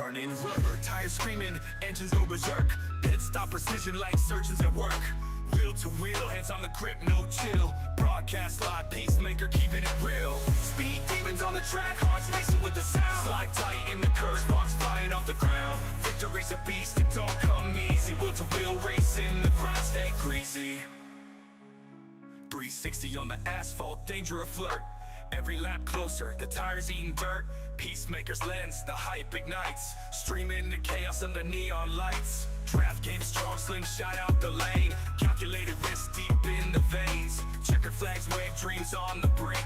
Burning rubber, tires screaming, engines go berserk. Pit stop precision like surgeons at work. Wheel to wheel, hands on the grip, no chill. Broadcast live, pacemaker keeping it real. Speed demons on the track, hearts racing with the sound. Slide tight in the curves, sparks flying off the ground. Victory's a beast, it don't come easy. Wheel to wheel racing, the grind stay greasy. 360 on the asphalt, danger a flirt. Every lap closer, the tires eating dirt. Peacemaker's lens, the hype ignites. Streaming the chaos under neon lights. Draft game strong, slingshot out the lane. Calculated risk deep in the veins. Checkered flags wave dreams on the brink.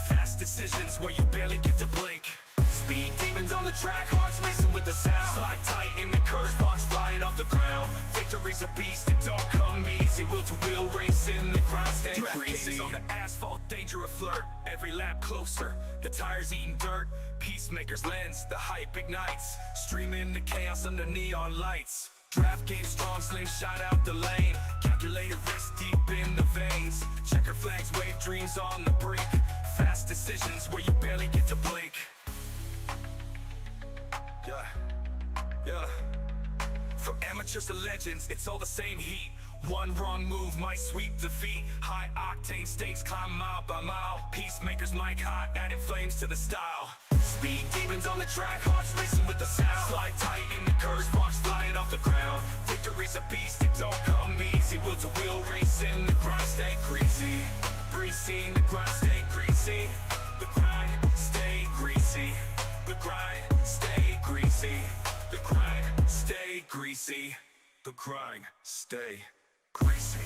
Fast decisions where you barely get to blink. Speed demons on the track, hearts racing with the sound. Slide tight in the curves, sparks flying off the ground. Victory's a beast, it don't come easy. Wheel to wheel racing, the grind stay greasy. On the asphalt, danger a flirt. Every lap closer, the tires eating dirt. Peacemaker's lens, the hype ignites. Streaming the chaos under neon lights. Draft game strong, slingshot out the lane. Calculated risk deep in the veins. Checker flags wave dreams on the brink. Fast decisions where you barely get to blink. Yeah. From amateurs to legends, it's all the same heat. One wrong move might sweep defeat. High octane stakes climb mile by mile. Peacemakers mic hot, adding flames to the style. Speed demons on the track, hearts racing with the sound. Slide tight in the curves, sparks flying off the ground. Victory's a beast, it don't come easy. Wheel to wheel racing, the grind stay greasy. Greasy, the grind stay greasy. The grind stay greasy. The grind stay greasy. The grind stay greasy. The grind stay greasy.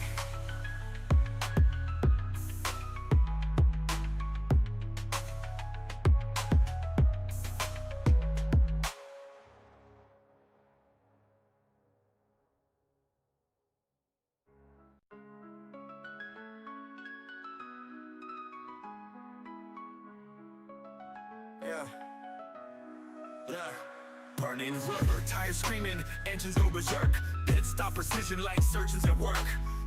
Yeah. Burning rubber, tires screaming, engines go berserk. Pit stop precision like surgeons at work.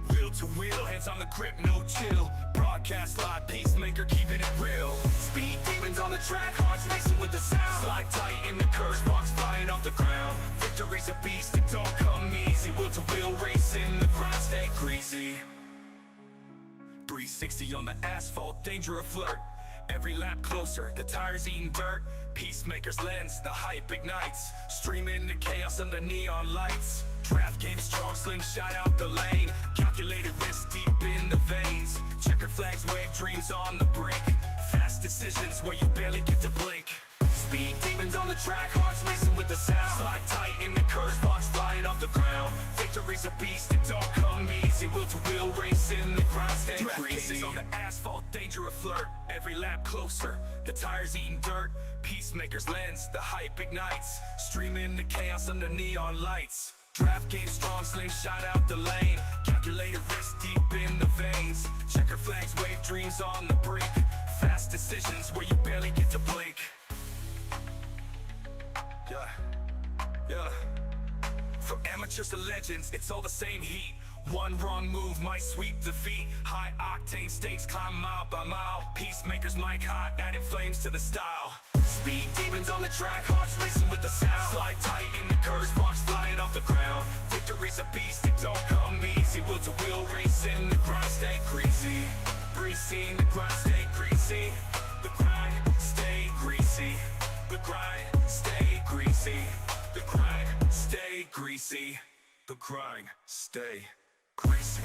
Wheel to wheel, hands on the grip, no chill. Broadcast live, pacemaker keeping it real. Speed demons on the track, hearts racing with the sound. Slide tight in the curves, sparks flying off the ground. Victory's a beast, it don't come easy. Wheel to wheel racing, the grind stay greasy. 360 on the asphalt, danger a flirt. Every lap closer, the tires eating dirt. Peacemaker's lens, the hype ignites. Streaming the chaos under neon lights. Draft game strong, slingshot out the lane. Calculated risk deep in the veins. Checkered flags wave dreams on the brink. Fast decisions where you barely get to blink. Speed demons on the track, hearts racing with the sound. Slide tight in the curves, sparks flying off the ground. Victory's a beast, it don't come easy. Wheel to wheel racing, the grind stay greasy. On the asphalt, danger a flirt. Every lap closer, the tires eating dirt. Peacemaker's lens, the hype ignites. Streaming the chaos under neon lights. Draft game strong, slingshot out the lane. Calculated risk deep in the veins. Checker flags wave dreams on the brink. Fast decisions where you barely get to blink. Yeah. From amateurs to legends, it's all the same heat. One wrong move might sweep defeat. High octane stakes climb mile by mile. Peacemakers mic hot, adding flames to the style. Speed demons on the track, hearts racing with the sound. Slide tight in the curves, sparks flying off the ground. Victory's a beast, it don't come easy. Wheel to wheel racing, the grind stay greasy. Greasy, the grind stay greasy. The grind stay greasy. The grind stay greasy. The grind stay greasy. The grind stay greasy.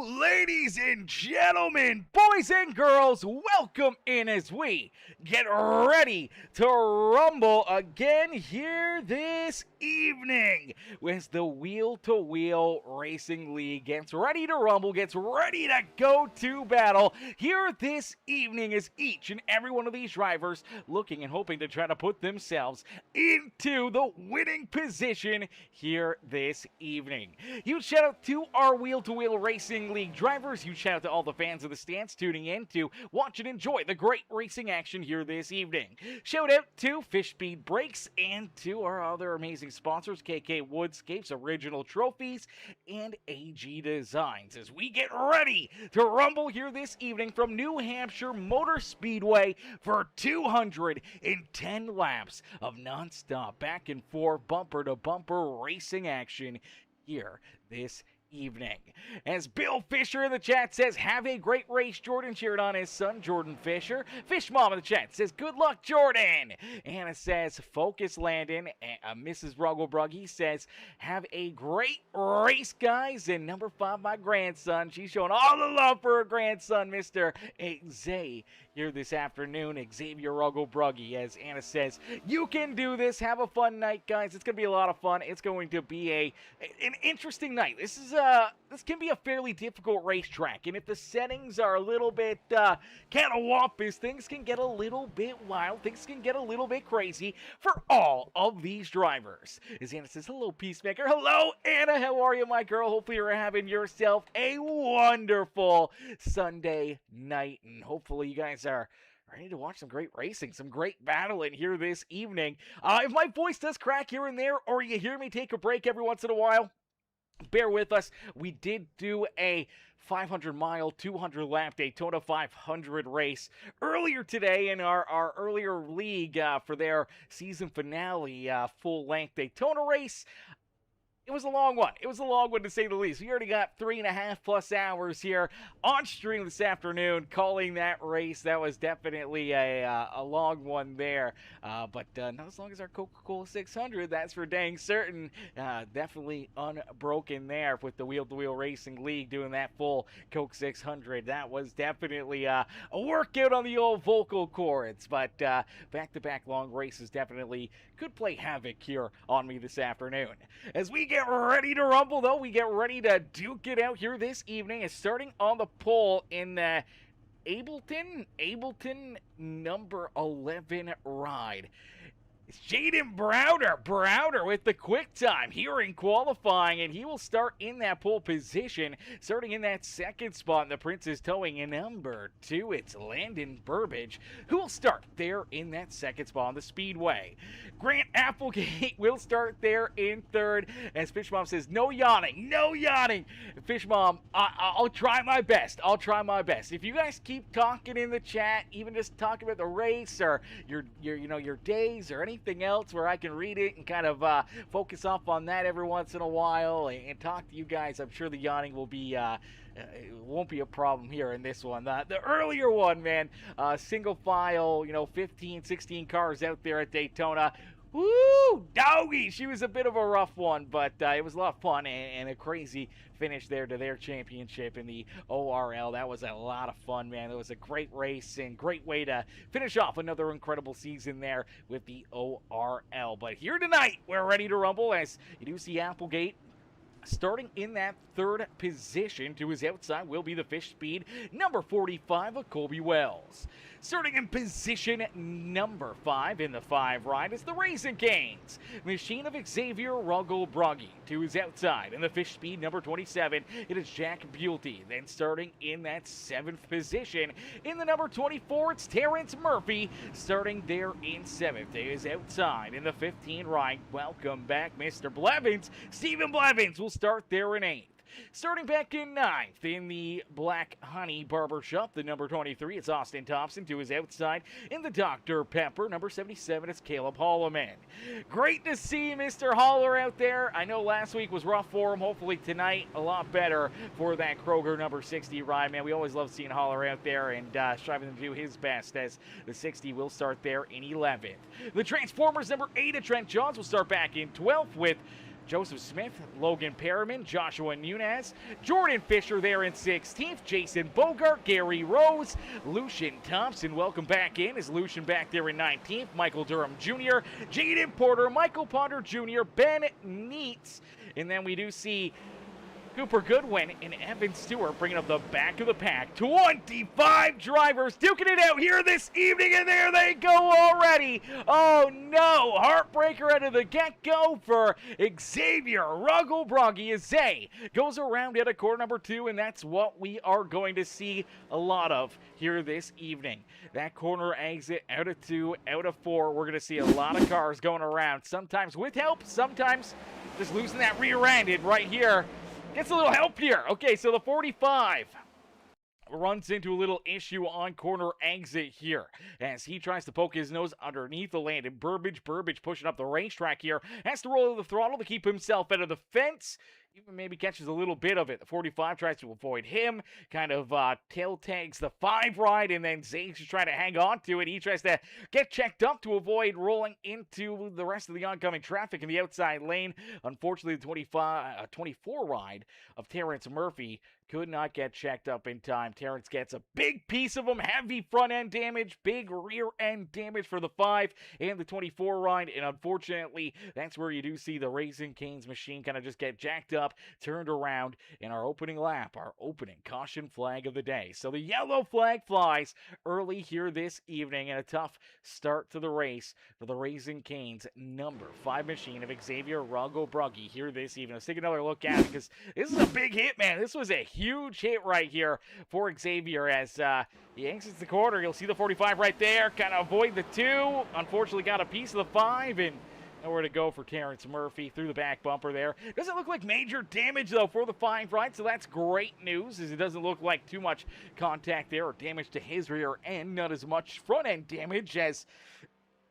Ladies and gentlemen, boys and girls, welcome in as we get ready to rumble again here this evening. As the Wheel to Wheel Racing League gets ready to rumble, gets ready to go to battle here this evening, as each and every one of these drivers looking and hoping to try to put themselves into the winning position here this evening. Huge shout out to our Wheel to Wheel Racing League drivers. Huge shout out to all the fans of the stands tuning in to watch and enjoy the great racing action here this evening. Shout out to Fish Speed Brakes and to our other amazing sponsors, KK Woodscapes, Original Trophies, and AG Designs, as we get ready to rumble here this evening from New Hampshire Motor Speedway for 210 laps of non-stop back and forth bumper to bumper racing action here this evening. As Bill Fisher in the chat says, have a great race, Jordan, cheered on his son, Jordan Fisher. Fish Mom in the chat says, good luck, Jordan. Anna says, focus, Landon. Mrs. Rugglebruggy says, have a great race, guys. And number 5, my grandson. She's showing all the love for her grandson, Mr. Xavier, here this afternoon. Xavier Rugglebruggy, as Anna says, you can do this. Have a fun night, guys. It's going to be a lot of fun. It's going to be an interesting night. This can be a fairly difficult racetrack, and if the settings are a little bit catawampus, things can get a little bit wild, things can get a little bit crazy for all of these drivers. As Anna says, hello, Peacemaker. Hello, Anna. How are you, my girl? Hopefully you're having yourself a wonderful Sunday night, and hopefully you guys are ready to watch some great racing, some great battling here this evening. If my voice does crack here and there, or you hear me take a break every once in a while, bear with us. We did do a 500-mile, 200-lap Daytona 500 race earlier today in our earlier league for their season finale full-length Daytona race. It was a long one. It was a long one, to say the least. We already got 3.5+ hours here on stream this afternoon calling that race. That was definitely a long one there. But not as long as our Coca-Cola 600, that's for dang certain. Definitely unbroken there with the Wheel-to-Wheel Racing League doing that full Coke 600. That was definitely a workout on the old vocal cords. But back-to-back long races definitely could play havoc here on me this afternoon. As we get ready to rumble, though, we get ready to duke it out here this evening. It's starting on the pole in the Ableton number 11 ride. It's Jaden Browder with the quick time here in qualifying, and he will start in that pole position, starting in that second spot in the Princess Towing. In number 2, it's Landon Burbage, who will start there in that second spot on the Speedway. Grant Applegate will start there in third, as Fish Mom says, no yawning, no yawning. Fish Mom, I'll try my best. I'll try my best. If you guys keep talking in the chat, even just talking about the race or your days or anything else where I can read it and kind of focus off on that every once in a while and talk to you guys, I'm sure the yawning will be it won't be a problem here in this one. The earlier one, man, single file, 15, 16 cars out there at Daytona. Woo! Doggy! She was a bit of a rough one, but it was a lot of fun and a crazy finish there to their championship in the ORL. That was a lot of fun, man. It was a great race and great way to finish off another incredible season there with the ORL. But here tonight, we're ready to rumble as you do see Applegate starting in that third position. To his outside will be the Fish Speed number 45 of Colby Wells. Starting in position number 5 in the 5 ride is the Raisin Canes machine of Xavier Rugglebruggy. To his outside in the Fish Speed number 27, it is Jack Bulty. Then starting in that 7th position in the number 24, it's Terrence Murphy, starting there in 7th. To his outside in the 15 ride, welcome back Mr. Blevins. Stephen Blevins will start there in 8th. Starting back in 9th in the Black Honey Barbershop, the number 23, it's Austin Thompson. To his outside in the Dr. Pepper, number 77, it's Caleb Holloman. Great to see Mr. Holler out there. I know last week was rough for him. Hopefully tonight a lot better for that Kroger number 60 ride, man. We always love seeing Holler out there and striving to do his best, as the 60 will start there in 11th. The Transformers number 8 of Trent Johns will start back in 12th with Joseph Smith, Logan Perriman, Joshua Nunez, Jordan Fisher there in 16th, Jason Bogart, Gary Rose, Lucian Thompson, welcome back in, is Lucian back there in 19th, Michael Durham Jr., Jaden Porter, Michael Ponder Jr., Ben Neitz, and then we do see Cooper Goodwin and Evan Stewart bringing up the back of the pack. 25 drivers duking it out here this evening, and there they go already. Oh no, heartbreaker out of the get-go for Xavier Ruggle-Broggy as Zay goes around at a corner number 2, and that's what we are going to see a lot of here this evening. That corner exit out of 2, out of 4. We're going to see a lot of cars going around, sometimes with help, sometimes just losing that rear end. And right here, gets a little help here. Okay, so the 45 runs into a little issue on corner exit here as he tries to poke his nose underneath the land. And Burbage pushing up the racetrack here. Has to roll the throttle to keep himself out of the fence. Even maybe catches a little bit of it. The 45 tries to avoid him, kind of tail tags the 5 ride, and then Zane's just trying to hang on to it. He tries to get checked up to avoid rolling into the rest of the oncoming traffic in the outside lane. Unfortunately, the 24 ride of Terrence Murphy could not get checked up in time. Terrence gets a big piece of him, heavy front end damage, big rear end damage for the 5 and the 24 ride, and unfortunately, that's where you do see the Raising Cane's machine kind of just get jacked up, turned around in our opening lap, our opening caution flag of the day. So the yellow flag flies early here this evening, and a tough start to the race for the Raising Cane's number 5 machine of Xavier Ruggle-Broggy here this evening. Let's take another look at it, because this is a big hit, man. This was a huge hit right here for Xavier as he exits the corner. You'll see the 45 right there, kind of avoid the 2. Unfortunately got a piece of the 5, and nowhere to go for Terrence Murphy through the back bumper there. Doesn't look like major damage, though, for the 5 ride, so that's great news, as it doesn't look like too much contact there or damage to his rear end. Not as much front-end damage as,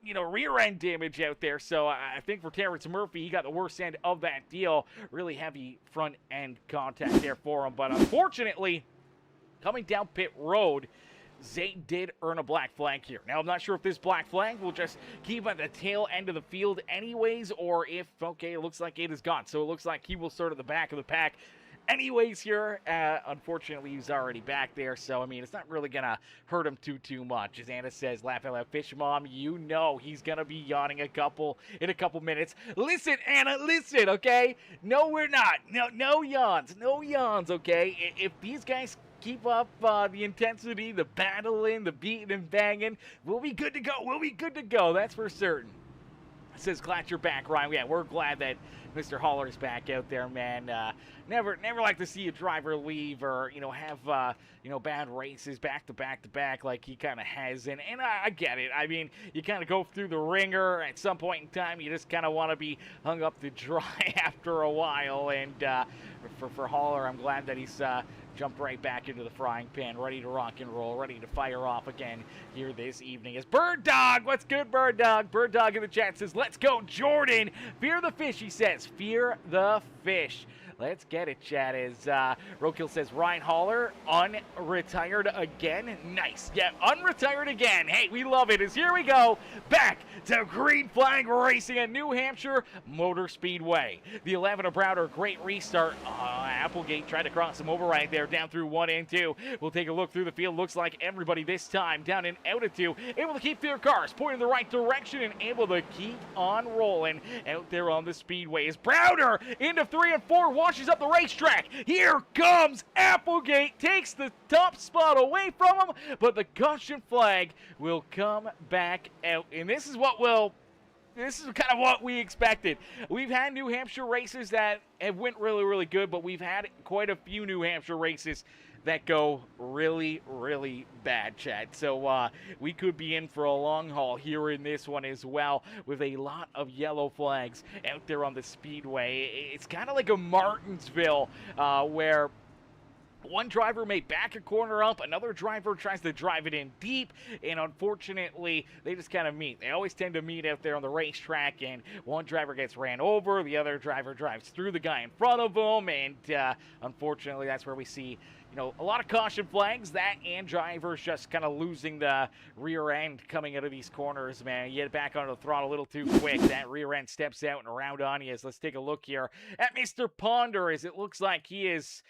you know, rear-end damage out there. So I think for Terrence Murphy, he got the worst end of that deal. Really heavy front-end contact there for him. But unfortunately, coming down pit road, Zay did earn a black flag here. Now, I'm not sure if this black flag will just keep at the tail end of the field anyways, or if, okay, it looks like it is gone. So it looks like he will start at the back of the pack anyways here. Unfortunately, he's already back there, so I mean, it's not really gonna hurt him too much. As Anna says, laugh out loud, Fish Mom, you know he's gonna be yawning in a couple minutes. Listen, Anna, listen, okay? No, we're not. No yawns, okay? If these guys keep up the intensity, the battling, the beating and banging, we'll be good to go. That's for certain. It says, glad you're back, Ryan. Yeah, we're glad that Mr. Haller's back out there, man. Never like to see a driver leave or, you know, have, you know, bad races back to back like he kind of has. And I get it. I mean, you kind of go through the ringer. At some point in time, you just kind of want to be hung up to dry after a while. And for Haller, I'm glad that he's jumped right back into the frying pan, ready to rock and roll, ready to fire off again here this evening. As Bird Dog, what's good, Bird Dog? Bird Dog in the chat says, let's go, Jordan. Fear the fish, he says. Fear the fish. Let's get it, chat. As Rokill says, Ryan Haller, unretired again. Nice. Yeah, unretired again. Hey, we love it. As here we go, back to green flag racing at New Hampshire Motor Speedway. The 11 of Browder, great restart. Applegate tried to cross him over right there, down through 1 and 2. We'll take a look through the field. Looks like everybody this time down and out of 2, able to keep their cars pointing in the right direction and able to keep on rolling out there on the speedway. As Browder into 3 and 4 washes up the racetrack. Here comes Applegate, takes the top spot away from him, but the caution flag will come back out. And this is kind of what we expected. We've had New Hampshire races that have went really good, but we've had quite a few New Hampshire races that go really bad, chat. So we could be in for a long haul here in this one as well, with a lot of yellow flags out there on the speedway. It's kind of like a Martinsville where one driver may back a corner up, another driver tries to drive it in deep, and unfortunately, they just kind of meet. They always tend to meet out there on the racetrack, and one driver gets ran over, the other driver drives through the guy in front of them, and unfortunately, that's where we see, you know, a lot of caution flags, that and drivers just kind of losing the rear end coming out of these corners, man. You get back onto the throttle a little too quick. That rear end steps out and around on you. Let's take a look here at Mr. Ponder, as it looks like he is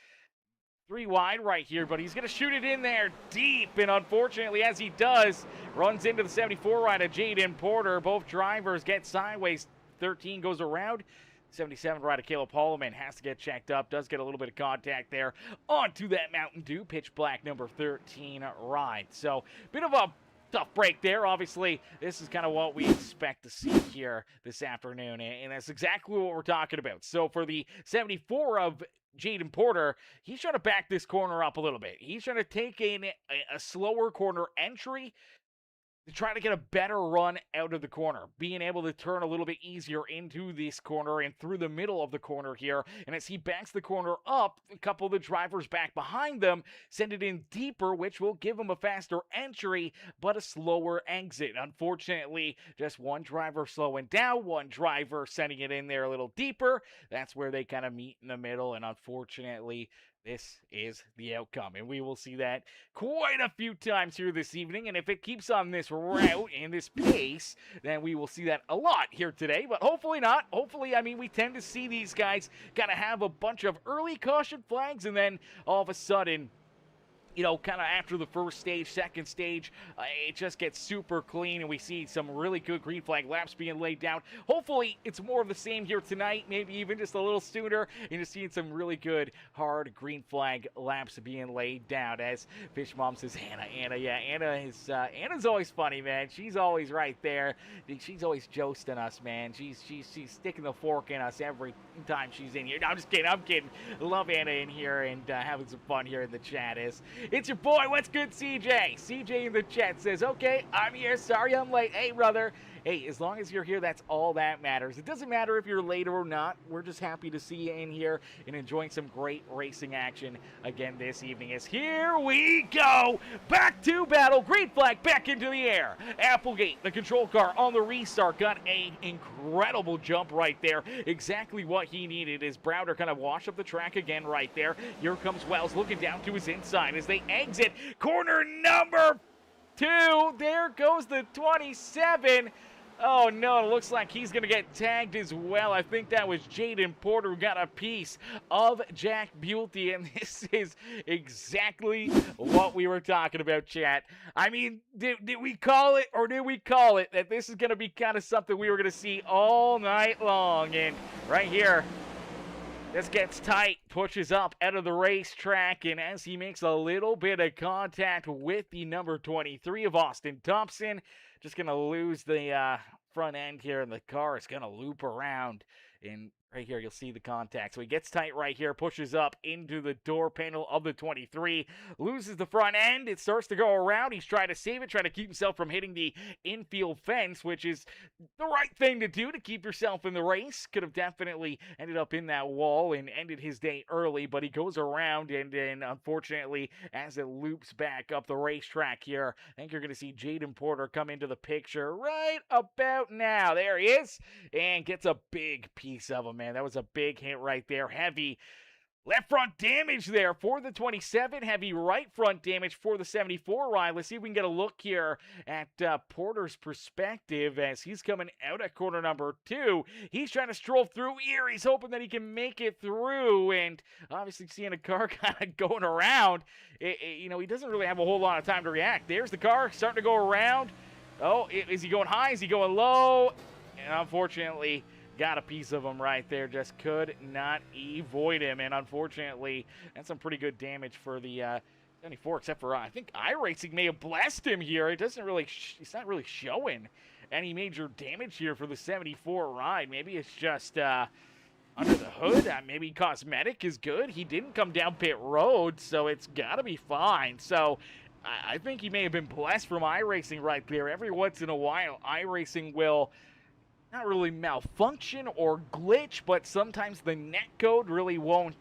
3 wide right here, but he's going to shoot it in there deep, and unfortunately, as he does, runs into the 74 ride of Jaden Porter. Both drivers get sideways. 13 goes around. 77 rider Caleb Holloman has to get checked up, does get a little bit of contact there onto that Mountain Dew pitch black number 13 ride. So, bit of a tough break there. Obviously, this is kind of what we expect to see here this afternoon, and that's exactly what we're talking about. So, for the 74 of Jaden Porter, he's trying to back this corner up a little bit. He's trying to take in a slower corner entry to try to get a better run out of the corner, being able to turn a little bit easier into this corner and through the middle of the corner here. And as he backs the corner up, a couple of the drivers back behind them send it in deeper, which will give him a faster entry, but a slower exit. Unfortunately, just one driver slowing down, one driver sending it in there a little deeper. That's where they kind of meet in the middle, and unfortunately, this is the outcome, and we will see that quite a few times here this evening, and if it keeps on this route and this pace, then we will see that a lot here today, but hopefully not. Hopefully, I mean, we tend to see these guys kind of have a bunch of early caution flags, and then all of a sudden, you know, kind of after the first stage, second stage, it just gets super clean, and we see some really good green flag laps being laid down. Hopefully, it's more of the same here tonight, maybe even just a little sooner, and just seeing some really good, hard green flag laps being laid down. As Fish Mom says, Anna's always funny, man. She's always right there. She's always jousting us, man. She's sticking the fork in us every time she's in here. No, I'm just kidding. I'm kidding. Love Anna in here and having some fun here in the chat. It's your boy, what's good, CJ? CJ in the chat says, okay, I'm here, sorry I'm late. Hey, brother. Hey, as long as you're here, that's all that matters. It doesn't matter if you're late or not. We're just happy to see you in here and enjoying some great racing action again this evening. As here we go, back to battle. Green flag back into the air. Applegate, the control car on the restart, got an incredible jump right there. Exactly what he needed as Browder kind of washed up the track again right there. Here comes Wells looking down to his inside as they exit corner number 2. There goes the 27. Oh, no, it looks like he's going to get tagged as well. I think that was Jaden Porter who got a piece of Jack Bulty, and this is exactly what we were talking about, chat. I mean, did we call it, or did we call it that this is going to be kind of something we were going to see all night long? And right here, this gets tight, pushes up out of the racetrack, and as he makes a little bit of contact with the number 23 of Austin Thompson, just going to lose the front end here, and the car is going to loop around. And right here, you'll see the contact. So he gets tight right here, pushes up into the door panel of the 23, loses the front end. It starts to go around. He's trying to save it, trying to keep himself from hitting the infield fence, which is the right thing to do to keep yourself in the race. Could have definitely ended up in that wall and ended his day early, but he goes around, and then unfortunately, as it loops back up the racetrack here, I think you're going to see Jaden Porter come into the picture right about now. There he is, and gets a big piece of him, man. That was a big hit right there. Heavy left front damage there for the 27. Heavy right front damage for the 74 ride. Let's see if we can get a look here at Porter's perspective as he's coming out at corner number 2. He's trying to stroll through here. He's hoping that he can make it through, and obviously seeing a car kind of going around, you know, he doesn't really have a whole lot of time to react. There's the car starting to go around. Oh, is he going high? Is he going low? And unfortunately, got a piece of him right there. Just could not avoid him. And unfortunately, that's some pretty good damage for the 74, except for I think iRacing may have blessed him here. It doesn't really, it's not really showing any major damage here for the 74 ride. Maybe it's just under the hood. Maybe cosmetic is good. He didn't come down pit road, so it's got to be fine. So I think he may have been blessed from iRacing right there. Every once in a while, iRacing will not really malfunction or glitch, but sometimes the net code really won't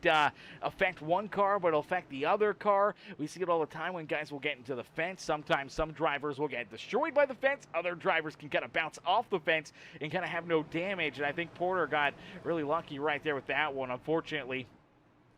affect one car, but it'll affect the other car. We see it all the time when guys will get into the fence. Sometimes some drivers will get destroyed by the fence. Other drivers can kind of bounce off the fence and kind of have no damage. And I think Porter got really lucky right there with that one. Unfortunately,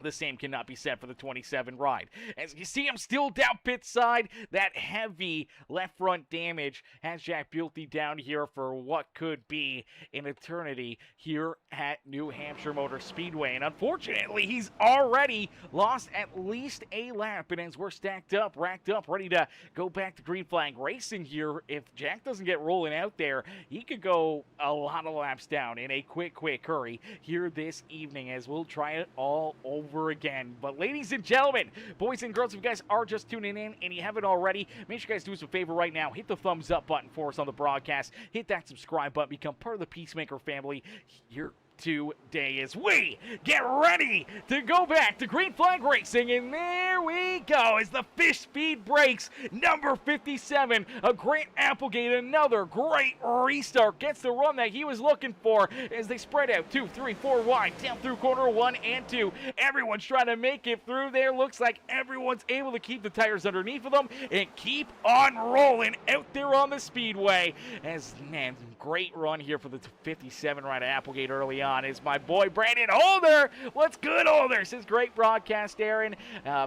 The same cannot be said for the 27 ride. As you see him still down pit side, that heavy left front damage has Jack Bulty down here for what could be an eternity here at New Hampshire Motor Speedway. And unfortunately, he's already lost at least a lap. And as we're stacked up, racked up, ready to go back to green flag racing here, if Jack doesn't get rolling out there, he could go a lot of laps down in a quick hurry here this evening, as we'll try it all over again. But ladies and gentlemen, boys and girls, if you guys are just tuning in and you haven't already, make sure you guys do us a favor right now. Hit the thumbs up button for us on the broadcast. Hit that subscribe button. Become part of the Peacemaker family here today as we get ready to go back to green flag racing. And there we go as the fish speed breaks. Number 57 of Grant Applegate, another great restart, gets the run that he was looking for as they spread out 2, 3, 4 wide down through corner 1 and 2. Everyone's trying to make it through there. Looks like everyone's able to keep the tires underneath of them and keep on rolling out there on the speedway. As man, great run here for the 57 right at Applegate early on is my boy Brandon Holder. What's good, Holder? Says great broadcast, Aaron.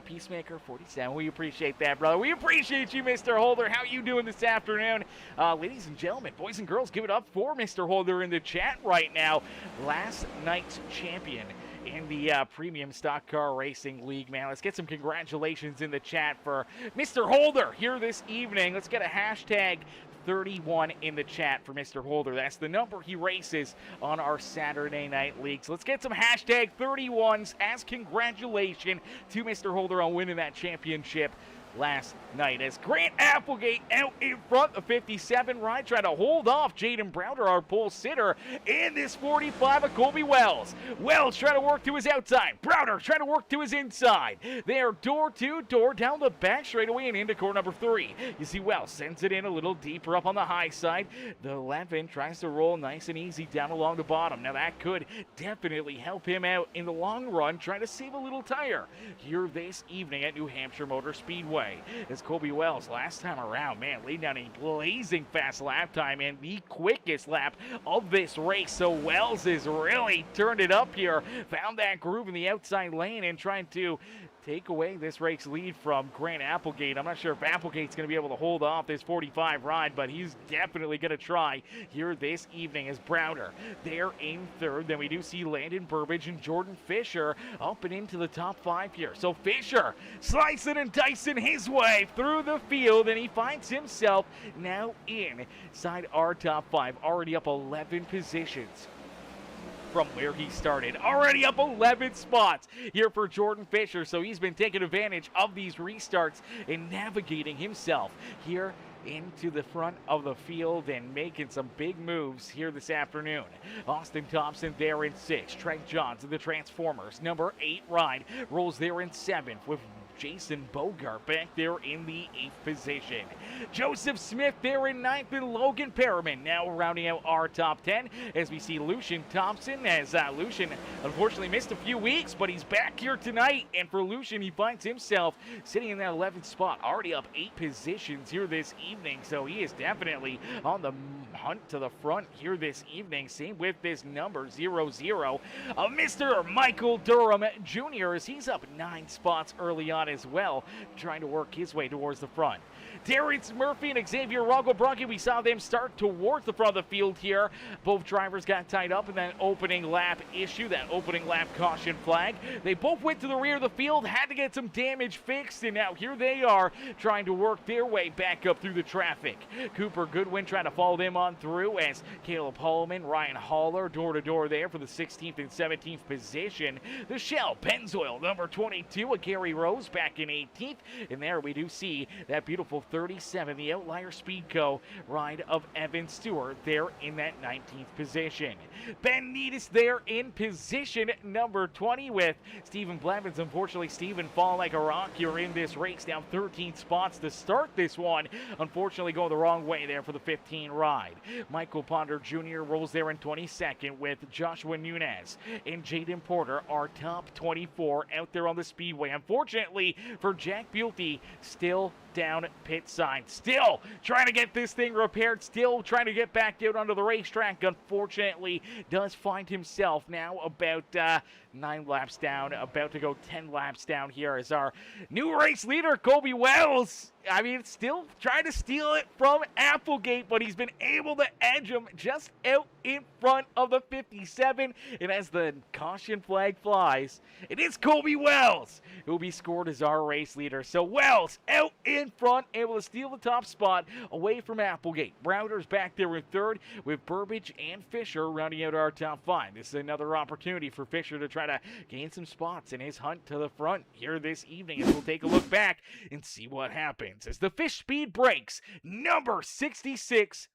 Peacemaker 47. We appreciate that, brother. We appreciate you, Mr. Holder. How you doing this afternoon? Ladies and gentlemen, boys and girls, give it up for Mr. Holder in the chat right now. Last night's champion in the Premium Stock Car Racing League, man. Let's get some congratulations in the chat for Mr. Holder here this evening. Let's get a hashtag 31 in the chat for Mr. Holder. That's the number he races on our Saturday Night League. So let's get some hashtag 31s as congratulations to Mr. Holder on winning that championship last night, as Grant Applegate out in front of 57 ride, trying to hold off Jaden Browder, our pole sitter, in this 45 of Colby Wells. Wells trying to work to his outside. Browder trying to work to his inside. They are door to door down the back straightaway and into corner number 3. You see Wells sends it in a little deeper up on the high side. The 11 tries to roll nice and easy down along the bottom. Now that could definitely help him out in the long run, trying to save a little tire here this evening at New Hampshire Motor Speedway. As Colby Wells last time around, man, laid down a blazing fast lap time and the quickest lap of this race. So Wells has really turned it up here, found that groove in the outside lane and trying to take away this race lead from Grant Applegate. I'm not sure if Applegate's going to be able to hold off this 45 ride, but he's definitely going to try here this evening as Browder there in third. Then we do see Landon Burbage and Jordan Fisher up and into the top 5 here. So Fisher slicing and dicing his way through the field, and he finds himself now inside our top 5, already up 11 positions from where he started. Already up 11 spots here for Jordan Fisher, so he's been taking advantage of these restarts and navigating himself here into the front of the field and making some big moves here this afternoon. Austin Thompson there in 6. Trent Johns of the Transformers, number 8 ride, rolls there in 7th with Jason Bogart back there in the 8th position. Joseph Smith there in 9th, and Logan Perriman now rounding out our top 10 as we see Lucian Thompson, as Lucian unfortunately missed a few weeks, but he's back here tonight, and for Lucian, he finds himself sitting in that 11th spot, already up 8 positions here this evening, so he is definitely on the hunt to the front here this evening. Same with this number 00 of Mr. Michael Durham Jr. as he's up 9 spots early on as well, trying to work his way towards the front. Terrence Murphy and Xavier Rogobronki, we saw them start towards the front of the field here. Both drivers got tied up in that opening lap issue, that opening lap caution flag. They both went to the rear of the field, had to get some damage fixed, and now here they are trying to work their way back up through the traffic. Cooper Goodwin trying to follow them on through as Caleb Holloman, Ryan Haller door to door there for the 16th and 17th position. The Shell Pennzoil, number 22, a Gary Rose back in 18th, and there we do see that beautiful 37, the Outlier Speedco ride of Evan Stewart there in that 19th position. Ben Needis there in position number 20 with Stephen Blevins. Unfortunately, Stephen falling like a rock here in this race, down 13 spots to start this one. Unfortunately, going the wrong way there for the 15 ride. Michael Ponder Jr. rolls there in 22nd with Joshua Nunez and Jaden Porter, our top 24 out there on the speedway. Unfortunately for Jack Bulty, still down pit side. Still trying to get this thing repaired, still trying to get back out onto the racetrack. Unfortunately, does find himself now about 9 laps down, about to go 10 laps down here as our new race leader, Colby Wells. I mean, still trying to steal it from Applegate, but he's been able to edge him just out in front of the 57. And as the caution flag flies, it is Colby Wells who will be scored as our race leader. So Wells out in front, able to steal the top spot away from Applegate. Browder's back there in third with Burbage and Fisher rounding out our top 5. This is another opportunity for Fisher to try to gain some spots in his hunt to the front here this evening, as we'll take a look back and see what happens as the fish speed breaks. Number 66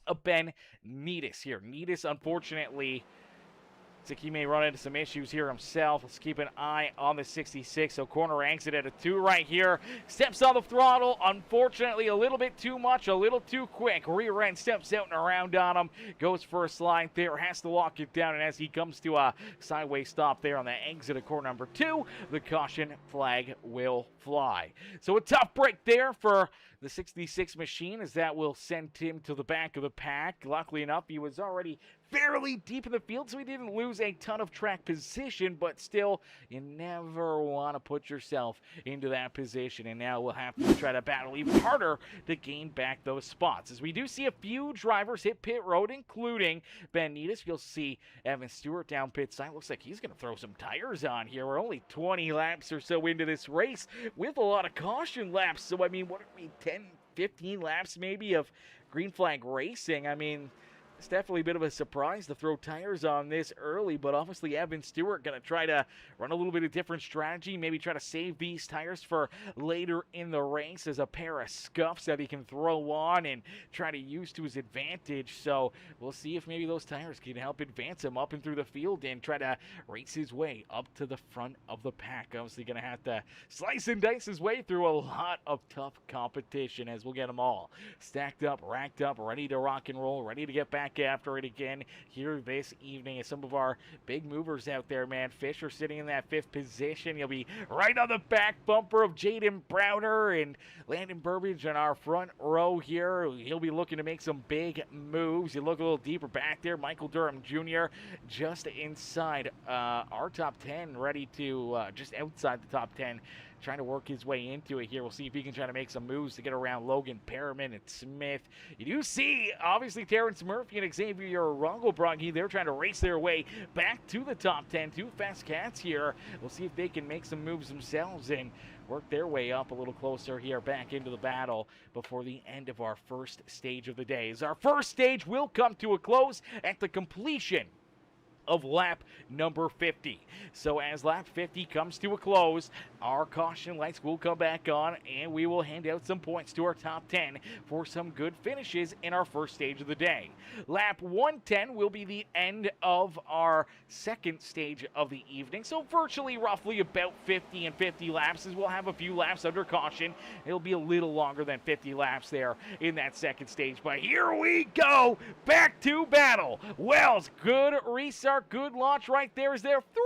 of Ben Needis here. Needis, unfortunately, looks like he may run into some issues here himself. Let's keep an eye on the 66. So corner exit at a 2 right here. Steps on the throttle. Unfortunately, a little bit too much, a little too quick. Rear end steps out and around on him. Goes for a slide there. Has to lock it down. And as he comes to a sideways stop there on the exit of corner number 2, the caution flag will fly. So a tough break there for the 66 machine, as that will send him to the back of the pack. Luckily enough, he was already fairly deep in the field, so he didn't lose a ton of track position, but still, you never want to put yourself into that position, and now we'll have to try to battle even harder to gain back those spots. As we do see a few drivers hit pit road, including Ben Needis. You'll see Evan Stewart down pit side. Looks like he's going to throw some tires on here. We're only 20 laps or so into this race with a lot of caution laps, so I mean, what are we, 10, 15 laps maybe of green flag racing? I mean, it's definitely a bit of a surprise to throw tires on this early, but obviously Evan Stewart going to try to run a little bit of different strategy, maybe try to save these tires for later in the race as a pair of scuffs that he can throw on and try to use to his advantage. So we'll see if maybe those tires can help advance him up and through the field and try to race his way up to the front of the pack. Obviously going to have to slice and dice his way through a lot of tough competition, as we'll get them all stacked up, racked up, ready to rock and roll, ready to get back after it again here this evening. As some of our big movers out there, man. Fisher sitting in that 5th position. He'll be right on the back bumper of Jaden Browder and Landon Burbage in our front row here. He'll be looking to make some big moves. You look a little deeper back there, Michael Durham Jr. just inside our top 10, ready to just outside the top 10, trying to work his way into it here. We'll see if he can try to make some moves to get around Logan Perriman and Smith. You do see, obviously, Terrence Murphy and Xavier Rongobroghi. They're trying to race their way back to the top 10. 2 fast cats here. We'll see if they can make some moves themselves and work their way up a little closer here back into the battle before the end of our first stage of the day. As our first stage will come to a close at the completion of lap number 50. So as lap 50 comes to a close, our caution lights will come back on and we will hand out some points to our top 10 for some good finishes in our first stage of the day. Lap 110 will be the end of our second stage of the evening. So virtually roughly about 50 and 50 laps, as we'll have a few laps under caution. It'll be a little longer than 50 laps there in that second stage. But here we go, back to battle. Wells, good restart. Good launch right there. Is there 3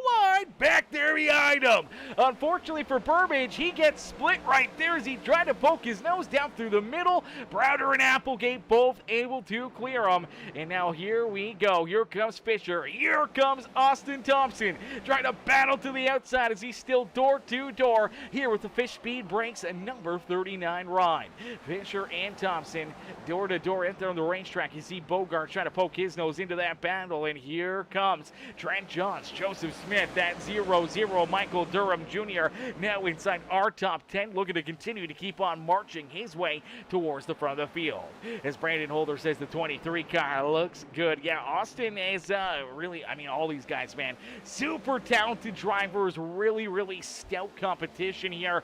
wide back there behind him? Unfortunately for Burbage, he gets split right there as he tried to poke his nose down through the middle. Browder and Applegate both able to clear him. And now here we go. Here comes Fisher. Here comes Austin Thompson trying to battle to the outside as he's still door to door here with the fish speed brakes and number 39 ride. Fisher and Thompson door to door out there on the racetrack. You see Bogart trying to poke his nose into that battle, and here comes Trent Johns, Joseph Smith, that 0-0 Michael Durham Jr. now inside our top 10, looking to continue to keep on marching his way towards the front of the field. As Brandon Holder says, the 23 car looks good. Yeah, Austin is really, I mean, all these guys, man, super talented drivers, really stout competition here.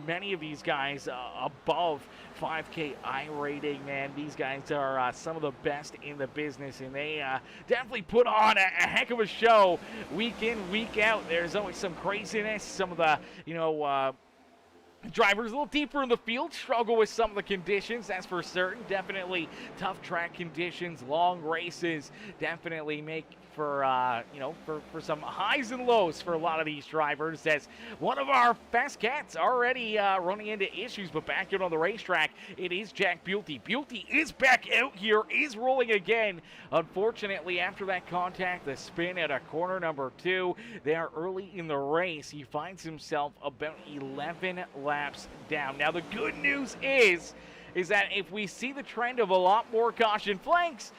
Many of these guys above 5K I rating, man. These guys are some of the best in the business, and they definitely put on a heck of a show week in, week out. There's always some craziness, some of the, Drivers a little deeper in the field struggle with some of the conditions, that's for certain. Definitely tough track conditions, long races, definitely make for for some highs and lows for a lot of these drivers. As one of our fast cats already running into issues, but back out on the racetrack, it is Jack Buelty. Buelty is back out here, is rolling again. Unfortunately, after that contact, the spin at a corner number 2 there early in the race, he finds himself about 11 laps down. Now, the good news is that if we see the trend of a lot more caution flanks,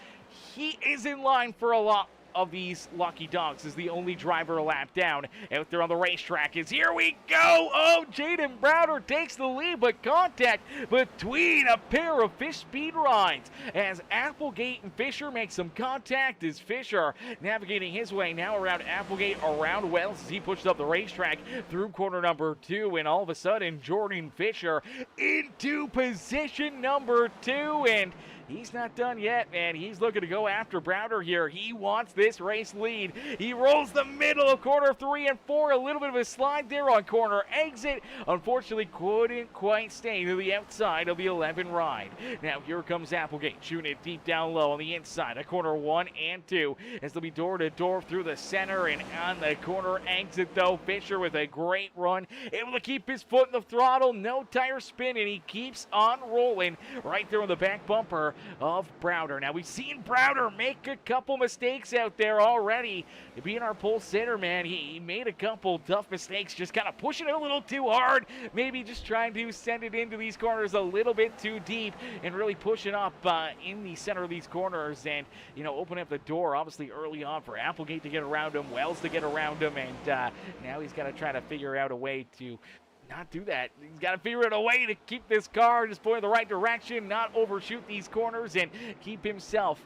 he is in line for a lot of these lucky dogs, is the only driver a lap down out there on the racetrack. Is here we go. Oh, Jaden Browder takes the lead, but contact between a pair of Fish speed rides as Applegate and Fisher make some contact. As Fisher navigating his way now around Applegate, around Wells as he pushed up the racetrack through corner number 2, and all of a sudden Jordan Fisher into position number 2, and he's not done yet, man. He's looking to go after Browder here. He wants this race lead. He rolls the middle of corner 3 and 4. A little bit of a slide there on corner exit. Unfortunately, couldn't quite stay to the outside of the 11 ride. Now here comes Applegate, shooting it deep down low on the inside of corner 1 and 2. As they'll be door to door through the center, and on the corner exit though, Fisher with a great run, able to keep his foot in the throttle, no tire spin, and he keeps on rolling right there on the back bumper of Browder. Now, we've seen Browder make a couple mistakes out there already. Being our pole sitter, man, he made a couple tough mistakes, just kind of pushing it a little too hard, maybe just trying to send it into these corners a little bit too deep, and really pushing up in the center of these corners, and, you know, opening up the door, obviously, early on for Applegate to get around him, Wells to get around him, and now he's got to try to figure out a way to not do that. He's got to figure out a way to keep this car just going in the right direction, not overshoot these corners, and keep himself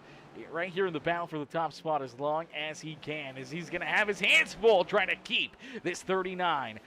right here in the battle for the top spot as long as he can, as he's going to have his hands full trying to keep this 39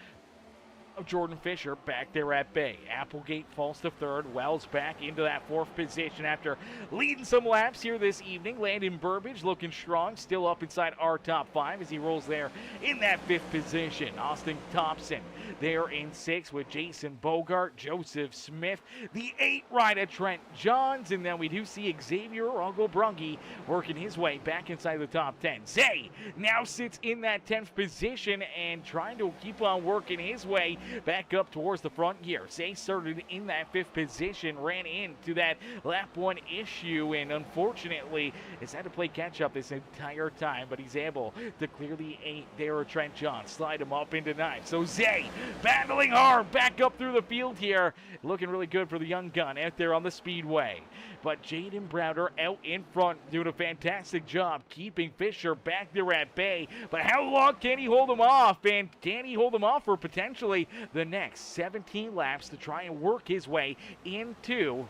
of Jordan Fisher back there at bay. Applegate falls to third. Wells back into that 4th position after leading some laps here this evening. Landon Burbage looking strong, still up inside our top 5 as he rolls there in that 5th position. Austin Thompson there in 6th with Jason Bogart, Joseph Smith, the 8 rider Trent Johns, and then we do see Xavier Uncle Brungy working his way back inside the top 10. Zay now sits in that 10th position and trying to keep on working his way back up towards the front gear. Zay started in that 5th position, ran into that lap 1 issue, and unfortunately has had to play catch up this entire time, but he's able to clear the 8 there of Trent John, slide him up into 9. So Zay battling hard back up through the field here, looking really good for the young gun out there on the speedway. But Jaden Browder out in front doing a fantastic job keeping Fisher back there at bay. But how long can he hold him off? And can he hold him off for potentially the next 17 laps to try and work his way into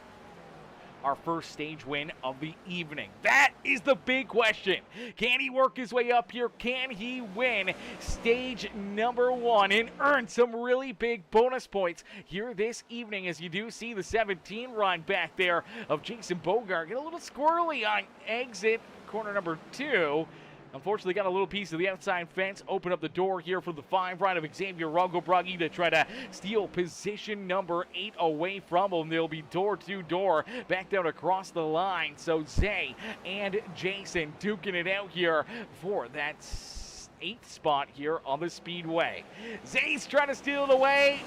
our first stage win of the evening? That is the big question. Can he work his way up here? Can he win stage number 1 and earn some really big bonus points here this evening, as you do see the 17 run back there of Jason Bogart get a little squirrely on exit corner number 2. Unfortunately, got a little piece of the outside fence. Open up the door here for the 5 ride of Xavier Rugglebruggy to try to steal position number 8 away from him. They'll be door to door back down across the line. So Zay and Jason duking it out here for that 8th spot here on the speedway. Zay's trying to steal it away.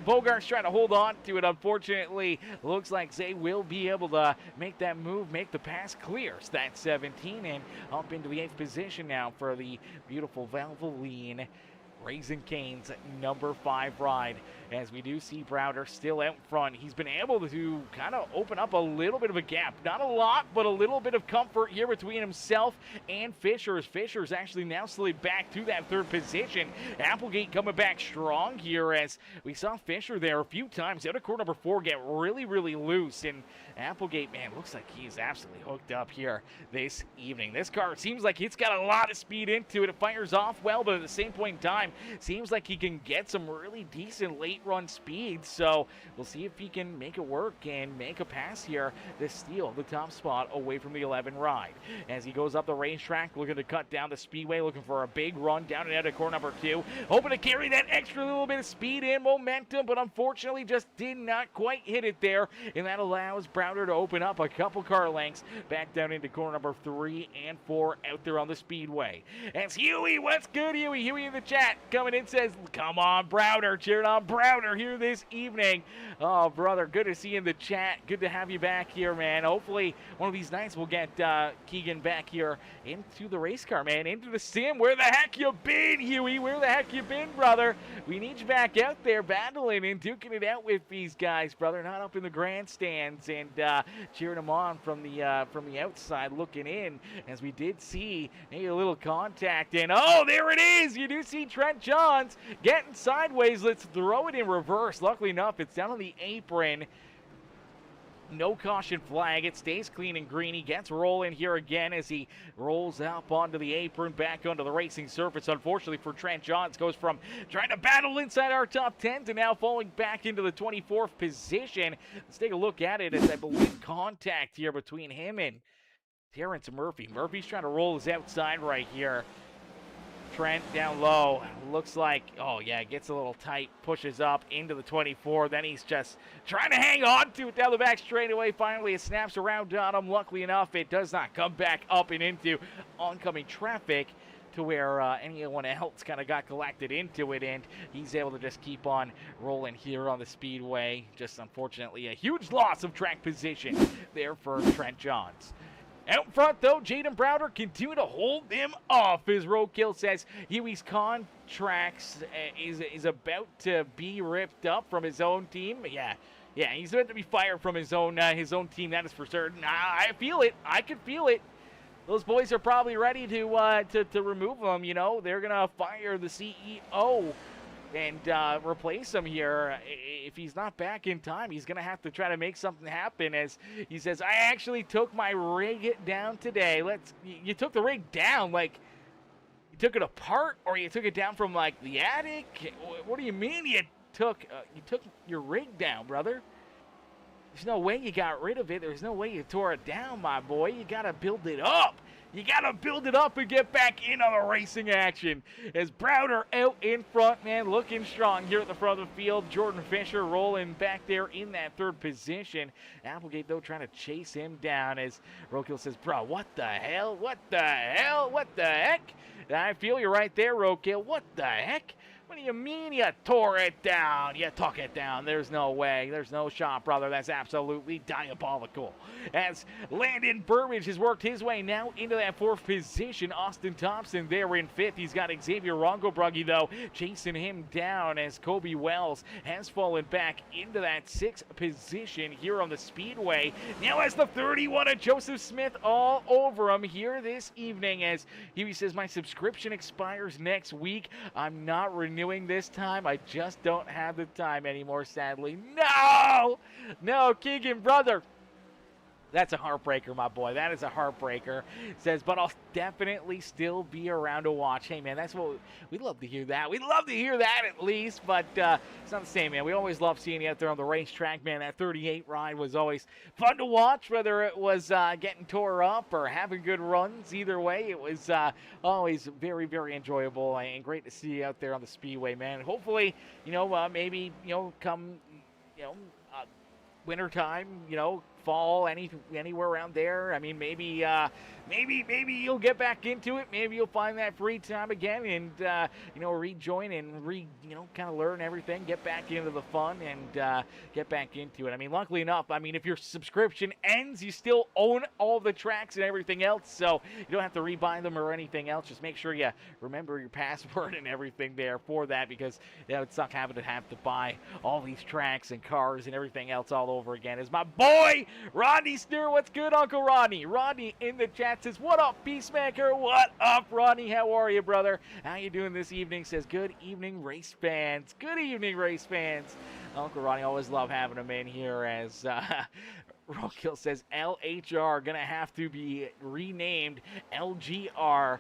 Bogart's trying to hold on to it. Unfortunately, looks like Zay will be able to make that move, make the pass clear. So that's 17 and up into the 8th position now for the beautiful Valvoline Raising Cane's number 5 ride. As we do see Browder still out front, he's been able to kind of open up a little bit of a gap. Not a lot, but a little bit of comfort here between himself and Fisher. As Fisher's actually now slid back to that 3rd position. Applegate coming back strong here, as we saw Fisher there a few times out of corner number 4 get really, really loose. And Applegate, man, looks like he's absolutely hooked up here this evening. This car seems like it's got a lot of speed into it. It fires off well, but at the same point in time, Seems like he can get some really decent late run speed, so we'll see if he can make it work and make a pass here to steal the top spot away from the 11 ride. As he goes up the racetrack, looking to cut down the speedway, looking for a big run down and out of corner number 2, hoping to carry that extra little bit of speed and momentum, but unfortunately just did not quite hit it there, and that allows Browder to open up a couple car lengths back down into corner number 3 and 4 out there on the speedway. As Huey, what's good, Huey? Huey in the chat coming in says, come on, Browder, cheering on Browder here this evening. Oh, brother, good to see you in the chat. Good to have you back here, man. Hopefully one of these nights we'll get Keegan back here into the race car, man, into the sim. Where the heck you been, Huey? Where the heck you been, brother? We need you back out there battling and duking it out with these guys, brother. Not up in the grandstands and cheering them on from the outside looking in, as we did see a little contact. And oh, there it is. You do see Trent Johns getting sideways. Let's throw it in reverse. Luckily enough, it's down on the apron. No caution flag. It stays clean and green. He gets rolling here again as he rolls up onto the apron, back onto the racing surface. Unfortunately for Trent Johns, goes from trying to battle inside our top 10 to now falling back into the 24th position. Let's take a look at it, as I believe contact here between him and Terrence Murphy. Murphy's trying to roll his outside right here. Trent down low, looks like, oh yeah, gets a little tight, pushes up into the 24, then he's just trying to hang on to it down the back straightaway. Finally, it snaps around on him. Luckily enough, it does not come back up and into oncoming traffic to where anyone else kind of got collected into it, and he's able to just keep on rolling here on the speedway. Just unfortunately a huge loss of track position there for Trent Johns. Out front, though, Jaden Browder continue to hold them off, as Roadkill says Huey's contracts is about to be ripped up from his own team. Yeah, he's about to be fired from his own team, that is for certain. I feel it. I can feel it. Those boys are probably ready to remove him. You know, they're going to fire the CEO and replace him here. If he's not back in time, he's going to have to try to make something happen, as he says, I actually took my rig down today. You took the rig down, like, you took it apart, or you took it down from, like, the attic? What do you mean you took your rig down, brother? There's no way you got rid of it. There's no way you tore it down, my boy. You got to build it up. You got to build it up and get back into the racing action. As Browder out in front, man, looking strong here at the front of the field. Jordan Fisher rolling back there in that third position. Applegate, though, trying to chase him down, as Roadkill says, bro, what the hell? What the hell? What the heck? I feel you right there, Roadkill. What the heck? What do you mean you tore it down? You took it down. There's no way. There's no shot, brother. That's absolutely diabolical. As Landon Burbage has worked his way now into that fourth position. Austin Thompson there in fifth. He's got Xavier Rongobruggy, though, chasing him down, as Kobe Wells has fallen back into that sixth position here on the speedway. Now has the 31 of Joseph Smith all over him here this evening, as he says, my subscription expires next week. I'm not renewing this time. I just don't have the time anymore, sadly. No, Keegan, brother. That's a heartbreaker, my boy. That is a heartbreaker. Says, but I'll definitely still be around to watch. Hey, man, that's what we'd love to hear that. We'd love to hear that at least, but it's not the same, man. We always love seeing you out there on the racetrack, man. That 38 ride was always fun to watch, whether it was getting tore up or having good runs. Either way, it was always very, very enjoyable and great to see you out there on the speedway, man. Hopefully, maybe, come, wintertime, fall, anywhere around there. I mean, maybe you'll get back into it. Maybe you'll find that free time again and rejoin and kind of learn everything, get back into the fun and get back into it. I mean, luckily enough, if your subscription ends, you still own all the tracks and everything else, so you don't have to rebuy them or anything else. Just make sure you remember your password and everything there for that, because it's not having to have to buy all these tracks and cars and everything else all over again. Is my boy Rodney Stewart. What's good, Uncle Rodney? Rodney in the chat says, what up, Peacemaker? What up, Rodney? How are you, brother? How you doing this evening? Says, good evening, race fans. Good evening, race fans. Uncle Ronnie, always love having him in here as Roadkill says LHR going to have to be renamed LGR.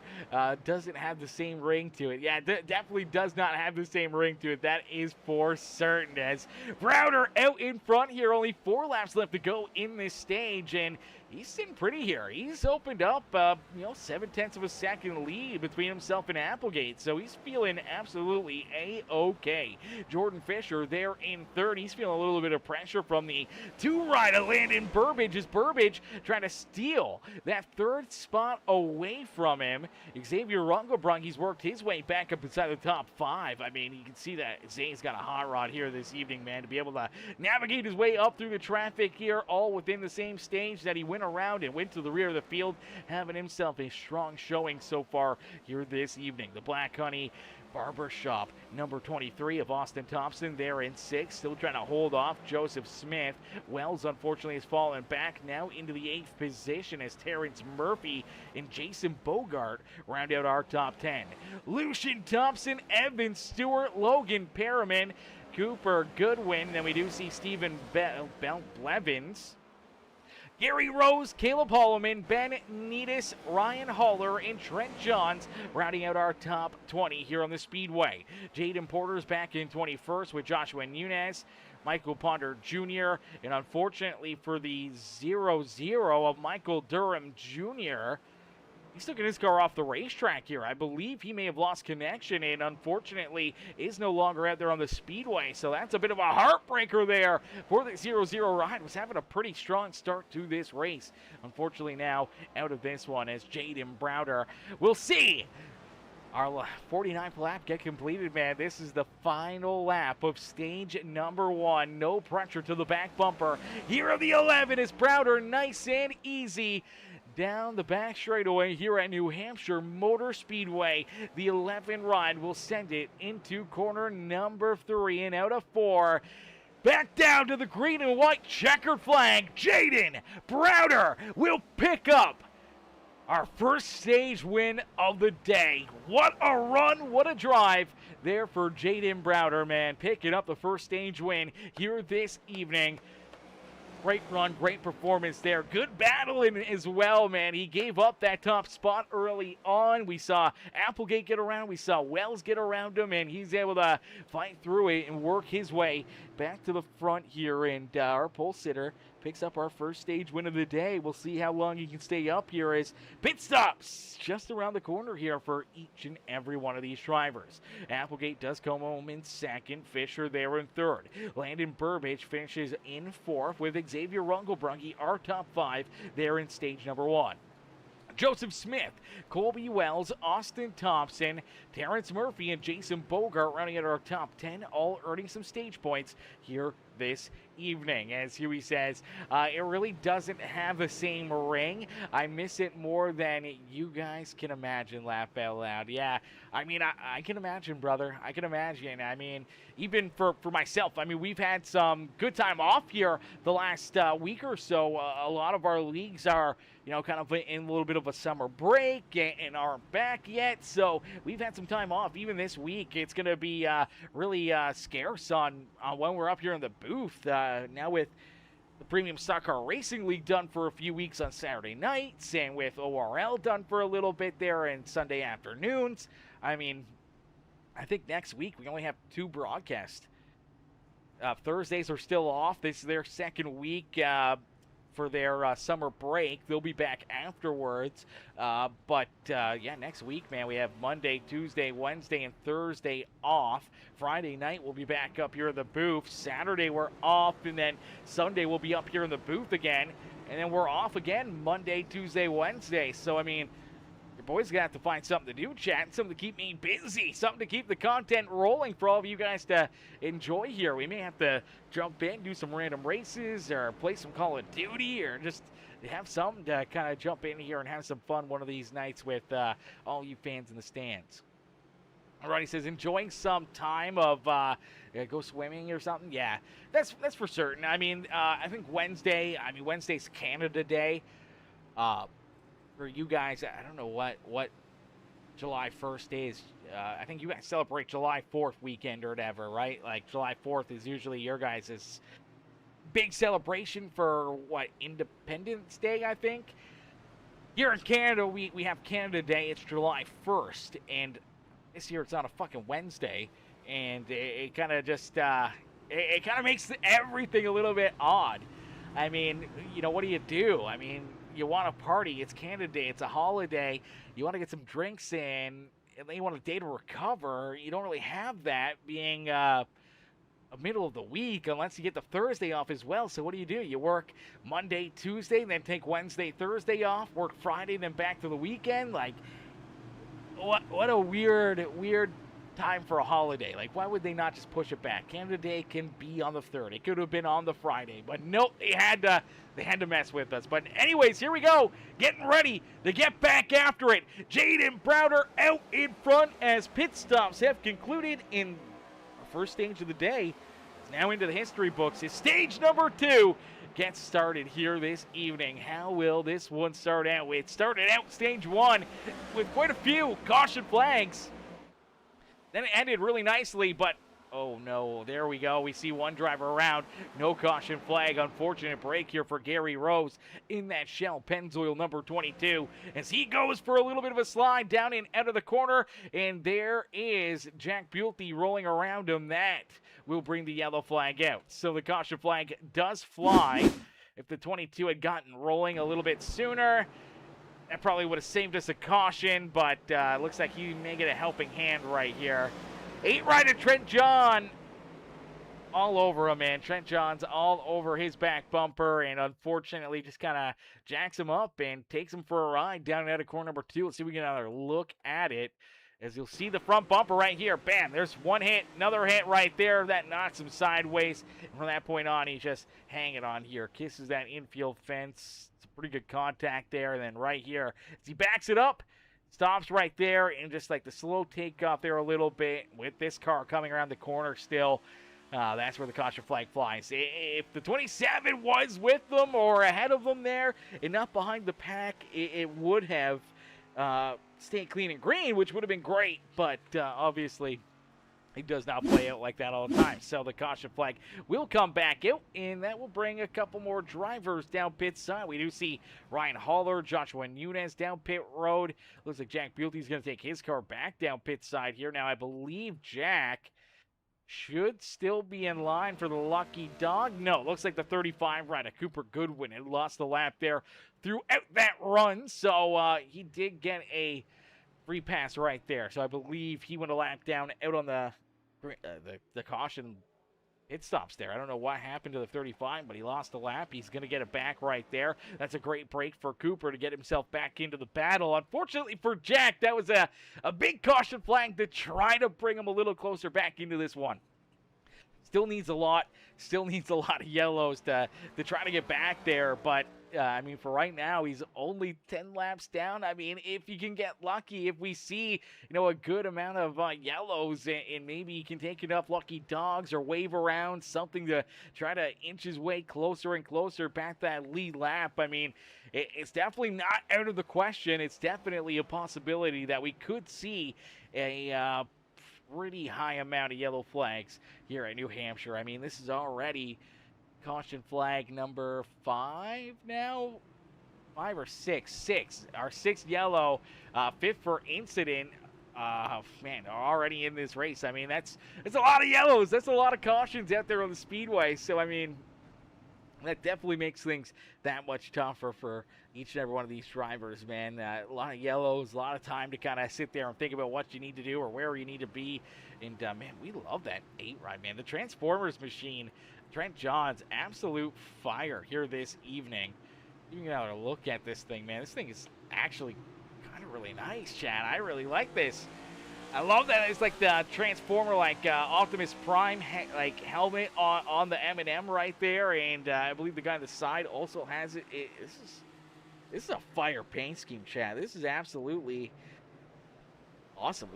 Doesn't have the same ring to it. Yeah, definitely does not have the same ring to it. That is for certain. As Browder out in front here, only 4 laps left to go in this stage, and he's sitting pretty here. He's opened up, 0.7 of a second lead between himself and Applegate, so he's feeling absolutely A-okay. Jordan Fisher there in third. He's feeling a little bit of pressure from the 2 rider Landon Burbage, as Burbage trying to steal that 3rd spot away from him. Xavier Rungelbrung, he's worked his way back up inside the top 5. I mean, you can see that Zay's got a hot rod here this evening, man, to be able to navigate his way up through the traffic here, all within the same stage that he went around and went to the rear of the field, having himself a strong showing so far here this evening. The Black Honey Barbershop, number 23 of Austin Thompson there in 6th, still trying to hold off Joseph Smith. Wells unfortunately has fallen back now into the 8th position as Terrence Murphy and Jason Bogart round out our top 10. Lucian Thompson, Evan Stewart, Logan Perriman, Cooper Goodwin, then we do see Stephen Blevins, Gary Rose, Caleb Holloman, Ben Needis, Ryan Haller, and Trent Johns rounding out our top 20 here on the Speedway. Jaden Porter's back in 21st with Joshua Nunez, Michael Ponder Jr., and unfortunately for the 0-0 of Michael Durham Jr., he's taking his car off the racetrack here. I believe he may have lost connection and unfortunately is no longer out there on the speedway. So that's a bit of a heartbreaker there for the 0-0 ride. Was having a pretty strong start to this race. Unfortunately now out of this one as Jaden Browder. We'll see our 49th lap get completed, man. This is the final lap of stage number 1. No pressure to the back bumper. Here are the 11 is Browder, nice and easy down the back straightaway here at New Hampshire Motor Speedway. The 11 ride will send it into corner number 3 and out of 4. Back down to the green and white checkered flag. Jaden Browder will pick up our first stage win of the day. What a run, what a drive there for Jaden Browder, man. Picking up the first stage win here this evening. Great run, great performance there. Good battling as well, man. He gave up that top spot early on. We saw Applegate get around. We saw Wells get around him, and he's able to fight through it and work his way back to the front here. And our pole sitter picks up our first stage win of the day. We'll see how long he can stay up here as pit stops just around the corner here for each and every one of these drivers. Applegate does come home in 2nd. Fisher there in 3rd. Landon Burbage finishes in 4th with Xavier Rungelbrunge, our top 5 there in stage number 1. Joseph Smith, Colby Wells, Austin Thompson, Terrence Murphy, and Jason Bogart rounding out our top 10, all earning some stage points here this evening. As Huey says, it really doesn't have the same ring. I miss it more than you guys can imagine, laugh out loud. Yeah, I mean, I can imagine, brother. I can imagine. I mean, even for myself, I mean, we've had some good time off here the last week or so. A lot of our leagues are, kind of in a little bit of a summer break and aren't back yet. So we've had some time off. Even this week, it's going to be really scarce on when we're up here in the booth. Now with the Premium Stock Car Racing League done for a few weeks on Saturday nights, and with ORL done for a little bit there and Sunday afternoons. I mean, I think next week we only have 2 broadcasts. Thursdays are still off. This is their 2nd week for their summer break. They'll be back afterwards. But next week, man, we have Monday, Tuesday, Wednesday, and Thursday off. Friday night, we'll be back up here in the booth. Saturday, we're off, and then Sunday, we'll be up here in the booth again. And then we're off again Monday, Tuesday, Wednesday. So, I mean, your boys going to have to find something to do, chat, something to keep me busy, something to keep the content rolling for all of you guys to enjoy here. We may have to jump in, do some random races, or play some Call of Duty, or just have something to kind of jump in here and have some fun one of these nights with all you fans in the stands. Alright, he says, enjoying some time of go swimming or something. Yeah, that's for certain. I mean, I think Wednesday's Canada Day. For you guys, I don't know what July 1st is. I think you guys celebrate July 4th weekend or whatever, right? Like July 4th is usually your guys' big celebration for what, Independence Day, I think. Here in Canada, we have Canada Day. It's July 1st, and this year it's on a fucking Wednesday, and it kind of just it kind of makes everything a little bit odd. I mean, you know, what do you do? I mean, you want to party. It's Canada Day. It's a holiday. You want to get some drinks in, and then you want a day to recover. You don't really have that being a middle of the week unless you get the Thursday off as well. So what do? You work Monday, Tuesday, then take Wednesday, Thursday off, work Friday, then back to the weekend. Like, what a weird time for a holiday. Like, why would they not just push it back? Canada Day can be on the 3rd. It could have been on the Friday, but nope, they had to mess with us. But anyways, here we go, getting ready to get back after it. Jaden Browder out in front as pit stops have concluded in our first stage of the day. It's now into the history books. It's stage number 2 gets started here this evening. How will this one start out? It started out stage 1 with quite a few caution flags. Then it ended really nicely, but oh no, there we go. We see one driver around. No caution flag. Unfortunate break here for Gary Rose in that Shell Pennzoil number 22 as he goes for a little bit of a slide down and out of the corner. And there is Jack Bulty rolling around him. That will bring the yellow flag out. So the caution flag does fly. If the 22 had gotten rolling a little bit sooner, that probably would have saved us a caution, but looks like he may get a helping hand right here. 8 rider Trent John all over him, man. Trent John's all over his back bumper, and unfortunately just kind of jacks him up and takes him for a ride down and out of corner number 2. Let's see if we get another look at it. As you'll see the front bumper right here. Bam, there's one hit, another hit right there. That knocks him sideways. And from that point on, he's just hanging on here. Kisses that infield fence. It's a pretty good contact there. And then right here, as he backs it up, stops right there. And just like the slow takeoff there a little bit with this car coming around the corner still. That's where the caution flag flies. If the 27 was with them or ahead of them there and not behind the pack, it would have stayed clean and green, which would have been great, but obviously it does not play out like that all the time. So the caution flag will come back out, and that will bring a couple more drivers down pit side. We do see Ryan Haller, Joshua Nunez down pit road. Looks like Jack Bulty's going to take his car back down pit side here. Now, I believe Jack should still be in line for the lucky dog. No, looks like the 35 rider, Cooper Goodwin, had lost the lap there throughout that run. So he did get a free pass right there. So I believe he went a lap down out on the caution pit stops there. I don't know what happened to the 35, but he lost the lap. He's going to get it back right there. That's a great break for Cooper to get himself back into the battle. Unfortunately for Jack, that was a big caution flag to try to bring him a little closer back into this one. Still needs a lot of yellows to try to get back there, but I mean, for right now, he's only 10 laps down. I mean, if you can get lucky, if we see, a good amount of yellows, and maybe he can take enough lucky dogs or wave around something to try to inch his way closer and closer back that lead lap. I mean, it's definitely not out of the question. It's definitely a possibility that we could see a pretty high amount of yellow flags here at New Hampshire. I mean, this is already caution flag number 5 now. 5 or 6? 6. Our 6th yellow, 5th for incident. Man, already in this race. I mean, that's a lot of yellows. That's a lot of cautions out there on the speedway. So, I mean, that definitely makes things that much tougher for each and every one of these drivers, man. A lot of yellows, a lot of time to kind of sit there and think about what you need to do or where you need to be. And, man, we love that 8 ride, man. The Transformers machine, Trent John's absolute fire here this evening. You can have a look at this thing, man. This thing is actually kind of really nice, Chad. I really like this. I love that it's like the Transformer, like Optimus Prime, helmet on the M&M right there, and I believe the guy on the side also has it. This is a fire paint scheme, Chad. This is absolutely Awesome.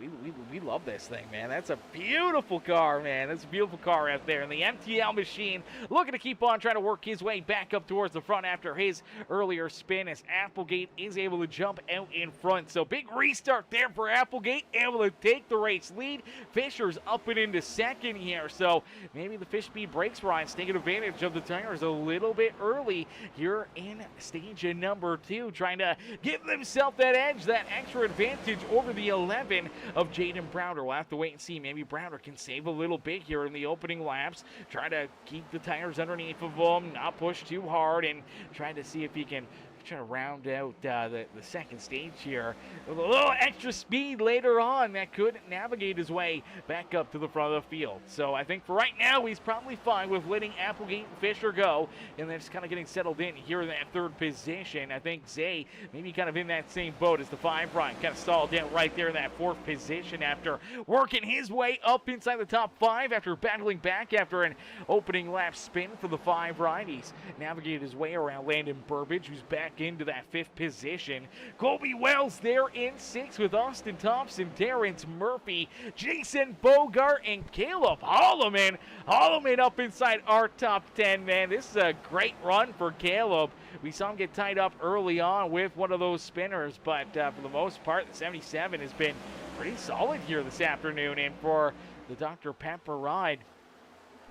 We love this thing, man. That's a beautiful car, man. That's a beautiful car out there. And the MTL machine looking to keep on trying to work his way back up towards the front after his earlier spin as Applegate is able to jump out in front. So big restart there for Applegate, able to take the race lead. Fisher's up and into second here. So maybe the Fish Speed Brakes, Ryan's taking advantage of the tires a little bit early here in stage number 2, trying to give themselves that edge, that extra advantage over the 11 of Jaden Browder. We'll have to wait and see. Maybe Browder can save a little bit here in the opening laps. Try to keep the tires underneath of them, not push too hard, and try to see if he can try to round out the second stage here with a little extra speed later on that could navigate his way back up to the front of the field. So I think for right now, he's probably fine with letting Applegate and Fisher go, and then just kind of getting settled in here in that third position. I think Zay maybe kind of in that same boat as the 5 Ryan, kind of stalled down right there in that 4th position after working his way up inside the top 5 after battling back after an opening lap spin for the 5 Ryan. He's navigated his way around Landon Burbage, who's back into that 5th position. Colby Wells there in 6th with Austin Thompson, Terrence Murphy, Jason Bogart, and Caleb Holloman. Holloman up inside our top 10, man. This is a great run for Caleb. We saw him get tied up early on with one of those spinners, but for the most part, the 77 has been pretty solid here this afternoon. And for the Dr. Pepper ride,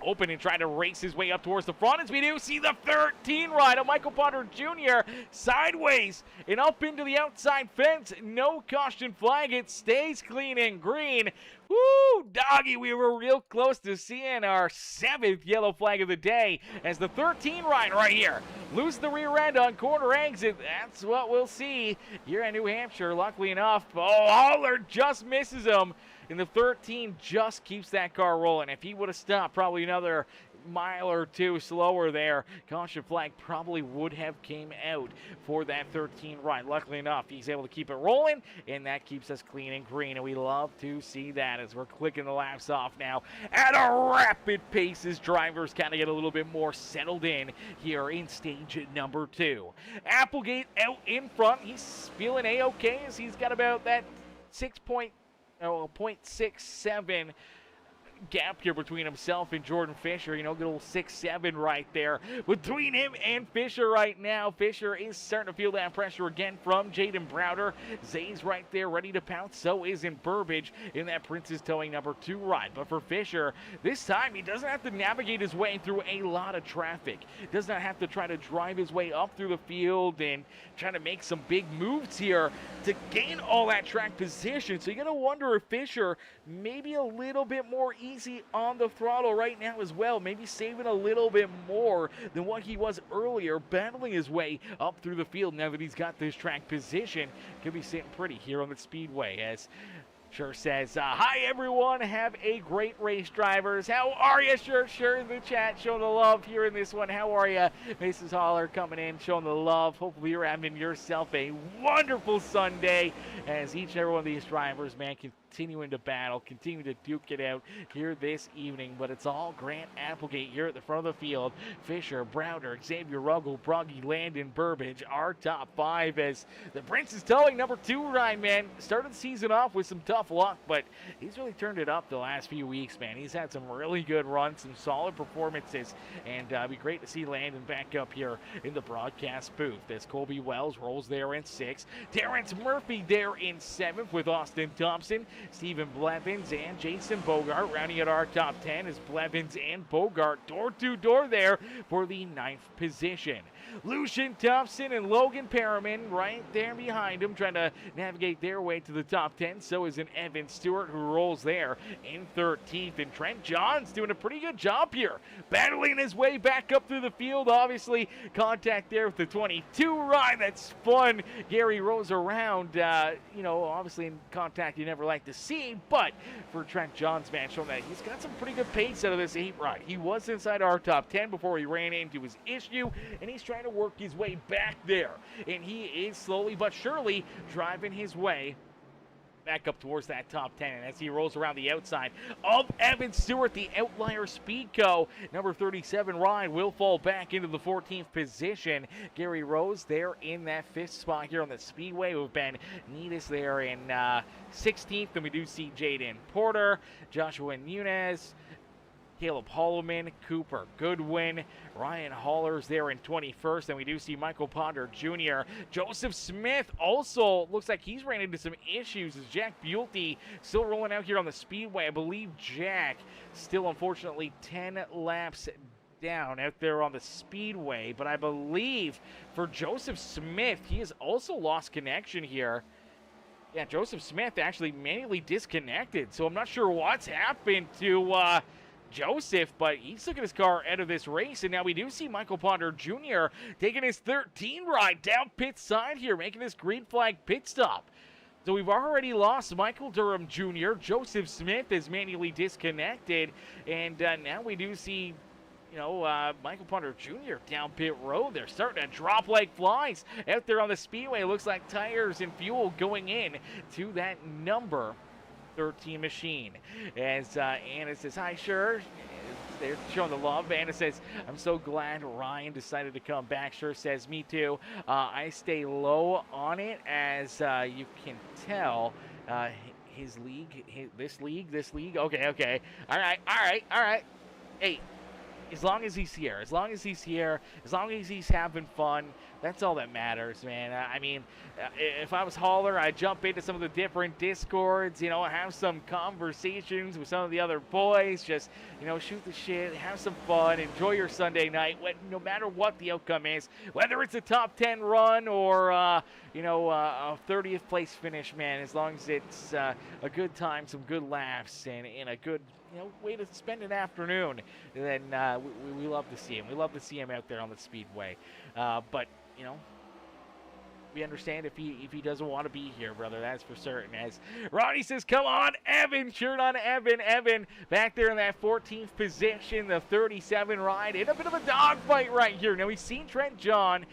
open and trying to race his way up towards the front as we do see the 13 ride of Michael Potter Jr. sideways and up into the outside fence. No caution flag. It stays clean and green. Woo, doggy, we were real close to seeing our 7th yellow flag of the day as the 13 ride right here lose the rear end on corner exit. That's what we'll see here in New Hampshire. Luckily enough, Haller just misses him. And the 13 just keeps that car rolling. If he would have stopped probably another mile or two slower there, caution flag probably would have came out for that 13 ride. Luckily enough, he's able to keep it rolling, and that keeps us clean and green, and we love to see that as we're clicking the laps off now at a rapid pace as drivers kind of get a little bit more settled in here in stage number 2. Applegate out in front. He's feeling A-okay as he's got about that 0.67 gap here between himself and Jordan Fisher. You know, good old 6-7 right there between him and Fisher right now. Fisher is starting to feel that pressure again from Jaden Browder. Zay's right there ready to pounce. So is in Burbage in that Prince's Towing number 2 ride. But for Fisher, this time he doesn't have to navigate his way through a lot of traffic. Does not have to try to drive his way up through the field and try to make some big moves here to gain all that track position. So you're going to wonder if Fisher maybe a little bit more easy on the throttle right now as well, maybe saving a little bit more than what he was earlier, battling his way up through the field now that he's got this track position. Could be sitting pretty here on the speedway as Sure says, hi everyone, have a great race, drivers. How are you? Sure in the chat, showing the love here in this one. How are you? Mrs. Holler coming in, showing the love. Hopefully you're having yourself a wonderful Sunday as each and every one of these drivers, man, continuing to battle, continue to duke it out here this evening. But it's all Grant Applegate here at the front of the field. Fisher, Browder, Xavier Ruggles, Broggy, Landon, Burbage, our top 5 as the Prince's Towing number 2 ride, man. Started the season off with some tough luck, but he's really turned it up the last few weeks, man. He's had some really good runs, some solid performances, and it'd be great to see Landon back up here in the broadcast booth as Colby Wells rolls there in 6th. Terrence Murphy there in 7th with Austin Thompson, Stephen Blevins, and Jason Bogart rounding out our top 10 as Blevins and Bogart door-to-door there for the 9th position. Lucian Thompson and Logan Perriman right there behind him trying to navigate their way to the top 10. So is an Evan Stewart who rolls there in 13th. And Trent Johns doing a pretty good job here, battling his way back up through the field. Obviously, contact there with the 22 ride. That's fun. Gary rolls around, obviously in contact you never like to see. But for Trent Johns, man, showing that he's got some pretty good pace out of this 8 ride. He was inside our top 10 before he ran into his issue, and he's trying to work his way back there. And he is slowly but surely driving his way back up towards that top 10. And as he rolls around the outside of Evan Stewart, the outlier Speedco, number 37 Ryan will fall back into the 14th position. Gary Rose there in that 5th spot here on the Speedway, with Ben Needis there in 16th. And we do see Jaden Porter, Joshua Nunez, Caleb Holloman, Cooper Goodwin, Ryan Hollers there in 21st, and we do see Michael Ponder Jr. Joseph Smith also looks like he's ran into some issues as Jack Buelte still rolling out here on the Speedway. I believe Jack still, unfortunately, 10 laps down out there on the Speedway, but I believe for Joseph Smith, he has also lost connection here. Yeah, Joseph Smith actually manually disconnected, so I'm not sure what's happened to Joseph, but he's took his car out of this race, and now we do see Michael Ponder Jr. taking his 13 ride down pit side here, making this green flag pit stop. So we've already lost Michael Durham Jr. Joseph Smith is manually disconnected, and now we do see, Michael Ponder Jr. down pit road. They're starting to drop like flies out there on the Speedway. It looks like tires and fuel going in to that number 13 machine. As Anna says, hi, sure. They're showing the love. Anna says, I'm so glad Ryan decided to come back. Sure says, me too. I stay low on it, as you can tell. This league. Okay. All right. Hey, as long as he's here, as long as he's having fun, that's all that matters, man. If I was Holler, I'd jump into some of the different Discords, have some conversations with some of the other boys, just, shoot the shit, have some fun, enjoy your Sunday night, no matter what the outcome is, whether it's a top 10 run or, a 30th place finish, man, as long as it's a good time, some good laughs, and a good way to spend an afternoon, then we love to see him. We love to see him out there on the Speedway. But we understand if he doesn't want to be here, brother. That's for certain. As Ronnie says, come on, Evan. Shirt on Evan. Evan back there in that 14th position, the 37 ride. In a bit of a dogfight right here. Now, we've seen Trent John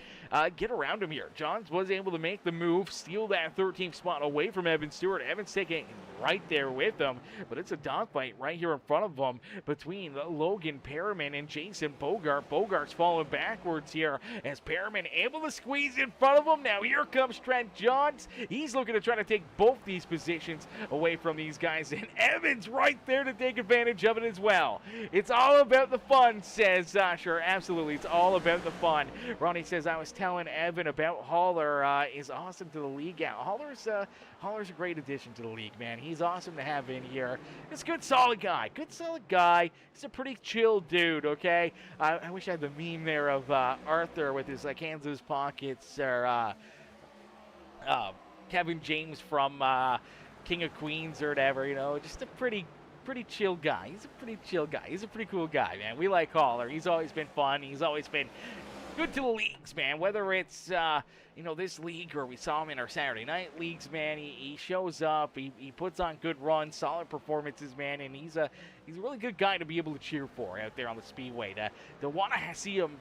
get around him here. Johns was able to make the move, steal that 13th spot away from Evan Stewart. Evan's taking right there with him, but it's a dogfight right here in front of them between Logan Perriman and Jason Bogart. Bogart's falling backwards here as Perriman able to squeeze in front of him. Now here comes Trent Johns. He's looking to try to take both these positions away from these guys, and Evan's right there to take advantage of it as well. It's all about the fun, says Sasha. Absolutely, it's all about the fun. Ronnie says, I was telling Evan about Holler is awesome to the league. Yeah, Holler's a great addition to the league, man. He's awesome to have in here. He's a good, solid guy. He's a pretty chill dude, okay? I wish I had the meme there of Arthur with his hands in his pockets, or Kevin James from King of Queens or whatever, just a pretty chill guy. He's a pretty chill guy. He's a pretty cool guy, man. We like Holler. He's always been fun. He's always been good to the leagues, man. Whether it's this league or we saw him in our Saturday night leagues, man, he shows up. He puts on good runs, solid performances, man, and he's a really good guy to be able to cheer for out there on the Speedway. To want to see him,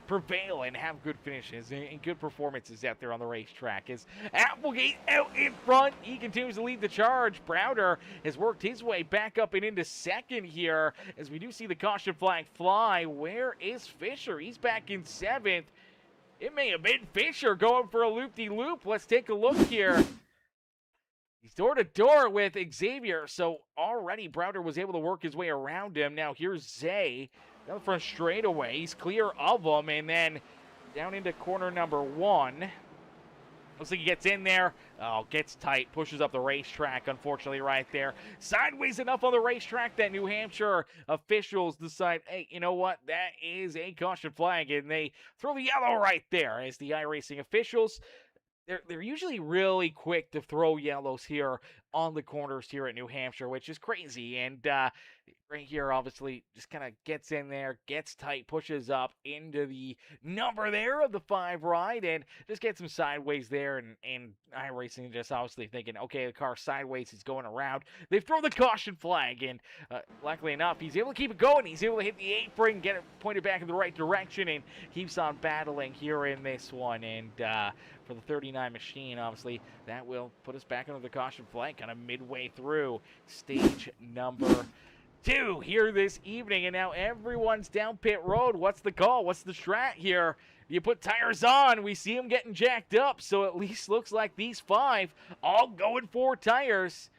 prevail and have good finishes and good performances out there on the racetrack. As Applegate out in front, he continues to lead the charge. Browder has worked his way back up and into second here, as we do see the caution flag fly. Where is Fisher? He's back in 7th. It may have been Fisher going for a loop-de-loop. Let's take a look here. He's door-to-door with Xavier, so already Browder was able to work his way around him. Now here's Zay down the front straightaway. He's clear of him, and then down into corner number 1. Looks like he gets in there. Oh, gets tight. Pushes up the racetrack, unfortunately, right there. Sideways enough on the racetrack that New Hampshire officials decide, hey, you know what? That is a caution flag, and they throw the yellow right there as the iRacing officials. They're usually really quick to throw yellows here on the corners here at New Hampshire, which is crazy. And right here, obviously, just kind of gets in there, gets tight, pushes up into the number there of the 5 ride, and just gets him sideways there. And iRacing just obviously thinking, okay, the car sideways is going around. They throw the caution flag, and luckily enough, he's able to keep it going. He's able to hit the apron, get it pointed back in the right direction, and keeps on battling here in this one. And for the 39 machine, obviously, that will put us back under the caution flag. kind of midway through stage number 2 here this evening. And now everyone's down pit road. What's the call? What's the strat here? You put tires on. We see them getting jacked up, so at least looks like these 5 all going for tires.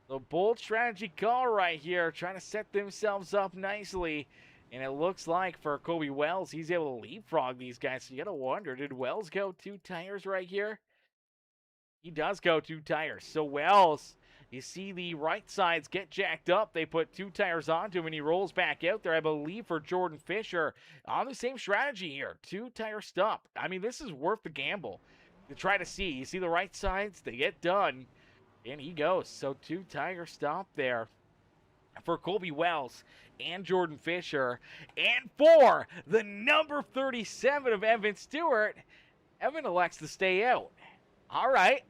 The bold strategy call right here, trying to set themselves up nicely. And it looks like for Kobe Wells, he's able to leapfrog these guys. So you got to wonder, did Wells go 2 tires right here? He does go 2 tires. So Wells, you see the right sides get jacked up. They put 2 tires onto him, and he rolls back out there, I believe, for Jordan Fisher. On the same strategy here, 2-tire stop. I mean, this is worth the gamble to try to see. You see the right sides, they get done, and he goes. So 2-tire stop there for Colby Wells and Jordan Fisher. And for the number 37 of Evan Stewart, Evan elects to stay out. All right.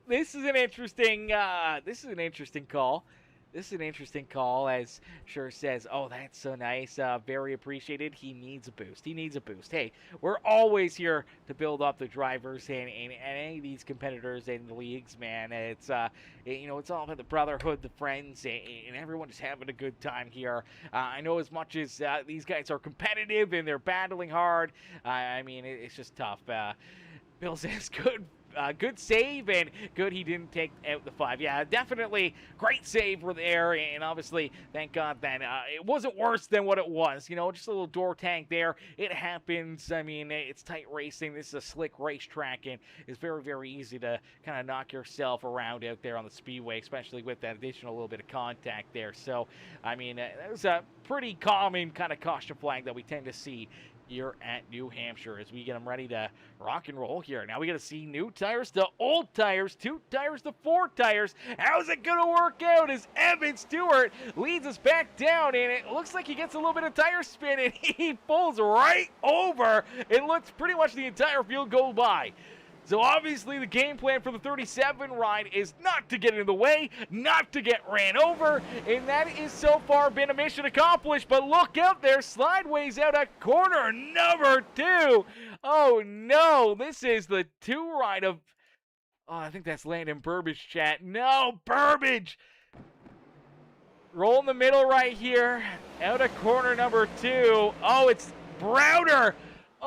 This is an interesting call. This is an interesting call, as Sure says, oh, that's so nice. Very appreciated. He needs a boost. Hey, we're always here to build up the drivers and any of these competitors in the leagues, man. It's it's all about the brotherhood, the friends, and everyone just having a good time here. I know as much as these guys are competitive and they're battling hard, I mean, it's just tough. Bill says good save, and good he didn't take out the 5. Yeah, definitely great save were there, and obviously, thank God that it wasn't worse than what it was. Just a little door tank there. It happens. I mean, it's tight racing. This is a slick racetrack, and it's very, very easy to kind of knock yourself around out there on the speedway, especially with that additional little bit of contact there. So, I mean, that was a pretty common kind of caution flag that we tend to see here at New Hampshire as we get them ready to rock and roll here. Now we got to see new tires to old tires, 2 tires to 4 tires. How's it going to work out as Evan Stewart leads us back down, and it looks like he gets a little bit of tire spin, and he pulls right over. It looks pretty much the entire field go by. So obviously the game plan for the 37 ride is not to get in the way, not to get ran over, and that is so far been a mission accomplished. But look out there, slideways out at corner number 2. Oh no, this is the 2 ride of, I think that's Landon Burbage, chat. No, Burbage! Roll in the middle right here, out of corner number 2. Oh, it's Browder!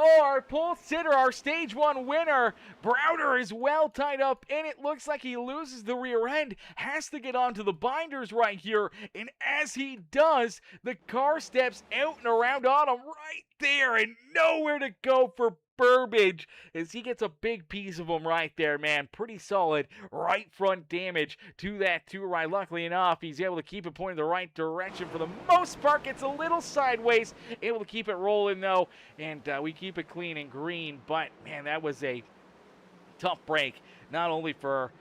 Oh, our pole sitter, our stage 1 winner, Browder, is well tied up, and it looks like he loses the rear end, has to get onto the binders right here, and as he does, the car steps out and around on him right there, and nowhere to go for Burbage as he gets a big piece of him right there, man. Pretty solid right front damage to that 2 ride. Luckily enough, he's able to keep it pointing the right direction for the most part. Gets a little sideways, able to keep it rolling though, and we keep it clean and green. But man, that was a tough break, not only for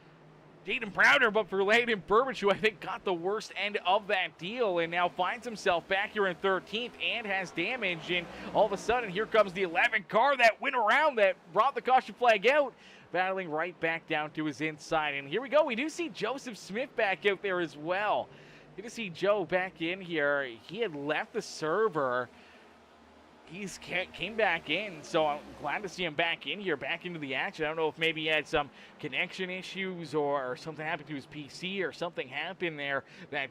Jaden Browder, but for Landon Burbage, who I think got the worst end of that deal and now finds himself back here in 13th and has damage. And all of a sudden, here comes the 11 car that went around, that brought the caution flag out, battling right back down to his inside. And here we go. We do see Joseph Smith back out there as well. Good to see Joe back in here. He had left the server. He's came back in, so I'm glad to see him back in here, back into the action. I don't know if maybe he had some connection issues or something happened to his PC or something happened there that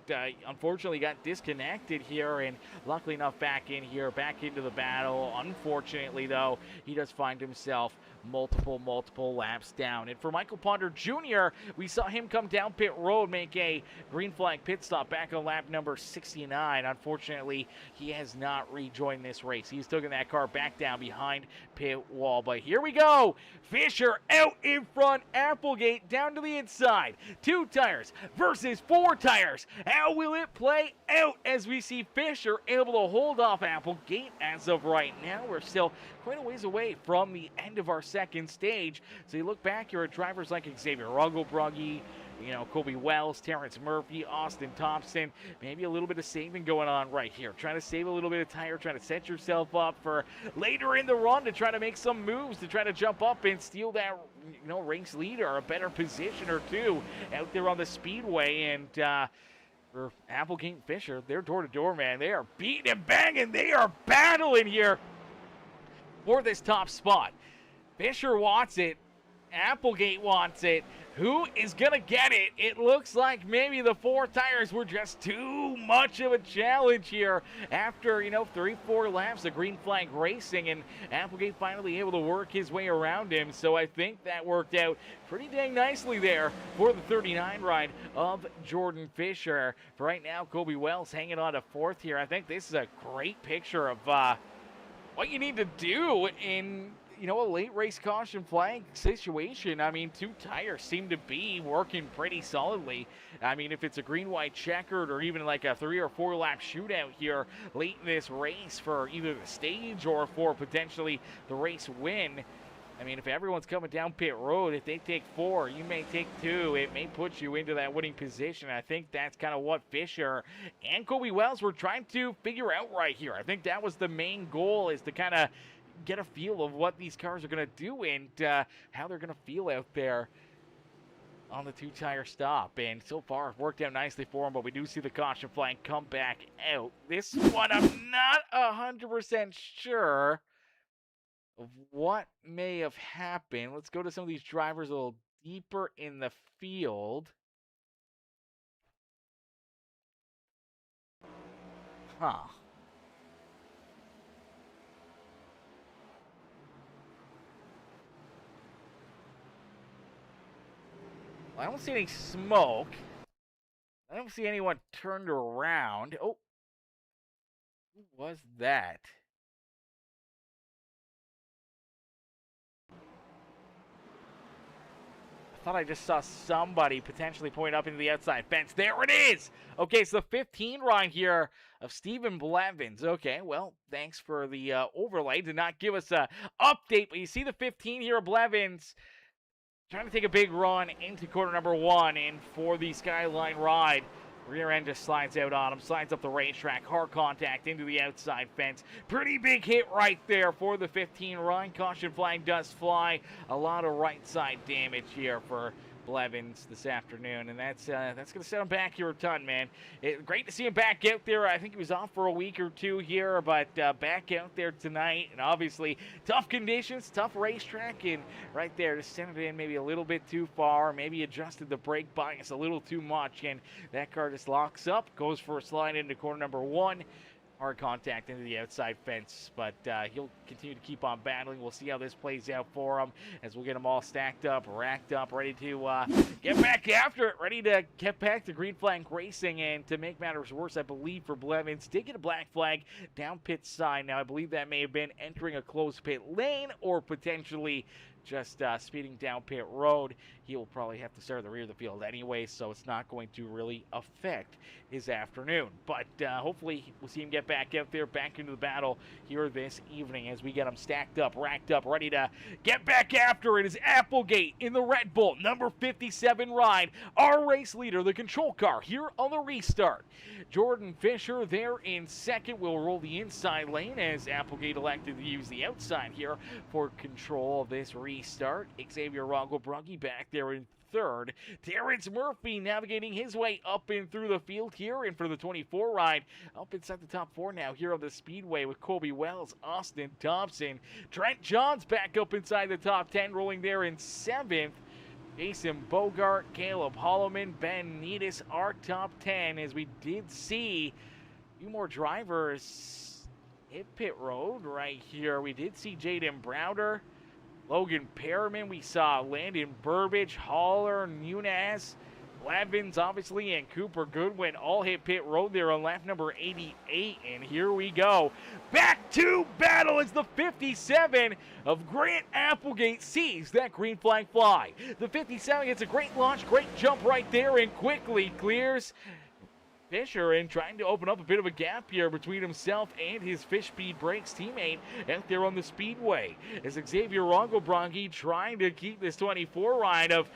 unfortunately got disconnected here, and luckily enough back in here, back into the battle. Unfortunately, though, he does find himself multiple laps down. And for Michael Ponder Jr., we saw him come down pit road, make a green flag pit stop back on lap number 69. Unfortunately, he has not rejoined this race. He's taking that car back down behind pit wall. But here we go. Fisher out in front. Applegate down to the inside. 2 tires versus 4 tires. How will it play out as we see Fisher able to hold off Applegate as of right now? We're still quite a ways away from the end of our second stage. So you look back here at drivers like Xavier Rugglebruggy, Kobe Wells, Terrence Murphy, Austin Thompson. Maybe a little bit of saving going on right here. Trying to save a little bit of tire, trying to set yourself up for later in the run to try to make some moves, to try to jump up and steal that, race lead or a better position or 2 out there on the speedway. And for Applegate and Fisher, they're door to door, man. They are beating and banging. They are battling here for this top spot. Fisher wants it. Applegate wants it. Who is going to get it? It looks like maybe the 4 tires were just too much of a challenge here after, 3-4 laps of green flag racing, and Applegate finally able to work his way around him. So I think that worked out pretty dang nicely there for the 39 ride of Jordan Fisher. For right now, Kobe Wells hanging on to 4th here. I think this is a great picture of what you need to do in a late race caution flag situation. I mean, 2 tires seem to be working pretty solidly. I mean, if it's a green-white checkered or even like a 3 or 4 lap shootout here late in this race for either the stage or for potentially the race win, I mean, if everyone's coming down pit road, if they take 4, you may take 2. It may put you into that winning position. I think that's kind of what Fisher and Kobe Wells were trying to figure out right here. I think that was the main goal, is to kind of get a feel of what these cars are going to do and how they're going to feel out there on the 2-tire stop. And so far, it worked out nicely for them, but we do see the caution flag come back out. This one, I'm not 100% sure of what may have happened. Let's go to some of these drivers a little deeper in the field. Huh. I don't see any smoke. I don't see anyone turned around. Oh. Who was that? I thought I just saw somebody potentially point up into the outside fence. There it is! Okay, so the 15 ride here of Stephen Blevins. Okay, well, thanks for the overlay. Did not give us an update, but you see the 15 here of Blevins trying to take a big run into corner number 1, and for the Skyline ride, rear end just slides out on him, slides up the racetrack, hard contact into the outside fence. Pretty big hit right there for the 15 run. Caution flag does fly. A lot of right side damage here for Blevins this afternoon, and that's going to set him back here a ton, man. Great to see him back out there. I think he was off for a week or 2 here, but back out there tonight, and obviously tough conditions, tough racetrack, and right there just sent it in maybe a little bit too far, maybe adjusted the brake bias a little too much, and that car just locks up, goes for a slide into corner number 1. Hard contact into the outside fence, but he'll continue to keep on battling. We'll see how this plays out for him as we'll get them all stacked up, racked up, ready to get back after it, ready to get back to green flag racing. And to make matters worse, I believe for Blevins, did get a black flag down pit side. Now, I believe that may have been entering a closed pit lane or potentially just speeding down pit road. He will probably have to start at the rear of the field anyway, so it's not going to really affect his afternoon. But hopefully we'll see him get back out there, back into the battle here this evening as we get him stacked up, racked up, ready to get back after it. Is Applegate in the Red Bull number 57 ride, our race leader, the control car here on the restart. Jordan Fisher there in second. Will roll the inside lane as Applegate elected to use the outside here for control of this restart. Xavier Rogel-Brugge back there in third. Terrence Murphy navigating his way up and through the field here, and for the 24 ride, up inside the top 4 now here on the Speedway with Kobe Wells, Austin Thompson. Trent Johns back up inside the top 10, rolling there in 7th. Jason Bogart, Caleb Holloman, Ben Needis are top 10, as we did see a few more drivers hit pit road right here. We did see Jaden Browder, Logan Perriman, we saw Landon Burbage, Haller, Nunez, Blevins, obviously, and Cooper Goodwin all hit pit road there on lap number 88. And here we go. Back to battle as the 57 of Grant Applegate sees that green flag fly. The 57 gets a great launch, great jump right there, and quickly clears Fisher and trying to open up a bit of a gap here between himself and his Fish Speed Brakes teammate out there on the Speedway. As Xavier Rogel-Brugge trying to keep this 24 ride of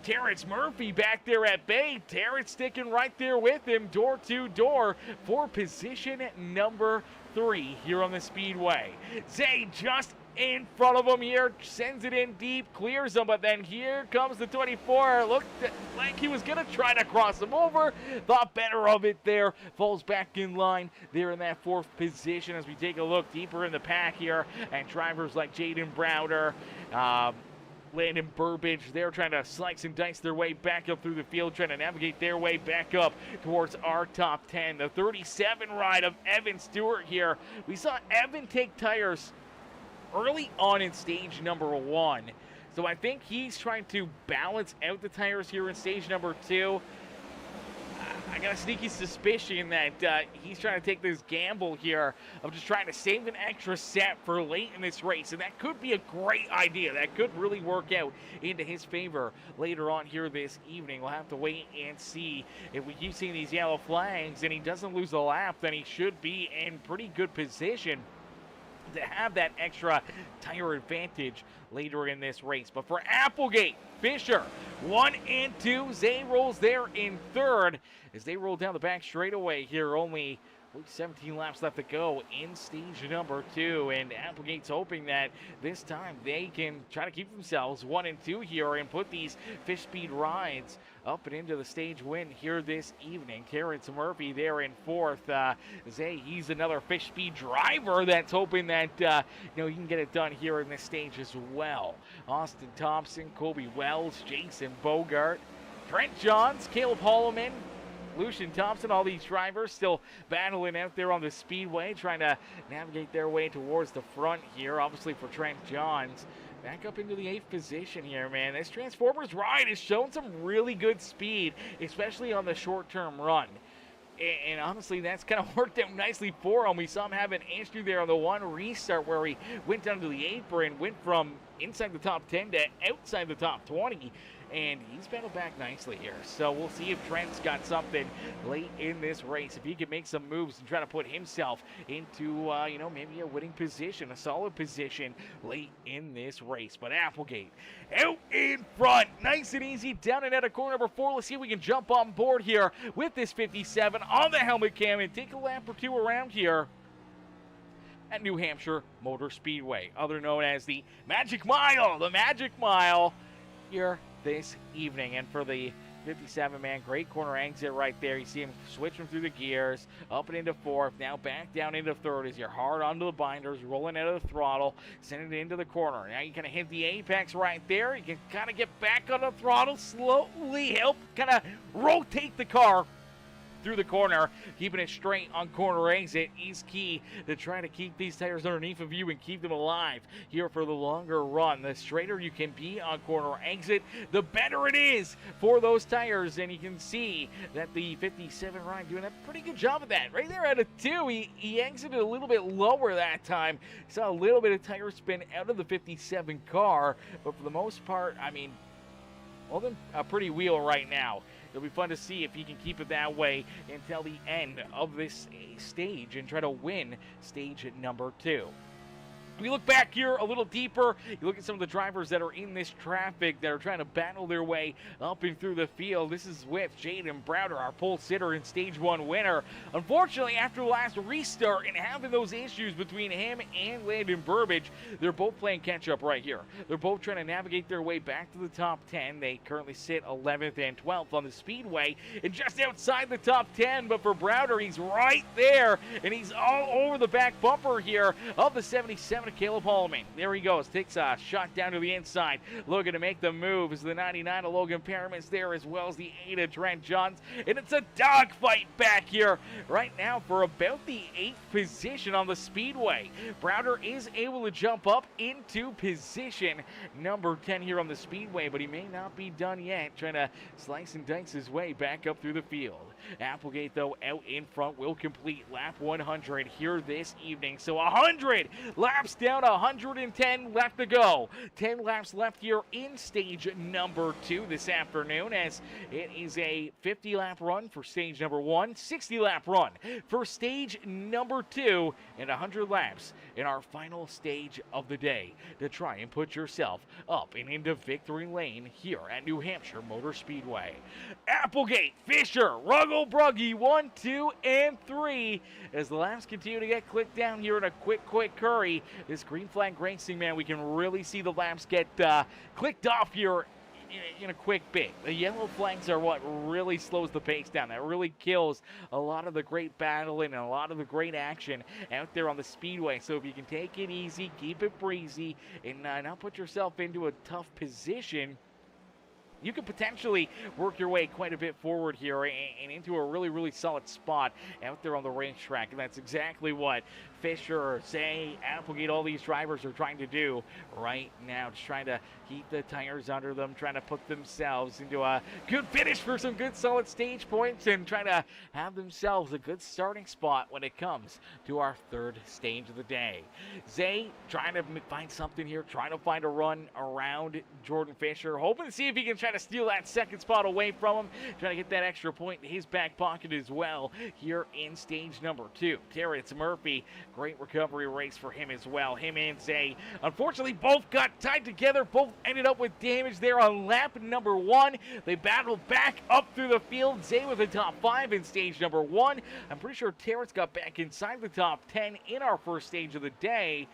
Terrence Murphy back there at bay. Terrence sticking right there with him, door to door for position number 3 here on the Speedway. Zay just in front of him here, sends it in deep, clears him, but then here comes the 24. Looked like he was going to try to cross him over. Thought better of it there. Falls back in line there in that 4th position as we take a look deeper in the pack here. And drivers like Jaden Browder, Landon Burbage, they're trying to slice and dice their way back up through the field, trying to navigate their way back up towards our top 10. The 37 ride of Evan Stewart here. We saw Evan take tires early on in stage number 1. So I think he's trying to balance out the tires here in stage number 2. I got a sneaky suspicion that he's trying to take this gamble here of just trying to save an extra set for late in this race. And that could be a great idea. That could really work out into his favor later on here this evening. We'll have to wait and see. If we keep seeing these yellow flags and he doesn't lose a lap, then he should be in pretty good position to have that extra tire advantage later in this race. But for Applegate, Fisher, 1 and 2. Zay rolls there in third as they roll down the back straightaway here. Only 17 laps left to go in stage number 2, and Applegate's hoping that this time they can try to keep themselves 1 and 2 here and put these fish speed rides up and into the stage win here this evening. Terrence Murphy there in fourth. Zay, he's another fish speed driver that's hoping that he can get it done here in this stage as well. Austin Thompson, Kobe Wells, Jason Bogart, Trent Johns, Caleb Holloman, Lucian Thompson, all these drivers still battling out there on the speedway, trying to navigate their way towards the front here. Obviously for Trent Johns, back up into the 8th position here, man. This Transformers ride has shown some really good speed, especially on the short-term run. And honestly, that's kind of worked out nicely for him. We saw him have an issue there on the one restart where he went down to the apron, went from inside the top 10 to outside the top 20. And he's battled back nicely here. So we'll see if Trent's got something late in this race. If he can make some moves and try to put himself into, maybe a winning position, a solid position late in this race. But Applegate out in front, nice and easy, down and out of corner number 4. Let's see if we can jump on board here with this 57 on the helmet cam and take a lap or two around here at New Hampshire Motor Speedway, other known as the Magic Mile. The Magic Mile here this evening. And for the 57, man, great corner exit right there. You see him switching through the gears, up and into fourth, now back down into third as you're hard onto the binders, rolling out of the throttle, sending it into the corner. Now you kind of hit the apex right there. You can kind of get back on the throttle, slowly help kind of rotate the car through the corner. Keeping it straight on corner exit is key to try to keep these tires underneath of you and keep them alive here for the longer run. The straighter you can be on corner exit, the better it is for those tires. And you can see that the 57 ride doing a pretty good job of that. Right there at a 2, he exited a little bit lower that time. Saw a little bit of tire spin out of the 57 car, but for the most part, I mean, holding a pretty wheel right now. It'll be fun to see if he can keep it that way until the end of this stage and try to win stage number 2. We look back here a little deeper. You look at some of the drivers that are in this traffic that are trying to battle their way up and through the field. This is with Jaden Browder, our pole sitter and stage 1 winner. Unfortunately, after the last restart and having those issues between him and Landon Burbage, they're both playing catch up right here. They're both trying to navigate their way back to the top 10. They currently sit 11th and 12th on the speedway and just outside the top 10. But for Browder, he's right there and he's all over the back bumper here of the 77. Caleb Holloman. There he goes. Takes a shot down to the inside. Looking to make the move is the 99 of Logan Paramis there, as well as the 8 of Trent Johns. And it's a dogfight back here right now for about the 8th position on the speedway. Browder is able to jump up into position number 10 here on the speedway, but he may not be done yet, trying to slice and dice his way back up through the field. Applegate, though, out in front, will complete lap 100 here this evening. So 100 laps down, 110 left to go. 10 laps left here in stage number 2 this afternoon, as it is a 50-lap run for stage number 1, 60-lap run for stage number 2, and 100 laps in our final stage of the day to try and put yourself up and into victory lane here at New Hampshire Motor Speedway. Applegate, Fisher, Ruggle, Bruggy, 1, 2, and 3 as the laps continue to get clicked down here in a quick hurry. This green flag racing, man, we can really see the laps get clicked off here in a quick bit. The yellow flags are what really slows the pace down. That really kills a lot of the great battling and a lot of the great action out there on the speedway. So if you can take it easy, keep it breezy, and not put yourself into a tough position, you could potentially work your way quite a bit forward here and into a really, really solid spot out there on the racetrack. And that's exactly what Fisher, Zay, Applegate, all these drivers are trying to do right now. Just trying to keep the tires under them, trying to put themselves into a good finish for some good solid stage points, and trying to have themselves a good starting spot when it comes to our third stage of the day. Zay trying to find something here, trying to find a run around Jordan Fisher, hoping to see if he can try to steal that second spot away from him, trying to get that extra point in his back pocket as well here in stage number 2. Terrence Murphy, great recovery race for him as well. Him and Zay, unfortunately, both got tied together. Both ended up with damage there on lap number 1. They battled back up through the field. Zay with the top 5 in stage number 1. I'm pretty sure Terrence got back inside the top 10 in our first stage of the day.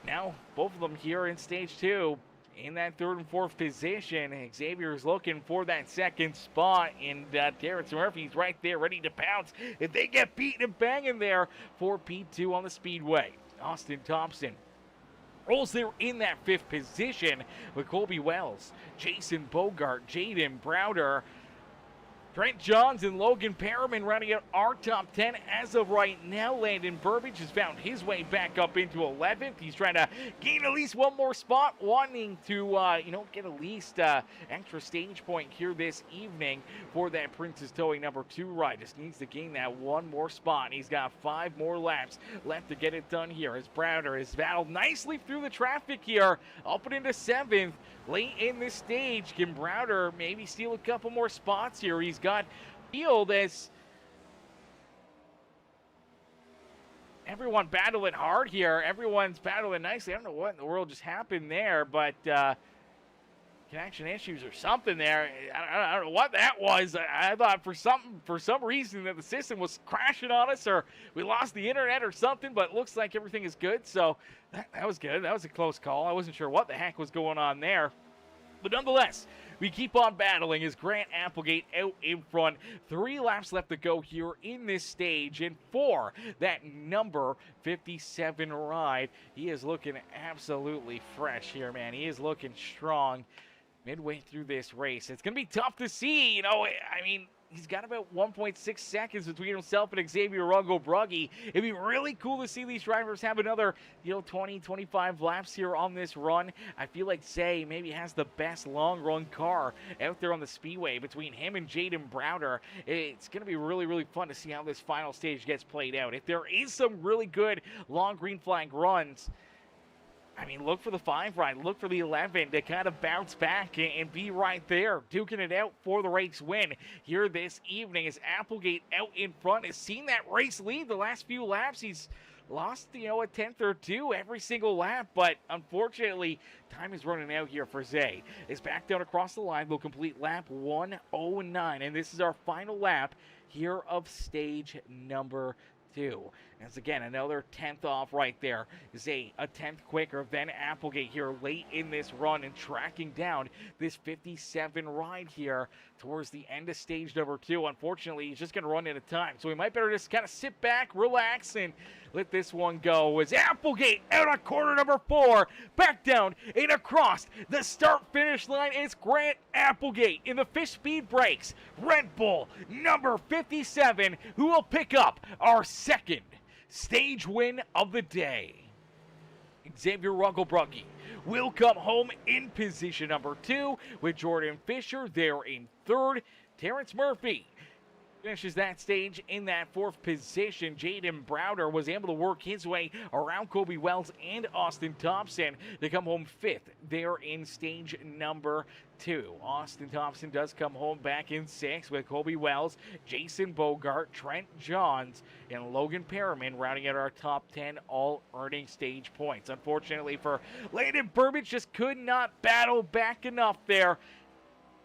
Now, both of them here in stage 2. In that third and fourth position, Xavier's looking for that second spot, and Terrence Murphy's right there ready to pounce if they get beaten and banging there for P2 on the speedway. Austin Thompson rolls there in that fifth position with Colby Wells, Jason Bogart, Jaden Browder, Trent Johns and Logan Perriman rounding out our top 10 as of right now. Landon Burbage has found his way back up into 11th. He's trying to gain at least one more spot, wanting to, get at least extra stage point here this evening for that Princess Towing number 2 ride. Just needs to gain that one more spot. He's got 5 more laps left to get it done here as Browder has battled nicely through the traffic here, up and into 7th. Late in this stage, can Browder maybe steal a couple more spots here? He's got field as everyone battling hard here. Everyone's battling nicely. I don't know what in the world just happened there, but connection issues or something there. I don't know what that was. I thought for some reason that the system was crashing on us, or we lost the internet or something, but it looks like everything is good. So that was good. That was a close call. I wasn't sure what the heck was going on there. But nonetheless, we keep on battling as Grant Applegate out in front. 3 laps left to go here in this stage. And for that number 57 ride, he is looking absolutely fresh here, man. He is looking strong midway through this race. It's going to be tough to see, he's got about 1.6 seconds between himself and Xavier Rungo-Brugge. It'd be really cool to see these drivers have another, 20, 25 laps here on this run. I feel like Zay maybe has the best long-run car out there on the speedway between him and Jaden Browder. It's going to be really, really fun to see how this final stage gets played out. If there is some really good long green flag runs, look for the 5 ride, look for the 11 to kind of bounce back and be right there, duking it out for the race win here this evening as Applegate out in front has seen that race lead the last few laps. He's lost, a tenth or two every single lap, but unfortunately, time is running out here for Zay. Is back down across the line. They'll complete lap 109, and this is our final lap here of stage number 2. As again, another 10th off right there. Zay a 10th quicker than Applegate here late in this run and tracking down this 57 ride here towards the end of stage number 2. Unfortunately, he's just going to run out of time. So we might better just kind of sit back, relax, and let this one go. As Applegate out on corner number 4, back down and across the start-finish line. It's Grant Applegate in the Fish Speed Brakes Red Bull number 57, who will pick up our second stage win of the day. Xavier Rungo-Brugge will come home in position number 2 with Jordan Fisher there in 3rd. Terrence Murphy finishes that stage in that 4th position. Jaden Browder was able to work his way around Colby Wells and Austin Thompson to come home 5th there in stage number 2. Austin Thompson does come home back in 6th with Colby Wells, Jason Bogart, Trent Johns, and Logan Perriman rounding out our top 10, all earning stage points. Unfortunately for Landon Burbage, just could not battle back enough there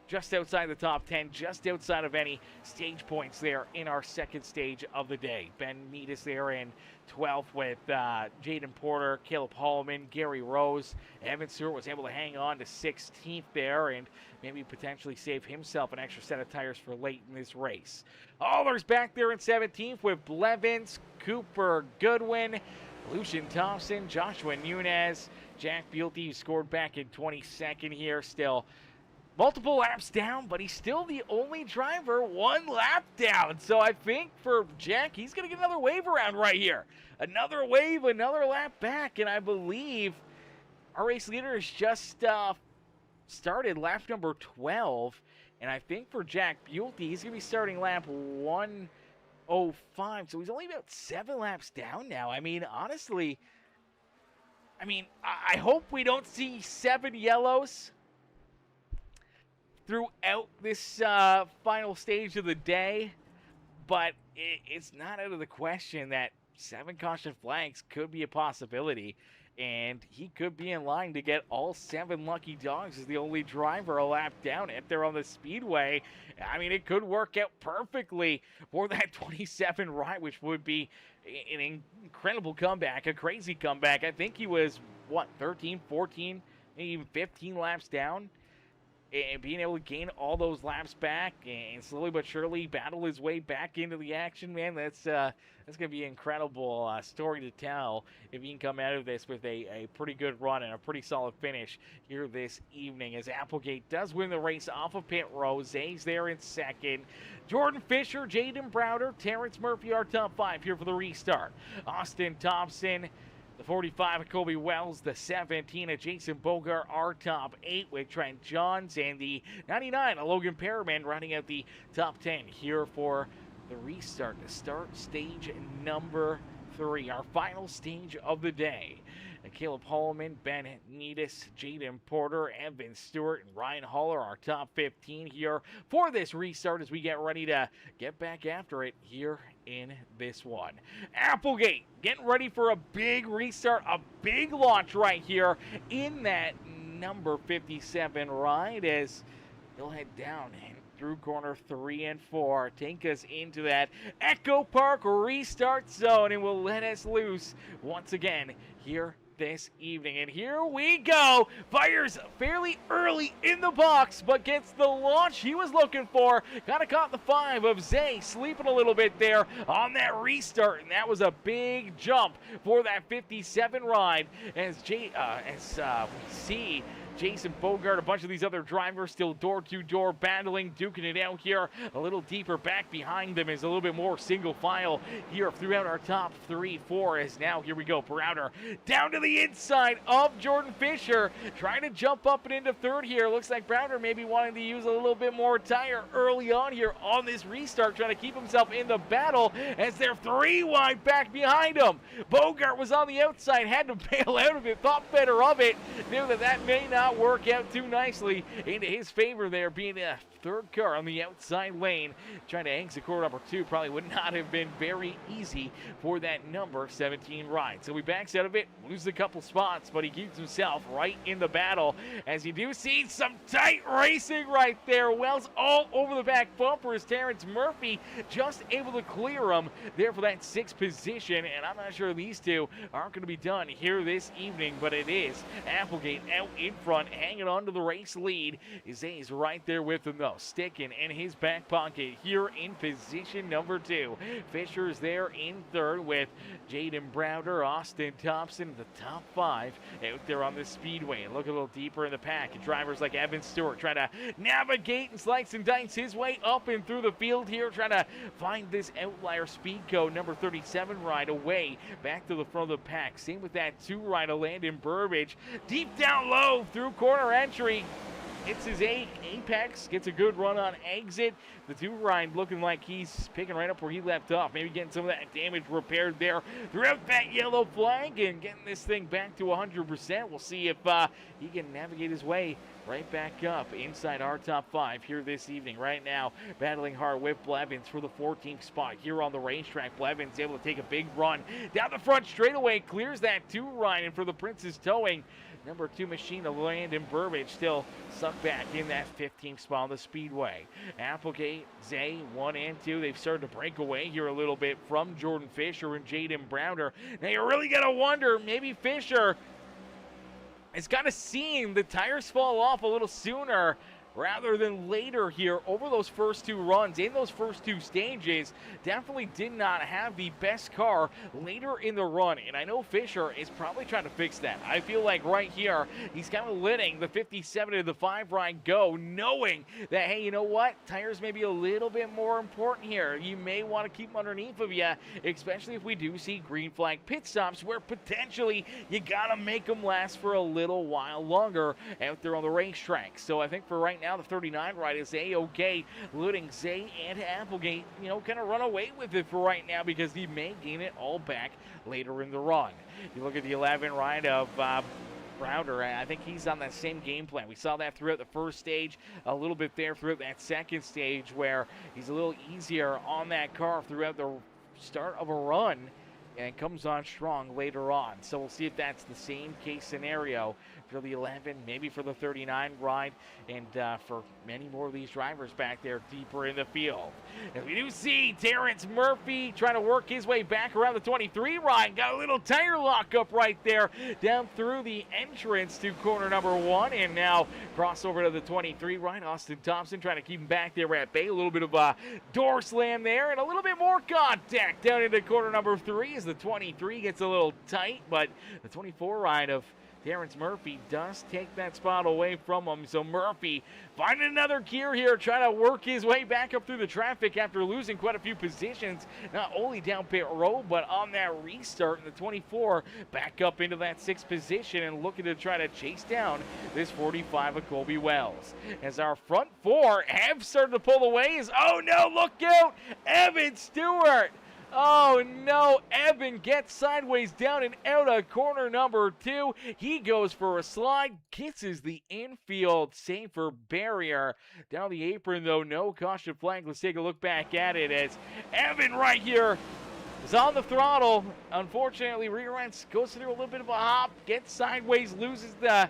just outside the top 10, just outside of any stage points there in our second stage of the day. Ben Meadis there in 12th with Jaden Porter, Caleb Holloman, Gary Rose. Evan Stewart was able to hang on to 16th there and maybe potentially save himself an extra set of tires for late in this race. Allers back there in 17th with Blevins, Cooper Goodwin, Lucian Thompson, Joshua Nunez, Jack Buelte, who scored back in 22nd here, still multiple laps down, but he's still the only driver 1 lap down. So I think for Jack, he's going to get another wave around right here. Another wave, another lap back, and I believe our race leader has just started lap number 12. And I think for Jack Buelte, he's going to be starting lap 105. So he's only about 7 laps down now. I mean, honestly, I hope we don't see 7 yellows throughout this final stage of the day, but it's not out of the question that 7 caution flags could be a possibility, and he could be in line to get all 7 lucky dogs as the only driver a lap down if they're on the speedway. I mean, it could work out perfectly for that 27 ride, which would be an incredible comeback, a crazy comeback. I think he was, 13, 14, maybe even 15 laps down. And being able to gain all those laps back and slowly but surely battle his way back into the action, man, that's going to be an incredible story to tell if he can come out of this with a pretty good run and a pretty solid finish here this evening, as Applegate does win the race off of pit row. Zay's there in second. Jordan Fisher, Jaden Browder, Terrence Murphy are top 5 here for the restart. Austin Thompson, the 45 of Kobe Wells, the 17 of Jason Bogart are top 8 with Trent Johns, and the 99 of Logan Perriman rounding out the top 10 here for the restart to start stage number 3, our final stage of the day. And Caleb Holloman, Ben Needis, Jaden Porter, Evan Stewart, and Ryan Haller are top 15 here for this restart as we get ready to get back after it here in this one. Applegate getting ready for a big restart, a big launch right here in that number 57 ride as he'll head down and through corner 3 and 4, take us into that Echo Park restart zone, and will let us loose once again here this evening. And here we go. Fires fairly early in the box, but gets the launch he was looking for. Kind of caught the 5 of Zay sleeping a little bit there on that restart, and that was a big jump for that 57 ride as we see Jason Bogart, a bunch of these other drivers still door-to-door battling, duking it out here. A little deeper back behind them is a little bit more single file here throughout our top 3, 4. As now, here we go, Browder down to the inside of Jordan Fisher, trying to jump up and into 3rd here. Looks like Browder maybe wanting to use a little bit more tire early on here on this restart, trying to keep himself in the battle as they're 3 wide back behind him. Bogart was on the outside, had to bail out of it, thought better of it, knew that may not work out too nicely into his favor there, being a 3rd car on the outside lane, trying to exit corner number 2. Probably would not have been very easy for that number 17 ride. So he backs out of it, loses a couple spots, but he keeps himself right in the battle as you do see some tight racing right there. Wells all over the back bumper as Terrence Murphy just able to clear him there for that 6th position, and I'm not sure these two aren't going to be done here this evening, but it is Applegate out in front, hanging on to the race lead. Zay's right there with him though, sticking in his back pocket here in position number 2. Fisher's there in 3rd with Jaden Browder, Austin Thompson, the top 5 out there on the speedway. And look a little deeper in the pack, drivers like Evan Stewart trying to navigate and slice and dice his way up and through the field here, trying to find this outlier Speedco number 37 ride away back to the front of the pack. Same with that 2 ride of Landon Burbage, deep down low through corner entry. Hits his apex, gets a good run on exit. The 2 ride looking like he's picking right up where he left off, maybe getting some of that damage repaired there throughout that yellow flag and getting this thing back to 100%. We'll see if he can navigate his way right back up inside our top 5 here this evening. Right now, battling hard with Blevins for the 14th spot here on the racetrack. Blevins able to take a big run down the front straightaway, clears that 2 ride, and for the Prince's Towing, number 2 machine of Landon Burbage still stuck back in that 15th spot on the Speedway. Applegate, Zay, 1 and 2. They've started to break away here a little bit from Jordan Fisher and Jaden Browder. Now you're really going to wonder, maybe Fisher has kind of seen the tires fall off a little sooner rather than later here over those first 2 runs. In those first 2 stages, definitely did not have the best car later in the run, and I know Fisher is probably trying to fix that. I feel like right here, he's kind of letting the 57 to the 5 ride go, knowing that, hey, you know what? Tires may be a little bit more important here. You may want to keep them underneath of you, especially if we do see green flag pit stops where potentially you got to make them last for a little while longer out there on the racetrack. So I think for right now, the 39 ride is A-OK, letting Zay and Applegate, kind of run away with it for right now because he may gain it all back later in the run. You look at the 11 ride of Browder, I think he's on that same game plan. We saw that throughout the first stage, a little bit there throughout that second stage where he's a little easier on that car throughout the start of a run and comes on strong later on. So we'll see if that's the same case scenario for the 11, maybe for the 39 ride, and for many more of these drivers back there deeper in the field. And we do see Terrence Murphy trying to work his way back around the 23 ride. Got a little tire lockup right there down through the entrance to corner number 1, and now crossover to the 23 ride. Austin Thompson trying to keep him back there at bay. A little bit of a door slam there, and a little bit more contact down into corner number 3 as the 23 gets a little tight, but the 24 ride of Terrence Murphy does take that spot away from him. So Murphy finding another gear here, trying to work his way back up through the traffic after losing quite a few positions, not only down pit road, but on that restart in the 24, back up into that 6th position and looking to try to chase down this 45 of Colby Wells. As our front 4 have started to pull away, oh no, look out, Evan Stewart. Oh no, Evan gets sideways down and out of corner number 2. He goes for a slide, kisses the infield safer barrier. Down the apron though, no caution flag. Let's take a look back at it as Evan right here is on the throttle. Unfortunately, rear end goes through a little bit of a hop, gets sideways, loses the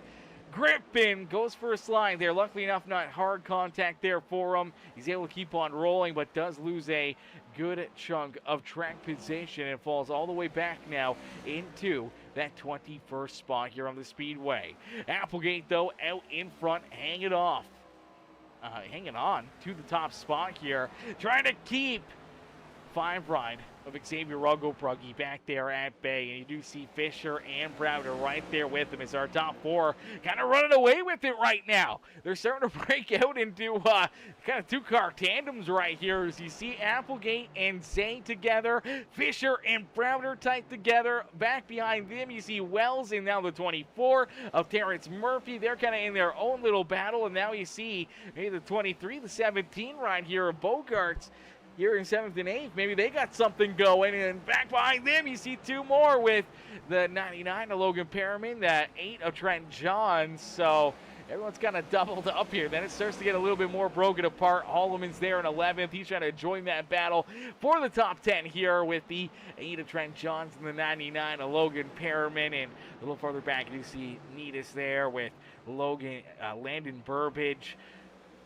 grip and goes for a slide there. Luckily enough, not hard contact there for him. He's able to keep on rolling, but does lose a good chunk of track position and falls all the way back now into that 21st spot here on the Speedway. Applegate, though, out in front, hanging on to the top spot here, trying to keep 5 ride of Xavier Ruggle-Pruggy back there at bay, and you do see Fisher and Browder right there with him as our top 4 kind of running away with it right now. They're starting to break out into kind of 2-car tandems right here as you see Applegate and Zay together, Fisher and Browder tight together. Back behind them you see Wells and now the 24 of Terrence Murphy. They're kind of in their own little battle, and now you see maybe the 23, the 17 right here of Bogarts here in 7th and 8th. Maybe they got something going. And back behind them, you see 2 more with the 99 of Logan Perriman, the 8 of Trent Johns. So everyone's kind of doubled up here. Then it starts to get a little bit more broken apart. Holloman's there in 11th. He's trying to join that battle for the top 10 here with the 8 of Trent Johns and the 99 of Logan Perriman. And a little farther back, you see Neatis there with Landon Burbage,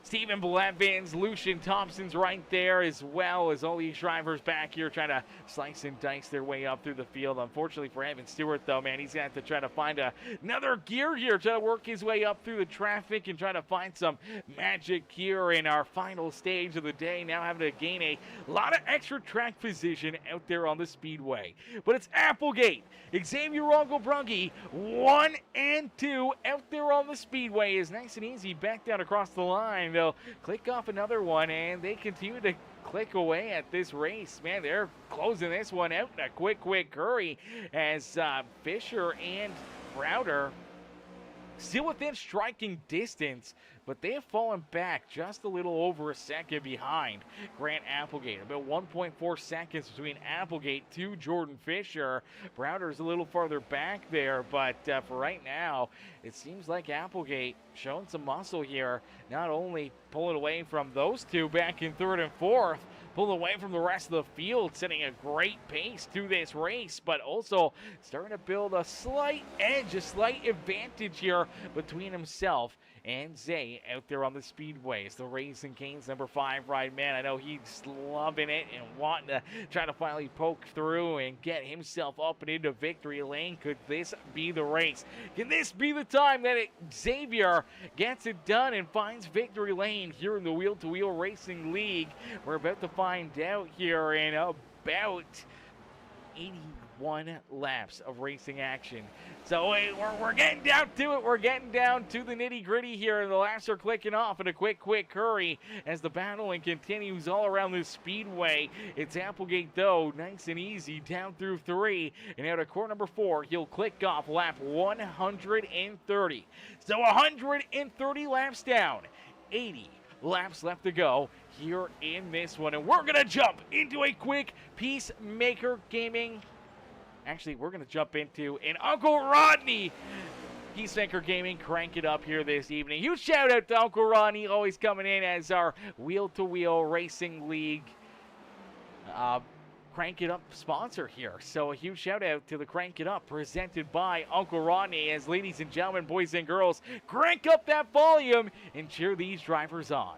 Stephen Blevins, Lucian Thompson's right there, as well as all these drivers back here trying to slice and dice their way up through the field. Unfortunately for Evan Stewart, though, man, he's going to have to try to find another gear here, try to work his way up through the traffic and try to find some magic here in our final stage of the day. Now having to gain a lot of extra track position out there on the Speedway. But it's Applegate, Xavier Ruggle-Pruggy, 1 and 2 out there on the Speedway is nice and easy back down across the line. They'll click off another one, and they continue to click away at this race. Man, they're closing this one out in a quick hurry as Fisher and Browder still within striking distance, but they have fallen back just a little over a second behind Grant Applegate. About 1.4 seconds between Applegate to Jordan Fisher. Browder's a little farther back there, but for right now, it seems like Applegate showing some muscle here, not only pulling away from those 2 back in 3rd and 4th, pull away from the rest of the field, setting a great pace to this race, but also starting to build a slight edge, a slight advantage here between himself and Zay out there on the speedways. The Raising Cane's number 5 ride man, I know he's loving it and wanting to try to finally poke through and get himself up and into victory lane. Could this be the race? Can this be the time that Xavier gets it done and finds victory lane here in the Wheel to Wheel Racing League? We're about to find out here in about 81 laps of racing action. So we're getting down to it. We're getting down to the nitty gritty here. The laps are clicking off in a quick hurry as the battling continues all around the speedway. It's Applegate though, nice and easy down through 3 and out of corner number 4. He'll click off lap 130. So 130 laps down, 80 laps left to go here in this one, and we're gonna jump into a quick Peacemaker Gaming. Actually, we're gonna jump into an Uncle Rodney Peacemaker Gaming crank it up here this evening. Huge shout out to Uncle Rodney, always coming in as our Wheel to Wheel Racing League Crank It Up sponsor here. So a huge shout out to the Crank It Up presented by Uncle Rodney, as ladies and gentlemen, boys and girls, crank up that volume and cheer these drivers on.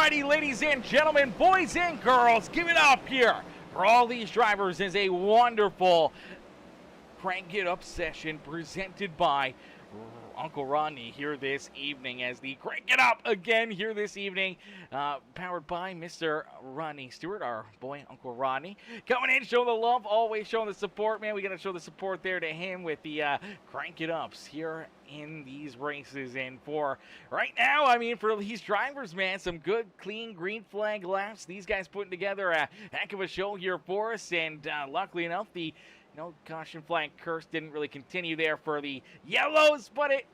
Alrighty, ladies and gentlemen, boys and girls, give it up here for all these drivers is a wonderful Crank It Up session presented by Uncle Rodney here this evening as the Crank It Up again here this evening, powered by Mr. Rodney Stewart, our boy Uncle Rodney, coming in, showing the love, always showing the support, man. We got to show the support there to him with the Crank It Ups here in these races. And for right now, I mean, for these drivers, man, some good, clean green flag laps. These guys putting together a heck of a show here for us, and luckily enough, the caution flag curse didn't really continue there for the yellows, but it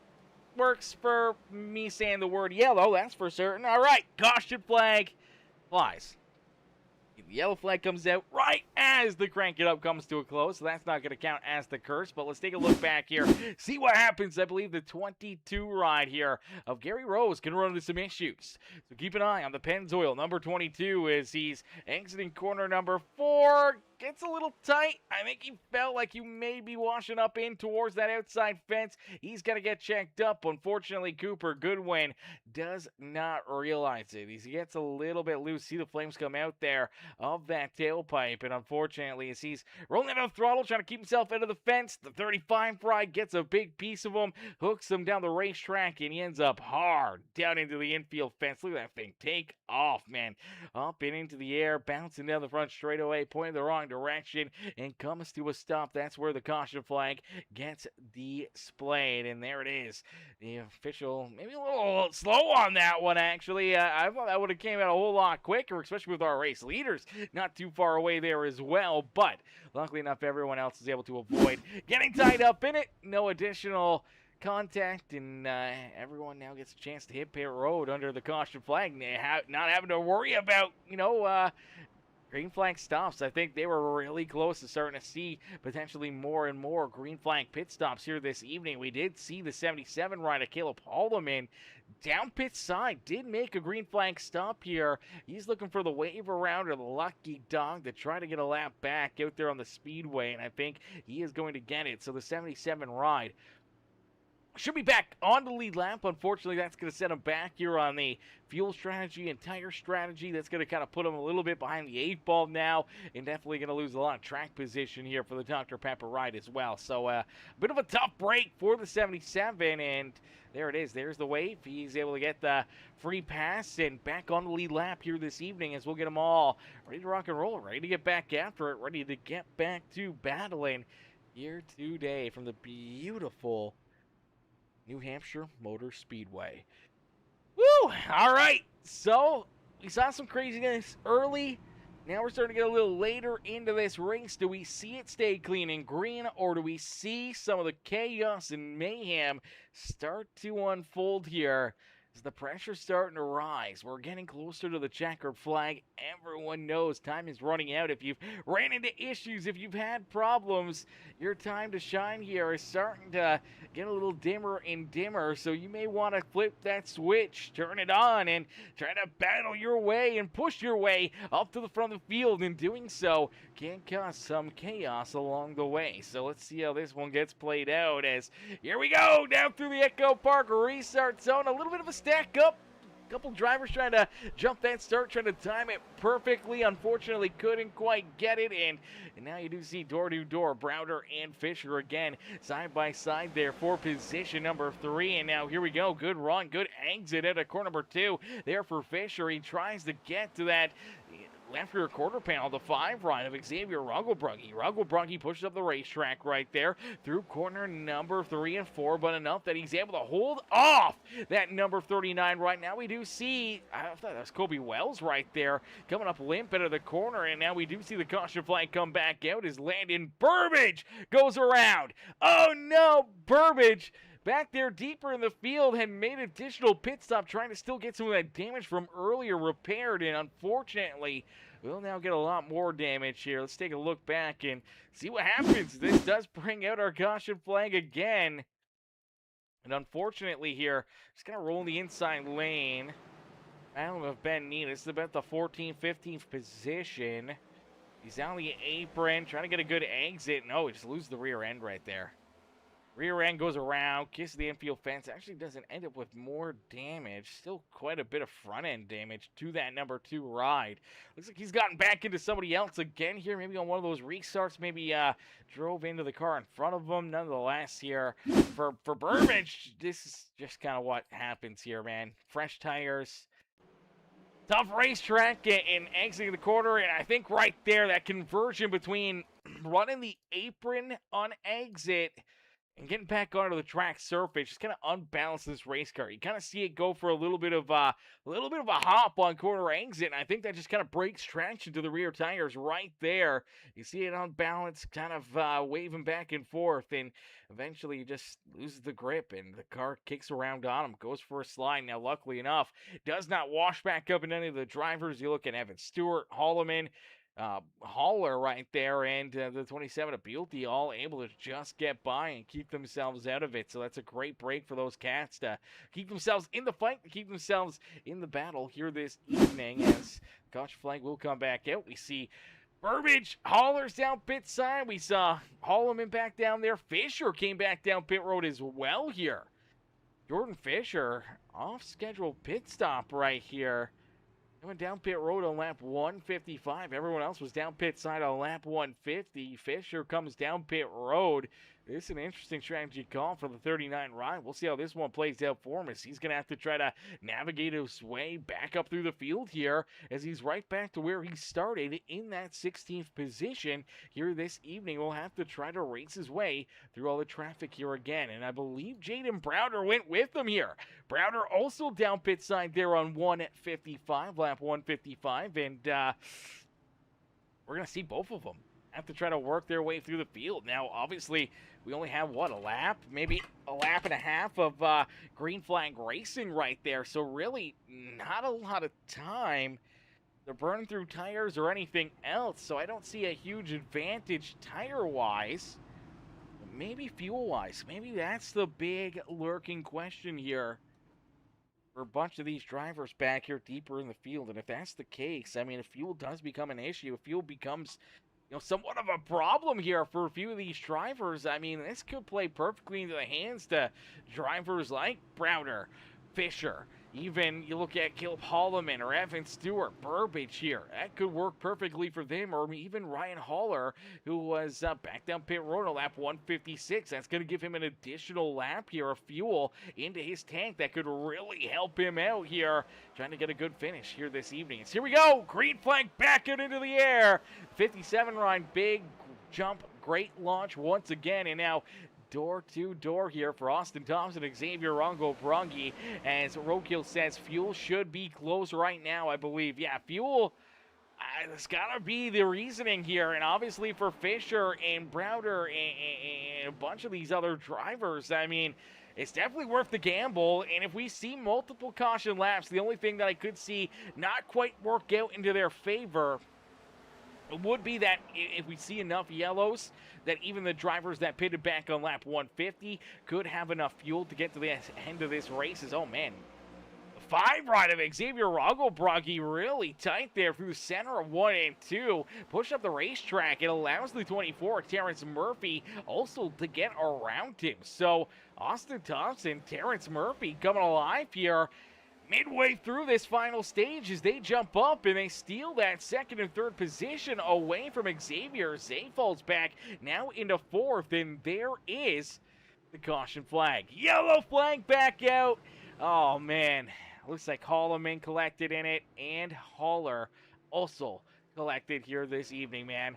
works for me saying the word yellow, that's for certain. All right, caution flag flies. The yellow flag comes out right as the Crank It Up comes to a close, so that's not going to count as the curse. But let's take a look back here, see what happens. I believe the 22 ride here of Gary Rose can run into some issues. So keep an eye on the Pennzoil, number 22, as he's exiting corner number 4. Gets a little tight. I think he felt like he may be washing up in towards that outside fence. He's got to get checked up. Unfortunately, Cooper Goodwin does not realize it. He gets a little bit loose. See the flames come out there of that tailpipe. And unfortunately, as he's rolling out of throttle, trying to keep himself out of the fence, the 35 ride gets a big piece of him, hooks him down the racetrack, and he ends up hard down into the infield fence. Look at that thing take off, man. Up and into the air, bouncing down the front straightaway, pointing the wrong direction, and comes to a stop. That's where the caution flag gets displayed, and there it is. The official maybe a little slow on that one, actually. I thought that would have came out a whole lot quicker, especially with our race leaders not too far away there as well, but luckily enough, everyone else is able to avoid getting tied up in it. No additional contact, and everyone now gets a chance to hit pit road under the caution flag, not having to worry about, green flag stops. I think they were really close to starting to see potentially more and more green flag pit stops here this evening. We did see the 77 rider, Caleb Haldeman, down pit side, did make a green flag stop here. He's looking for the wave around or the lucky dog to try to get a lap back out there on the speedway, and I think he is going to get it. So the 77 ride should be back on the lead lap. Unfortunately, that's going to set him back here on the fuel strategy and tire strategy. That's going to kind of put him a little bit behind the 8-ball now, and definitely going to lose a lot of track position here for the Dr. Pepper ride as well. So a bit of a tough break for the 77, and there it is. There's the wave. He's able to get the free pass and back on the lead lap here this evening as we'll get them all ready to rock and roll, ready to get back after it, ready to get back to battling here today from the beautiful New Hampshire Motor Speedway. Woo! All right, so we saw some craziness early. Now we're starting to get a little later into this race. Do we see it stay clean and green, or do we see some of the chaos and mayhem start to unfold here? As the pressure's starting to rise, we're getting closer to the checkered flag. Everyone knows time is running out. If you've ran into issues, if you've had problems, your time to shine here is starting to get a little dimmer and dimmer. So you may want to flip that switch, turn it on, and try to battle your way and push your way up to the front of the field. In doing so, can cause some chaos along the way. So let's see how this one gets played out as here we go down through the Echo Park restart zone. A little bit of a stack up. A couple drivers trying to jump that start, trying to time it perfectly. Unfortunately, couldn't quite get it. And now you do see door-to-door, Browder and Fisher again side by side there for position number 3. And now here we go. Good run, good exit at a corner number 2 there for Fisher. He tries to get to that left rear quarter panel, the 5 ride of Xavier Rugglebrugge. Rugglebrugge pushes up the racetrack right there through corner number 3 and 4, but enough that he's able to hold off that number 39 right now. We do see, I thought that was Kobe Wells right there, coming up limp into the corner, and now we do see the caution flag come back out as Landon Burbage goes around. Oh no, Burbage back there deeper in the field had made additional pit stop, trying to still get some of that damage from earlier repaired, and unfortunately we'll now get a lot more damage here. Let's take a look back and see what happens. This does bring out our caution flag again, and unfortunately here just gonna roll in the inside lane. I don't know if Ben Neal, this is about the 14th 15th position. He's on the apron trying to get a good exit. No, he just loses the rear end right there. Rear end goes around, kisses the infield fence. Actually doesn't end up with more damage. Still quite a bit of front end damage to that number 2 ride. Looks like he's gotten back into somebody else again here. Maybe on one of those restarts. Maybe drove into the car in front of him. Nonetheless here for Burbage, this is just kind of what happens here, man. Fresh tires. Tough racetrack and exiting the corner, and I think right there, that conversion between running the apron on exit and getting back onto the track surface just kind of unbalances this race car. You kind of see it go for a little bit of a hop on corner exit, and I think that just kind of breaks traction to the rear tires right there. You see it unbalanced, kind of waving back and forth, and eventually he just loses the grip, and the car kicks around on him, goes for a slide. Now, luckily enough, does not wash back up into any of the drivers. You look at Evan Stewart, Holloman, Hauler right there, and the 27 of Bealty all able to just get by and keep themselves out of it. So that's a great break for those cats to keep themselves in the fight, to keep themselves in the battle here this evening, as caution flag will come back out. We see Burbage, Hauler's down pit side. We saw Holloman back down there. Fisher came back down pit road as well here. Jordan Fisher, off-schedule pit stop right here. Went down pit road on lap 155. Everyone else was down pit side on lap 150. Fisher comes down pit road. This is an interesting strategy call for the 39 ride. We'll see how this one plays out for him, as he's going to have to try to navigate his way back up through the field here, as he's right back to where he started in that 16th position here this evening. We'll have to try to race his way through all the traffic here again, and I believe Jaden Browder went with him here. Browder also down pit side there on 155, lap 155, and we're going to see both of them have to try to work their way through the field. Now, obviously, we only have, what, a lap? Maybe a lap and a half of green flag racing right there. So really, not a lot of time to burn through tires or anything else. So I don't see a huge advantage tire-wise. Maybe fuel-wise. Maybe that's the big lurking question here for a bunch of these drivers back here deeper in the field. And if that's the case, I mean, if fuel does become an issue, if fuel becomes, you know, somewhat of a problem here for a few of these drivers, I mean, this could play perfectly into the hands to drivers like Browder, Fisher. Even you look at Caleb Holloman or Evan Stewart, Burbage here. That could work perfectly for them, or even Ryan Hauler, who was back down pit road on lap 156. That's going to give him an additional lap here of fuel into his tank that could really help him out here, trying to get a good finish here this evening. So here we go. Green flag back out into the air. 57 ride, big jump, great launch once again, and now door-to-door here for Austin Thompson and Xavier Rongo-Brongi. As Roadkill says, fuel should be close right now, I believe. Yeah, fuel, that's got to be the reasoning here. And obviously for Fisher and Browder and a bunch of these other drivers, I mean, it's definitely worth the gamble. And if we see multiple caution laps, the only thing that I could see not quite work out into their favor would be that if we see enough yellows, that even the drivers that pitted back on lap 150 could have enough fuel to get to the end of this race. Oh man, the 5 ride of Xavier Rongo-Brongi really tight there through the center of 1 and 2. Push up the racetrack. It allows the 24, Terrence Murphy, also to get around him. So Austin Thompson, Terrence Murphy coming alive here midway through this final stage as they jump up and they steal that second and third position away from Xavier. Zay falls back now into 4th, and there is the caution flag. Yellow flag back out. Oh man, looks like Holloman collected in it, and Hauler also collected here this evening, man.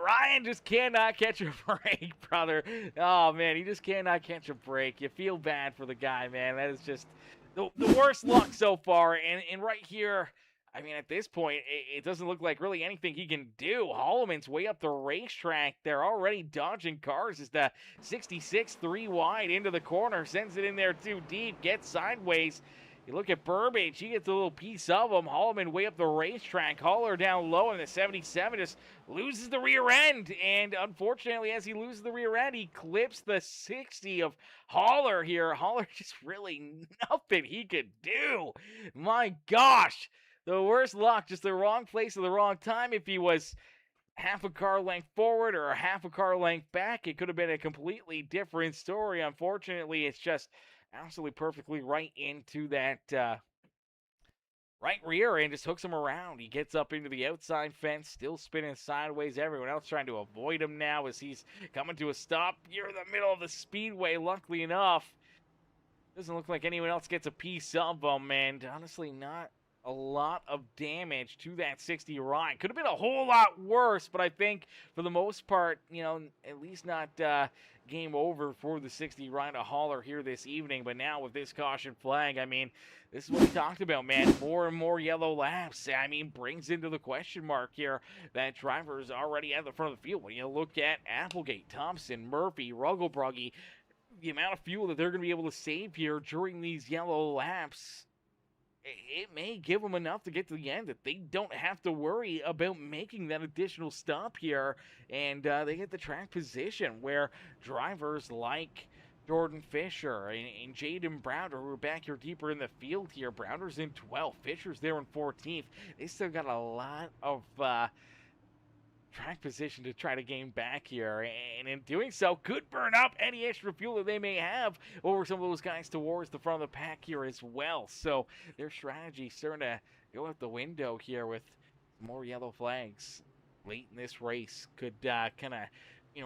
Ryan just cannot catch a break, brother. Oh man, he just cannot catch a break. You feel bad for the guy, man. That is just the worst luck so far, and right here, I mean, at this point, it doesn't look like really anything he can do. Holloman's way up the racetrack. They're already dodging cars as the 66 3 wide into the corner, sends it in there too deep, gets sideways. You look at Burbage, he gets a little piece of him. Holloman way up the racetrack. Hauler down low, and the 77 just loses the rear end. And unfortunately, as he loses the rear end, he clips the 60 of Hauler here. Hauler just really nothing he could do. My gosh, the worst luck, just the wrong place at the wrong time. If he was half a car length forward or a half a car length back, it could have been a completely different story. Unfortunately, it's just absolutely perfectly right into that right rear end, just hooks him around. He gets up into the outside fence, still spinning sideways. Everyone else trying to avoid him now as he's coming to a stop here in the middle of the speedway. Luckily enough, doesn't look like anyone else gets a piece of him, and honestly, not a lot of damage to that 60 ride. Could have been a whole lot worse, but I think for the most part, at least not game over for the 60 ride to Hauler here this evening. But now with this caution flag, I mean, this is what we talked about, man. More and more yellow laps, I mean, brings into the question mark here that drivers already at the front of the field. When you look at Applegate, Thompson, Murphy, Rugglebruggy, the amount of fuel that they're going to be able to save here during these yellow laps, it may give them enough to get to the end that they don't have to worry about making that additional stop here, and they get the track position where drivers like Jordan Fisher and Jaden Browder, who are back here deeper in the field here. Browder's in 12th, Fisher's there in 14th. They still got a lot of track position to try to gain back here, and in doing so could burn up any extra fuel that they may have over some of those guys towards the front of the pack here as well. So their strategy starting to go out the window here with more yellow flags late in this race. Could kind of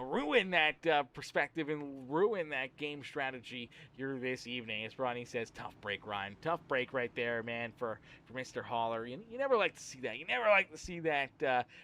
ruin that perspective and ruin that game strategy here this evening. As Ronnie says, tough break, Ryan. Tough break right there, man, for Mr. Hauler. You never like to see that. You never like to see that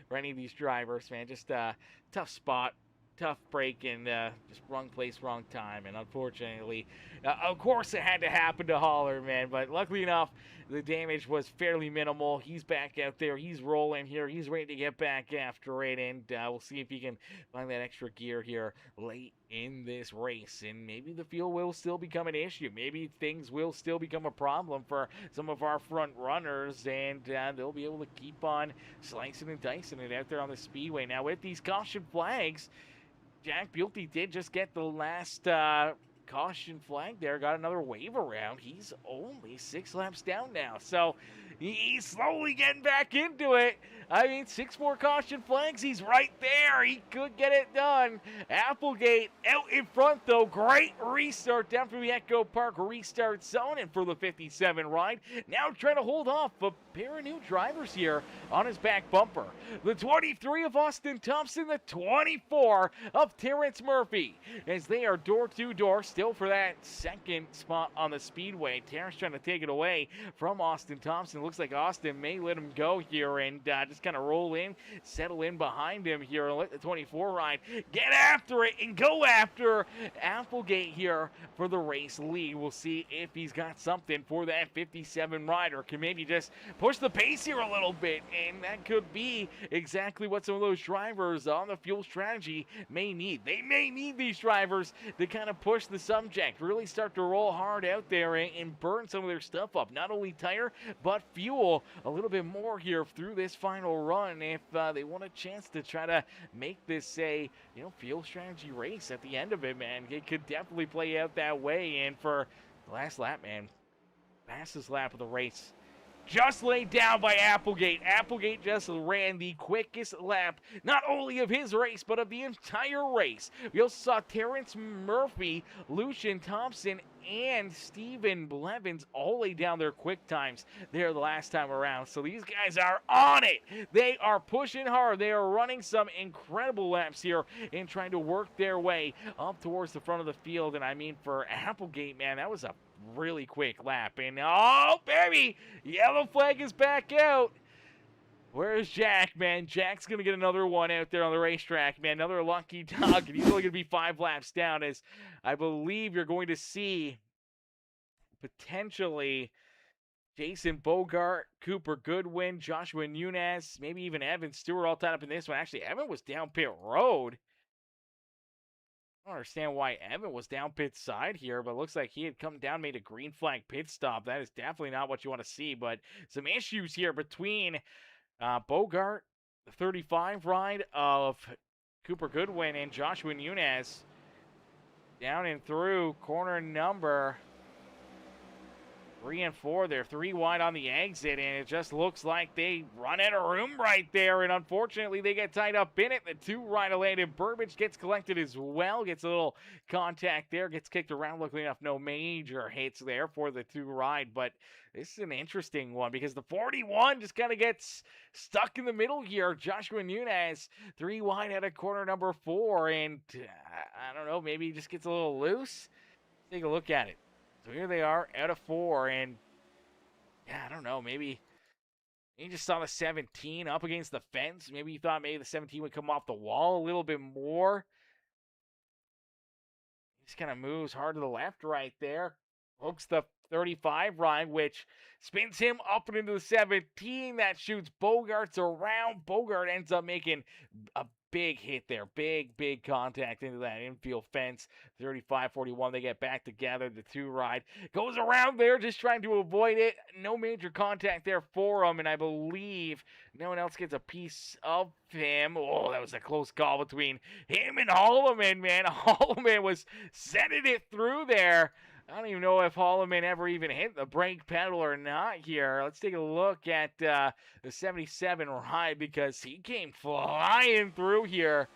for any of these drivers, man. Just tough spot, tough break, and just wrong place, wrong time. And unfortunately, of course, it had to happen to Hauler, man. But luckily enough, the damage was fairly minimal. He's back out there. He's rolling here. He's ready to get back after it. And we'll see if he can find that extra gear here late in this race. And maybe the fuel will still become an issue. Maybe things will still become a problem for some of our front runners. And they'll be able to keep on slicing and dicing it out there on the speedway. Now, with these caution flags, Jack Buelty did just get the last caution flag there, got another wave around. He's only 6 laps down now, so he's slowly getting back into it. I mean, 6 more caution flags, he's right there. He could get it done. Applegate out in front, though. Great restart down from the Echo Park restart zone, and for the 57 ride, now trying to hold off a pair of new drivers here on his back bumper. The 23 of Austin Thompson, the 24 of Terrence Murphy, as they are door-to-door, still for that second spot on the speedway. Terrence trying to take it away from Austin Thompson. Looks like Austin may let him go here and just kind of roll in, settle in behind him here, and let the 24 ride get after it and go after Applegate here for the race lead. We'll see if he's got something for that 57 rider. Can maybe just push the pace here a little bit, and that could be exactly what some of those drivers on the fuel strategy may need. They may need these drivers to kind of push the subject, really start to roll hard out there and burn some of their stuff up. Not only tire, but fuel a little bit more here through this final run if they want a chance to try to make this a fuel strategy race at the end of it, man. It could definitely play out that way. And for the last lap, man, fastest lap of the race, just laid down by Applegate. Applegate just ran the quickest lap, not only of his race, but of the entire race. We also saw Terrence Murphy, Lucian Thompson, and Stephen Blevins all lay down their quick times there the last time around. So these guys are on it. They are pushing hard. They are running some incredible laps here and trying to work their way up towards the front of the field. And I mean, for Applegate, man, that was a really quick lap. And oh baby, yellow flag is back out. Where's Jack, man? Jack's going to get another one out there on the racetrack, man. Another lucky dog, and he's only going to be 5 laps down, as I believe you're going to see potentially Jason Bogart, Cooper Goodwin, Joshua Nunez, maybe even Evan Stewart all tied up in this one. Actually, Evan was down pit road. I don't understand why Evan was down pit side here, but it looks like he had come down, made a green flag pit stop. That is definitely not what you want to see, but some issues here between Bogart, the 35 ride of Cooper Goodwin, and Joshua Nunez. Down and through corner number 3 and 4. They're 3 wide on the exit, and it just looks like they run out of room right there, and unfortunately they get tied up in it. The 2 right of lane, and Burbage gets collected as well, gets a little contact there, gets kicked around. Luckily enough, no major hits there for the 2 ride, but this is an interesting one because the 41 just kind of gets stuck in the middle here. Joshua Nunez, 3 wide out of corner number 4, and I don't know, maybe he just gets a little loose. Take a look at it. So here they are out of 4, and yeah, I don't know, maybe he just saw the 17 up against the fence. Maybe he thought maybe the 17 would come off the wall a little bit more. He just kind of moves hard to the left right there. Hooks the 35 ride, which spins him up and into the 17. That shoots Bogart's around. Bogart ends up making a big hit there. Big contact into that infield fence. 35-41, they get back together. The 2 ride goes around there, just trying to avoid it. No major contact there for him, and I believe no one else gets a piece of him. Oh, that was a close call between him and Holloman, man. Holloman was sending it through there. I don't even know if Holloman ever even hit the brake pedal or not here. Let's take a look at the 77 ride because he came flying through here.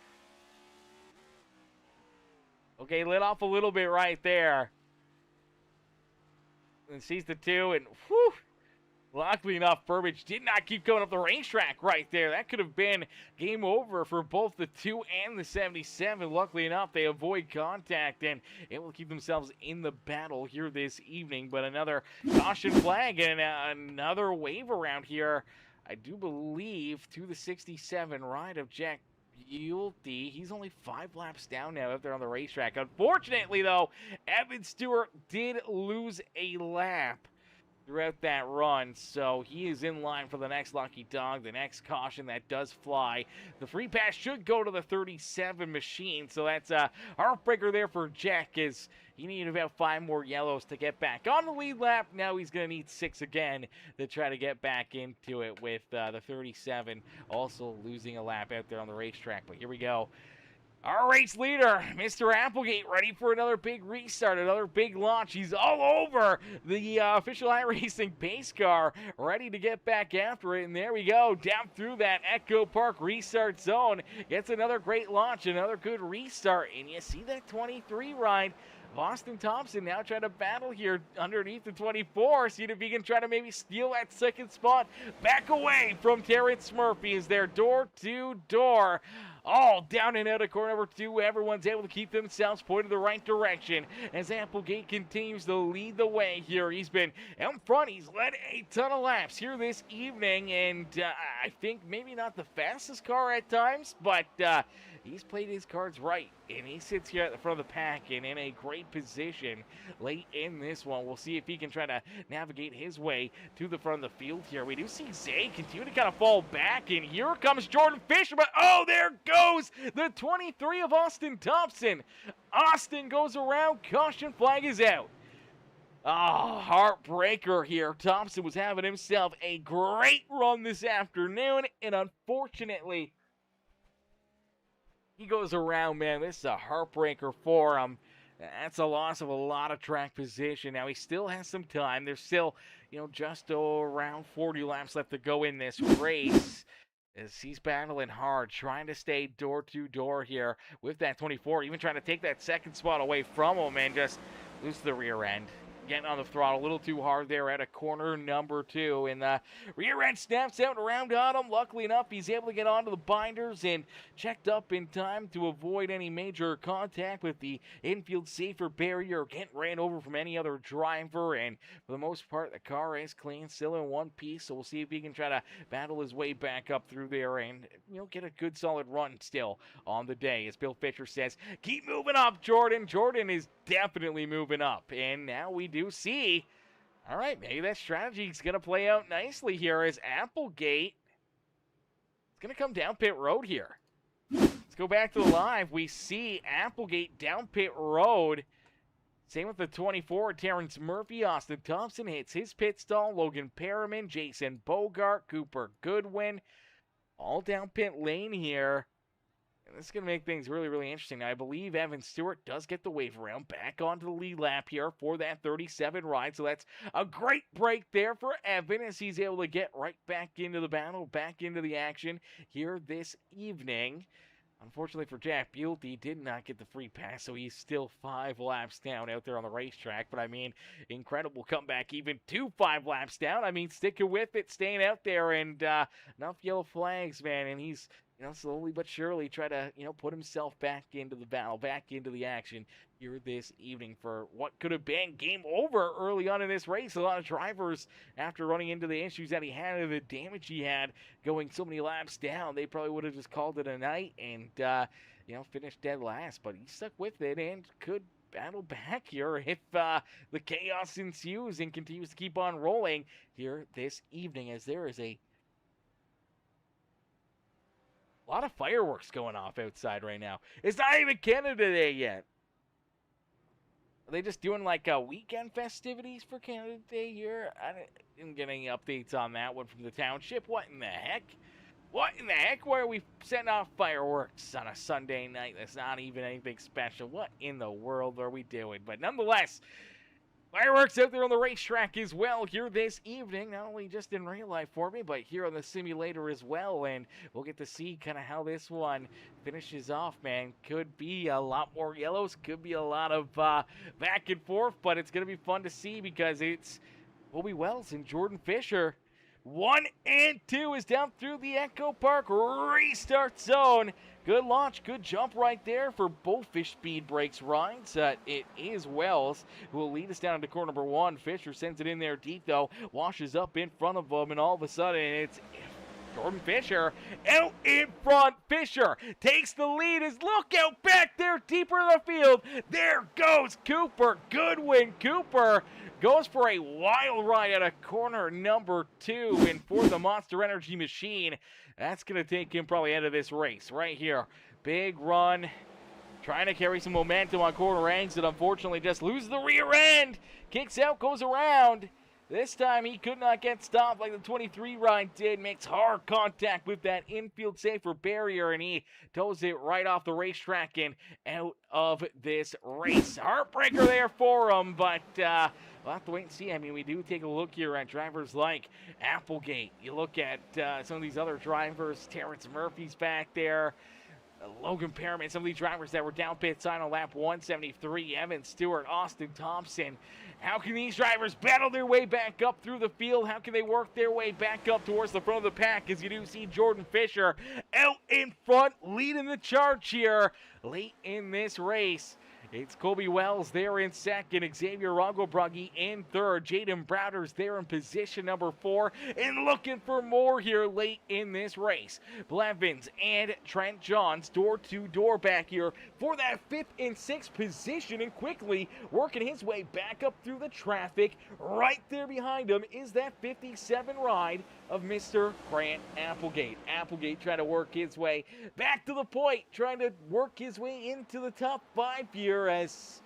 Okay, lit off a little bit right there. And sees the 2, and whew. Luckily enough, Burbage did not keep going up the racetrack right there. That could have been game over for both the 2 and the 77. Luckily enough, they avoid contact and able to keep themselves in the battle here this evening. But another caution flag and another wave around here, I do believe, to the 67 ride of Jack Buelte. He's only 5 laps down now up there on the racetrack. Unfortunately, though, Evan Stewart did lose a lap throughout that run, so he is in line for the next lucky dog, the next caution that does fly. The free pass should go to the 37 machine, so that's a heartbreaker there for Jack, as he needed about 5 more yellows to get back on the lead lap. Now he's going to need 6 again to try to get back into it, with the 37 also losing a lap out there on the racetrack. But here we go. Our race leader, Mr. Applegate, ready for another big restart, another big launch. He's all over the official iRacing pace car, ready to get back after it. And there we go, down through that Echo Park restart zone. Gets another great launch, another good restart. And you see that 23 ride. Austin Thompson now trying to battle here underneath the 24. See if he can try to maybe steal that second spot. Back away from Terrence Murphy as they're door to door. All down and out of corner number 2. Everyone's able to keep themselves pointed the right direction as Applegate continues to lead the way here. He's been out in front. He's led a ton of laps here this evening, and I think maybe not the fastest car at times, but he's played his cards right, and he sits here at the front of the pack and in a great position late in this one. We'll see if he can try to navigate his way to the front of the field here. We do see Zay continue to kind of fall back, and here comes Jordan Fisher, but oh, there goes the 23 of Austin Thompson. Austin goes around, caution flag is out. Oh, heartbreaker here. Thompson was having himself a great run this afternoon, and unfortunately, he goes around, man. This is a heartbreaker for him. That's a loss of a lot of track position. Now, he still has some time. There's still, just around 40 laps left to go in this race, as he's battling hard, trying to stay door to door here with that 24, even trying to take that second spot away from him and just lose the rear end. Getting on the throttle a little too hard there at a corner number 2, and the rear end snaps out around on him. Luckily enough, he's able to get onto the binders and checked up in time to avoid any major contact with the infield safer barrier, getting ran over from any other driver, and for the most part, the car is clean, still in one piece, so we'll see if he can try to battle his way back up through there and, get a good solid run still on the day. As Bill Fisher says, keep moving up, Jordan. Jordan is definitely moving up, and now we do see, all right, maybe that strategy is going to play out nicely here as Applegate is going to come down pit road here. Let's go back to the live. We see Applegate down pit road. Same with the 24, Terrence Murphy. Austin Thompson hits his pit stall. Logan Perriman, Jason Bogart, Cooper Goodwin, all down pit lane here. This is going to make things really, really interesting. Now, I believe Evan Stewart does get the wave around back onto the lead lap here for that 37 ride. So that's a great break there for Evan as he's able to get right back into the battle, back into the action here this evening. Unfortunately for Jack Buell, he did not get the free pass, so he's still 5 laps down out there on the racetrack. But, I mean, incredible comeback even to 5 laps down. I mean, sticking with it, staying out there, and enough yellow flags, man. And he's, slowly but surely try to, put himself back into the battle, back into the action here this evening for what could have been game over early on in this race. A lot of drivers, after running into the issues that he had and the damage he had going so many laps down, they probably would have just called it a night and, finished dead last. But he stuck with it and could battle back here if the chaos ensues and continues to keep on rolling here this evening, as there is a lot of fireworks going off outside right now. It's not even Canada Day yet. Are they just doing like weekend festivities for Canada Day here? I didn't get any updates on that one from the township. What in the heck? What in the heck? Why are we setting off fireworks on a Sunday night? That's not even anything special. What in the world are we doing? But nonetheless, fireworks out there on the racetrack as well here this evening, not only just in real life for me, but here on the simulator as well, and we'll get to see kind of how this one finishes off, man. Could be a lot more yellows, could be a lot of back and forth, but it's going to be fun to see because it's Colby Wells and Jordan Fisher. 1 and 2 is down through the Echo Park restart zone. Good launch, good jump right there for both Fish Speed Brakes rides. It is Wells who will lead us down into corner number 1. Fisher sends it in there deep, though, washes up in front of him, and all of a sudden it's Jordan Fisher out in front. Fisher takes the lead. His lookout back there deeper in the field. There goes Cooper. Goodwin Cooper goes for a wild ride at a corner number 2, and for the Monster Energy machine, that's going to take him probably out of this race right here. Big run, trying to carry some momentum on corner exit. Unfortunately, just loses the rear end. Kicks out, goes around. This time he could not get stopped like the 23 ride did. Makes hard contact with that infield safer barrier, and he toes it right off the racetrack and out of this race. Heartbreaker there for him, but we'll have to wait and see. I mean, we do take a look here at drivers like Applegate. You look at some of these other drivers. Terrence Murphy's back there. Logan Perriman, some of these drivers that were down pit side on lap 173. Evan Stewart, Austin Thompson. How can these drivers battle their way back up through the field? How can they work their way back up towards the front of the pack? As you do see Jordan Fisher out in front, leading the charge here late in this race. It's Colby Wells there in second, Xavier Rongobrugge in third, Jaden Browder's there in position number 4, and looking for more here late in this race. Blevins and Trent Johns door-to-door back here for that 5th and 6th position, and quickly working his way back up through the traffic. Right there behind him is that 57 ride of Mr. Grant Applegate. Applegate trying to work his way back to the point, trying to work his way into the top 5 here, as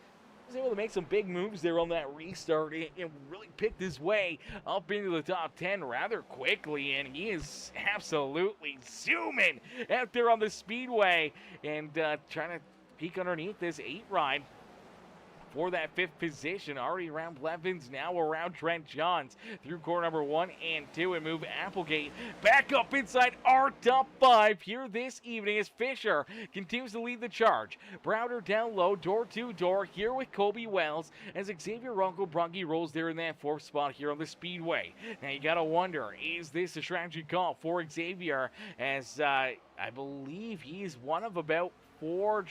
he was able to make some big moves there on that restart and really picked his way up into the top 10 rather quickly, and he is absolutely zooming out there on the speedway and trying to peek underneath this 8 ride for that 5th position. Already around Blevins, now around Trent Johns through corner number 1 and 2, and move Applegate back up inside our top 5 here this evening as Fisher continues to lead the charge. Browder down low, door-to-door here with Colby Wells as Xavier Rongobrugge rolls there in that 4th spot here on the Speedway. Now you gotta wonder, is this a strategy call for Xavier, as I believe he's one of about 3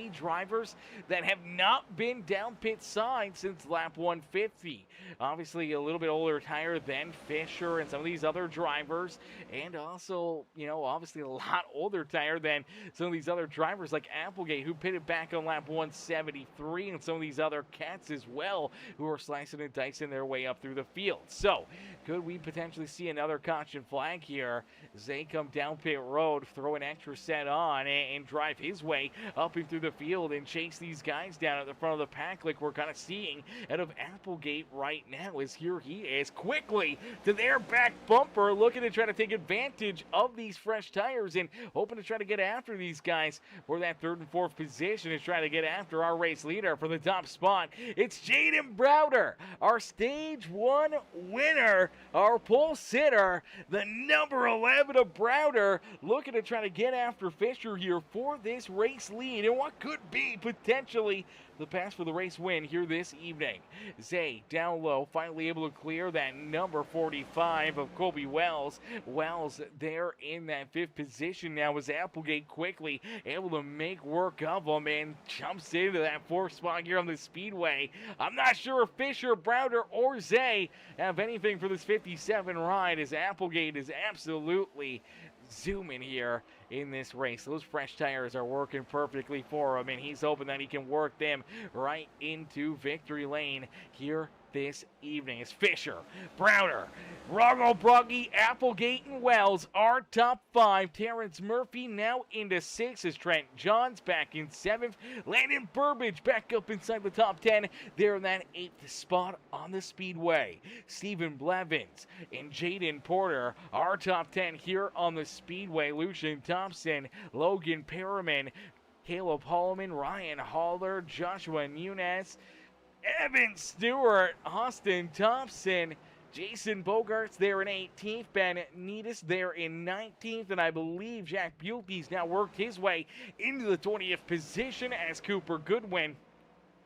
drivers that have not been down pit side since lap 150. Obviously a little bit older tire than Fisher and some of these other drivers, and also, obviously a lot older tire than some of these other drivers like Applegate, who pitted back on lap 173, and some of these other cats as well who are slicing and dicing their way up through the field. So could we potentially see another caution flag here as they come down pit road, throw an extra set on and drive his his way up and through the field and chase these guys down at the front of the pack like we're kind of seeing out of Applegate right now, as here he is quickly to their back bumper, looking to try to take advantage of these fresh tires and hoping to try to get after these guys for that third and fourth position, is trying to get after our race leader for the top spot. It's Jaden Browder, our stage 1 winner, our pole sitter, the number 11 of Browder, looking to try to get after Fisher here for this race lead and what could be potentially the pass for the race win here this evening. Zay down low, finally able to clear that number 45 of Colby Wells. Wells there in that 5th position now, as Applegate quickly able to make work of him and jumps into that 4th spot here on the speedway. I'm not sure if Fisher, Browder, or Zay have anything for this 57 ride, as Applegate is absolutely zooming here in this race. Those fresh tires are working perfectly for him, and he's hoping that he can work them right into victory lane here this evening. As Fisher, Browder, Roggo Brugge, Applegate, and Wells are top 5. Terrence Murphy now into 6th, as Trent Johns back in 7th. Landon Burbage back up inside the top 10. They're in that 8th spot on the speedway. Stephen Blevins and Jaden Porter are top 10 here on the speedway. Lucian Thompson, Logan Perriman, Caleb Holloman, Ryan Haller, Joshua Nunez, Evan Stewart, Austin Thompson, Jason Bogarts there in 18th, Ben Needus there in 19th, and I believe Jack Bulkey's now worked his way into the 20th position, as Cooper Goodwin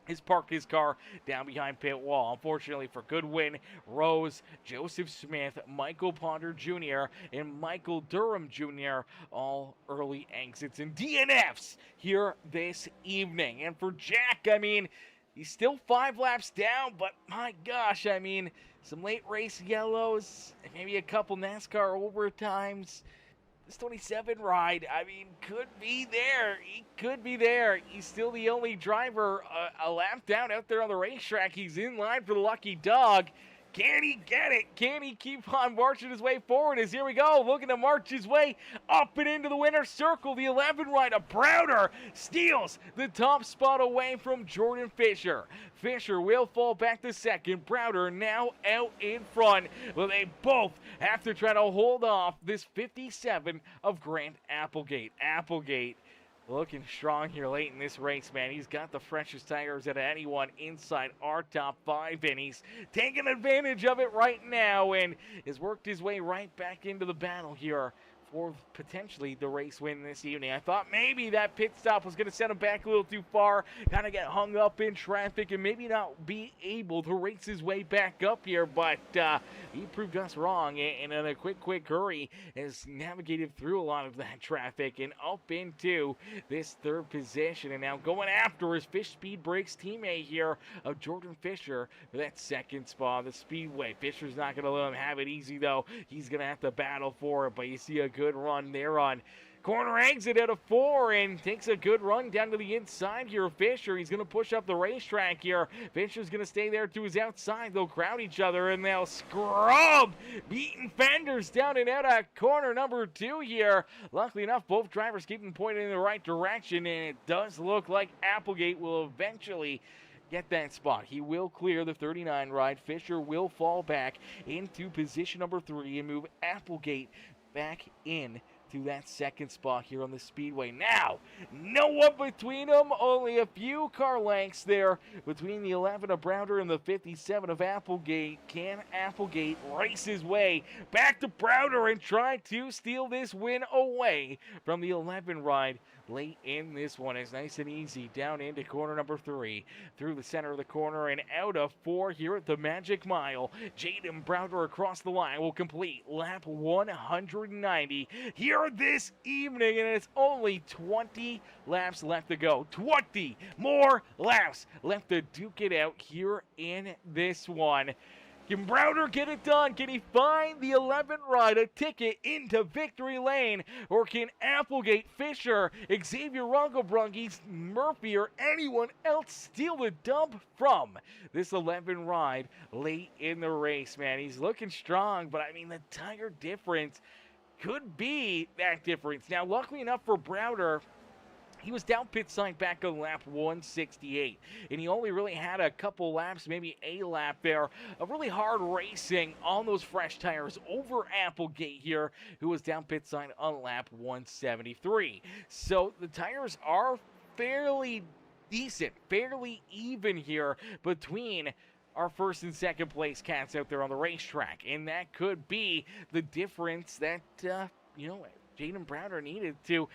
has parked his car down behind pit wall. Unfortunately for Goodwin, Rose, Joseph Smith, Michael Ponder Jr., and Michael Durham Jr. all early exits and DNFs here this evening. And for Jack, I mean, he's still 5 laps down, but my gosh, I mean, some late race yellows, maybe a couple NASCAR overtimes. This 27 ride, I mean, could be there. He could be there. He's still the only driver a lap down out there on the racetrack. He's in line for the lucky dog. Can he get it? Can he keep on marching his way forward? As here we go, looking to march his way up and into the winner's circle. The 11 rider, Browder, steals the top spot away from Jordan Fisher. Fisher will fall back to second. Browder now out in front. Well, they both have to try to hold off this 57 of Grant Applegate. Applegate looking strong here late in this race, man. He's got the freshest tires out of anyone inside our top 5, and he's taking advantage of it right now and has worked his way right back into the battle here for potentially the race win this evening. I thought maybe that pit stop was going to send him back a little too far, kind of get hung up in traffic and maybe not be able to race his way back up here, but he proved us wrong, and in a quick hurry has navigated through a lot of that traffic and up into this 3rd position, and now going after his Fish Speed Brakes teammate here of Jordan Fisher for that 2nd spot on the speedway. Fisher's not going to let him have it easy, though. He's going to have to battle for it, but you see a good run there on corner exit out of 4 and takes a good run down to the inside here. Fisher, he's going to push up the racetrack here. Fisher's going to stay there to his outside. They'll crowd each other and they'll scrub beating fenders down and out of corner number 2 here. Luckily enough, both drivers keeping pointed in the right direction, and it does look like Applegate will eventually get that spot. He will clear the 39 ride. Fisher will fall back into position number 3 and move Applegate back in to that 2nd spot here on the speedway. Now, no one between them, only a few car lengths there between the 11 of Browder and the 57 of Applegate. Can Applegate race his way back to Browder and try to steal this win away from the 11 ride late in this one? It's nice and easy down into corner number 3, through the center of the corner and out of 4 here at the Magic Mile. Jaden Browder across the line will complete lap 190 here this evening, and it's only 20 laps left to go. 20 more laps left to duke it out here in this one. Can Browder get it done? Can he find the 11 ride a ticket into victory lane? Or can Applegate, Fisher, Xavier Roggo Brugge, Murphy, or anyone else steal the dump from this 11 ride late in the race, man? He's looking strong, but I mean, the tire difference could be that difference. Now, luckily enough for Browder, He was down pit side back on lap 168, and he only really had a couple laps, maybe a lap there, of really hard racing on those fresh tires over Applegate here, who was down pit side on lap 173. So the tires are fairly decent, fairly even here between our first and second place cats out there on the racetrack, and that could be the difference that, Jaden Browder needed to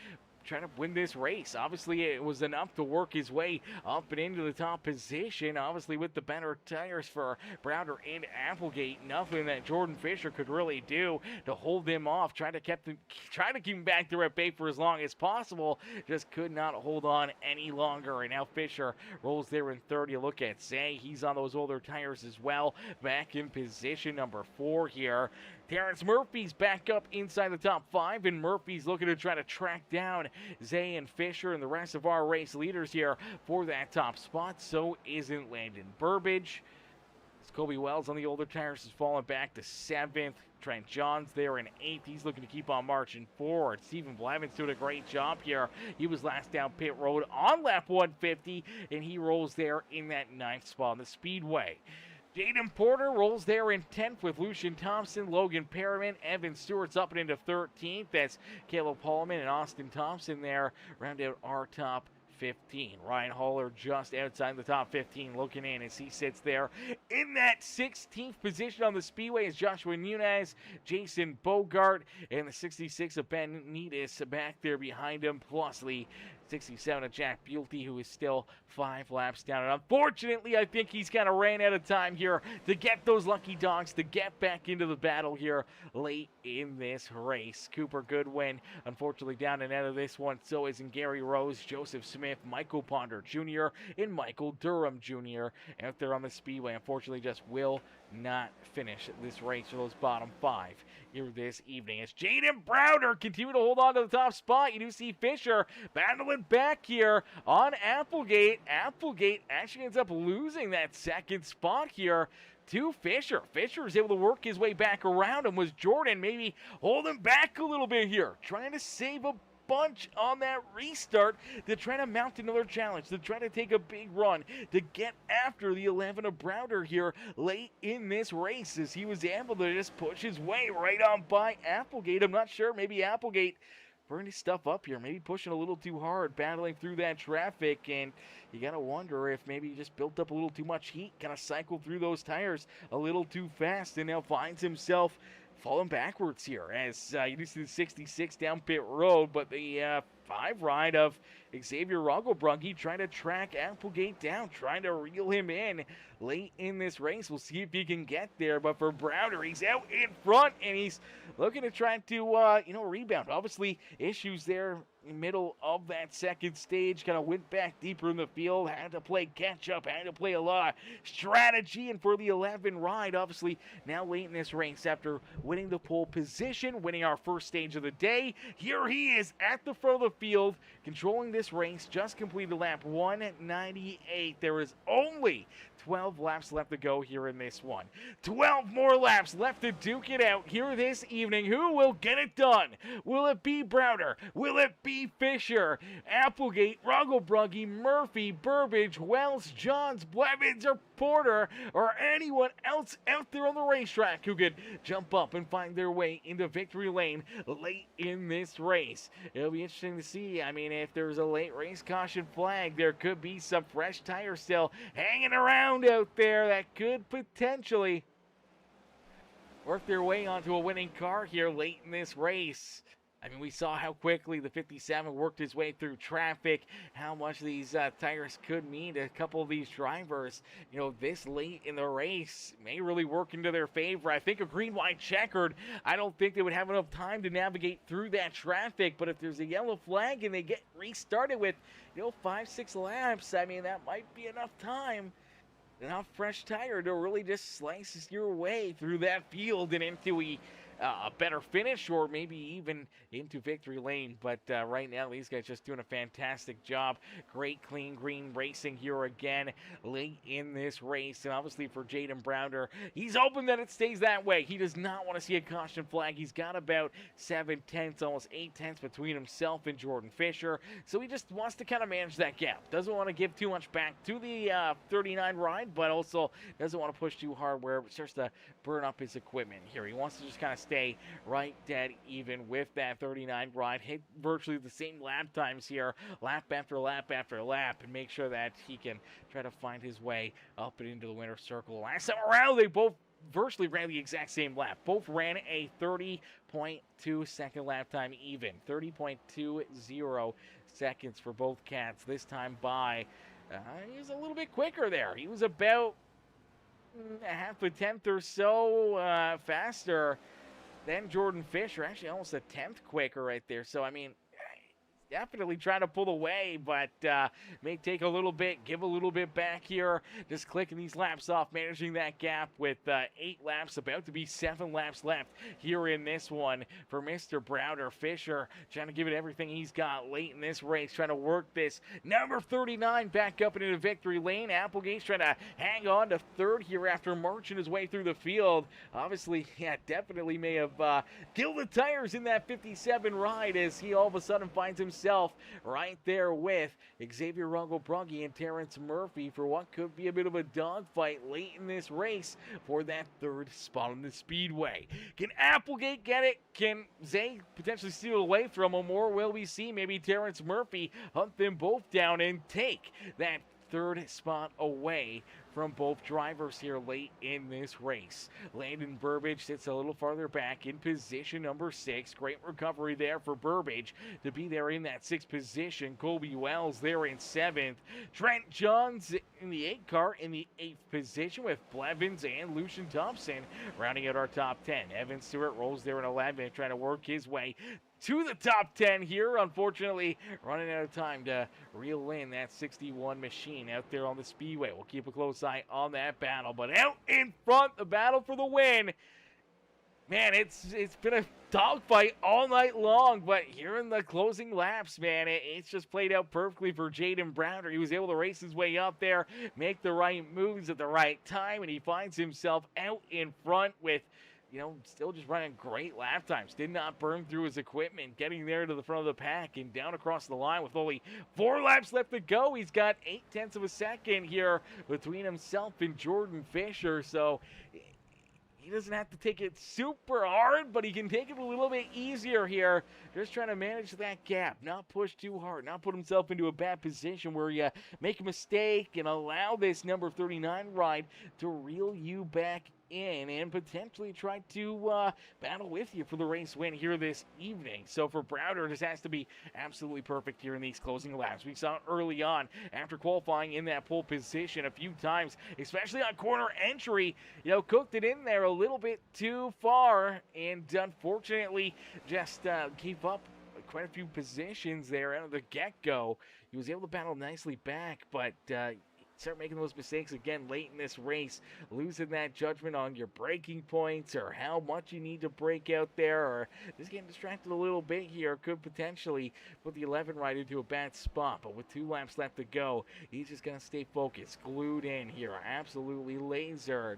trying to win this race. Obviously, it was enough to work his way up and into the top position. Obviously, with the better tires for Browder and Applegate, nothing that Jordan Fisher could really do to hold him off. Try to keep him back there at bay for as long as possible. Just could not hold on any longer. And now Fisher rolls there in third. You look at Zay. He's on those older tires as well. Back in position number 4 here. Terrence Murphy's back up inside the top 5, and Murphy's looking to try to track down Zay and Fisher and the rest of our race leaders here for that top spot. So isn't Landon Burbage. Kobe Wells on the older tires has fallen back to 7th. Trent Johns there in 8th. He's looking to keep on marching forward. Stephen Blevins doing a great job here. He was last down pit road on lap 150, and he rolls there in that 9th spot on the Speedway. Jaden Porter rolls there in 10th with Lucian Thompson, Logan Perriman, Evan Stewart's up and into 13th. That's Caleb Holloman and Austin Thompson there round out our top 15. Ryan Haller just outside the top 15 looking in as he sits there in that 16th position on the Speedway is Joshua Nunez, Jason Bogart, and the 66 of Ben Needis back there behind him, plus the 67 of Jack Buelty, who is still 5 laps down. And unfortunately, I think he's kind of ran out of time here to get those lucky dogs to get back into the battle here late in this race. Cooper Goodwin, unfortunately, down and out of this one. So isn't Gary Rose, Joseph Smith, Michael Ponder Jr., and Michael Durham Jr. out there on the Speedway. Unfortunately, just will not finish this race for those bottom 5 here this evening. As Jaden Browder continue to hold on to the top spot, you do see Fisher battling back here on Applegate. Applegate actually ends up losing that second spot here to Fisher. Fisher is able to work his way back around him. Was Jordan maybe holding back a little bit here, trying to save a bunch on that restart to try to mount another challenge, to try to take a big run, to get after the 11 of Browder here late in this race, as he was able to just push his way right on by Applegate. I'm not sure, maybe Applegate burning his stuff up here, maybe pushing a little too hard, battling through that traffic, and you gotta wonder if maybe he just built up a little too much heat, kind of cycled through those tires a little too fast, and now finds himself falling backwards here as you do see the 66 down pit road, but the 5 ride of Xavier Roggelbrugge trying to track Applegate down, trying to reel him in late in this race. We'll see if he can get there, but for Browder, he's out in front, and he's looking to try to, rebound. Obviously, issues there in the middle of that second stage, kind of went back deeper in the field, had to play catch-up, had to play a lot of strategy, and for the 11 ride, obviously, now late in this race, after winning the pole position, winning our first stage of the day, here he is at the front of the field, controlling this race, just completed lap 198. There is only 12 laps left to go here in this one. 12 more laps left to duke it out here this evening. Who will get it done? Will it be Browder? Will it be Fisher? Applegate, Roggelbrugge, Murphy, Burbage, Wells, Johns, Blevins, or Porter, or anyone else out there on the racetrack who could jump up and find their way into victory lane late in this race. It'll be interesting to see. I mean, if there's a late race caution flag, there could be some fresh tires still hanging around out there that could potentially work their way onto a winning car here late in this race. I mean, we saw how quickly the 57 worked his way through traffic, how much these tires could mean to a couple of these drivers. You know, this late in the race may really work into their favor. I think a green, white, checkered, I don't think they would have enough time to navigate through that traffic. But if there's a yellow flag and they get restarted with, 5-6 laps, I mean, that might be enough time, enough fresh tire to really just slice your way through that field and into a a better finish or maybe even into victory lane. But right now, these guys just doing a fantastic job. Great clean green racing here again late in this race. And obviously for Jaden Browder, he's hoping that it stays that way. He does not want to see a caution flag. He's got about 7/10, almost 8/10 between himself and Jordan Fisher. So he just wants to kind of manage that gap. Doesn't want to give too much back to the 39 ride, but also doesn't want to push too hard where it starts to burn up his equipment here. He wants to just kind of stay right dead even with that 39 ride, hit virtually the same lap times here, lap after lap after lap, and make sure that he can try to find his way up and into the winner's circle. Last time around, they both virtually ran the exact same lap. Both ran a 30.2 second lap time even. 30.20 seconds for both cats. This time by, he was a little bit quicker there. He was about a half a tenth or so faster than Jordan Fisher. Actually, almost a tenth quicker right there. So, I mean, definitely trying to pull away, but may take a little bit, give a little bit back here. Just clicking these laps off, managing that gap with 8 laps, about to be 7 laps left here in this one for Mr. Browder. Fisher trying to give it everything he's got late in this race, trying to work this number 39 back up into the victory lane. Applegate's trying to hang on to third here after marching his way through the field. Obviously, yeah, definitely may have killed the tires in that 57 ride as he all of a sudden finds himself right there with Xavier Rungle-Brugge and Terrence Murphy for what could be a bit of a dogfight late in this race for that 3rd spot on the Speedway. Can Applegate get it? Can Zay potentially steal it away from him, or will we see maybe Terrence Murphy hunt them both down and take that 3rd spot away from both drivers here late in this race? Landon Burbage sits a little farther back in position number 6. Great recovery there for Burbage to be there in that 6th position. Colby Wells there in 7th. Trent Johns in the 8 car in the 8th position with Blevins and Lucian Thompson rounding out our top 10. Evan Stewart rolls there in 11th, trying to work his way to the top 10 here. Unfortunately, running out of time to reel in that 61 machine out there on the Speedway. We'll keep a close eye on that battle, but out in front, the battle for the win. Man, it's been a dogfight all night long, but here in the closing laps, man, it's just played out perfectly for Jaden Browder. He was able to race his way up there, make the right moves at the right time, and he finds himself out in front with, you know, still just running great lap times. Did not burn through his equipment, getting there to the front of the pack and down across the line with only 4 laps left to go. He's got 0.8 of a second here between himself and Jordan Fisher, so he doesn't have to take it super hard, but he can take it a little bit easier here. Just trying to manage that gap, not push too hard, not put himself into a bad position where you make a mistake and allow this number 39 ride to reel you back in and potentially try to battle with you for the race win here this evening. So for Browder, this has to be absolutely perfect here in these closing laps. We saw it early on after qualifying in that pole position a few times, especially on corner entry, you know, cooked it in there a little bit too far and unfortunately just gave up quite a few positions there out of the get-go. He was able to battle nicely back, but start making those mistakes again late in this race, losing that judgment on your braking points or how much you need to brake out there, or just getting distracted a little bit here could potentially put the 11 right into a bad spot. But with 2 laps left to go, he's just going to stay focused, glued in here, absolutely lasered.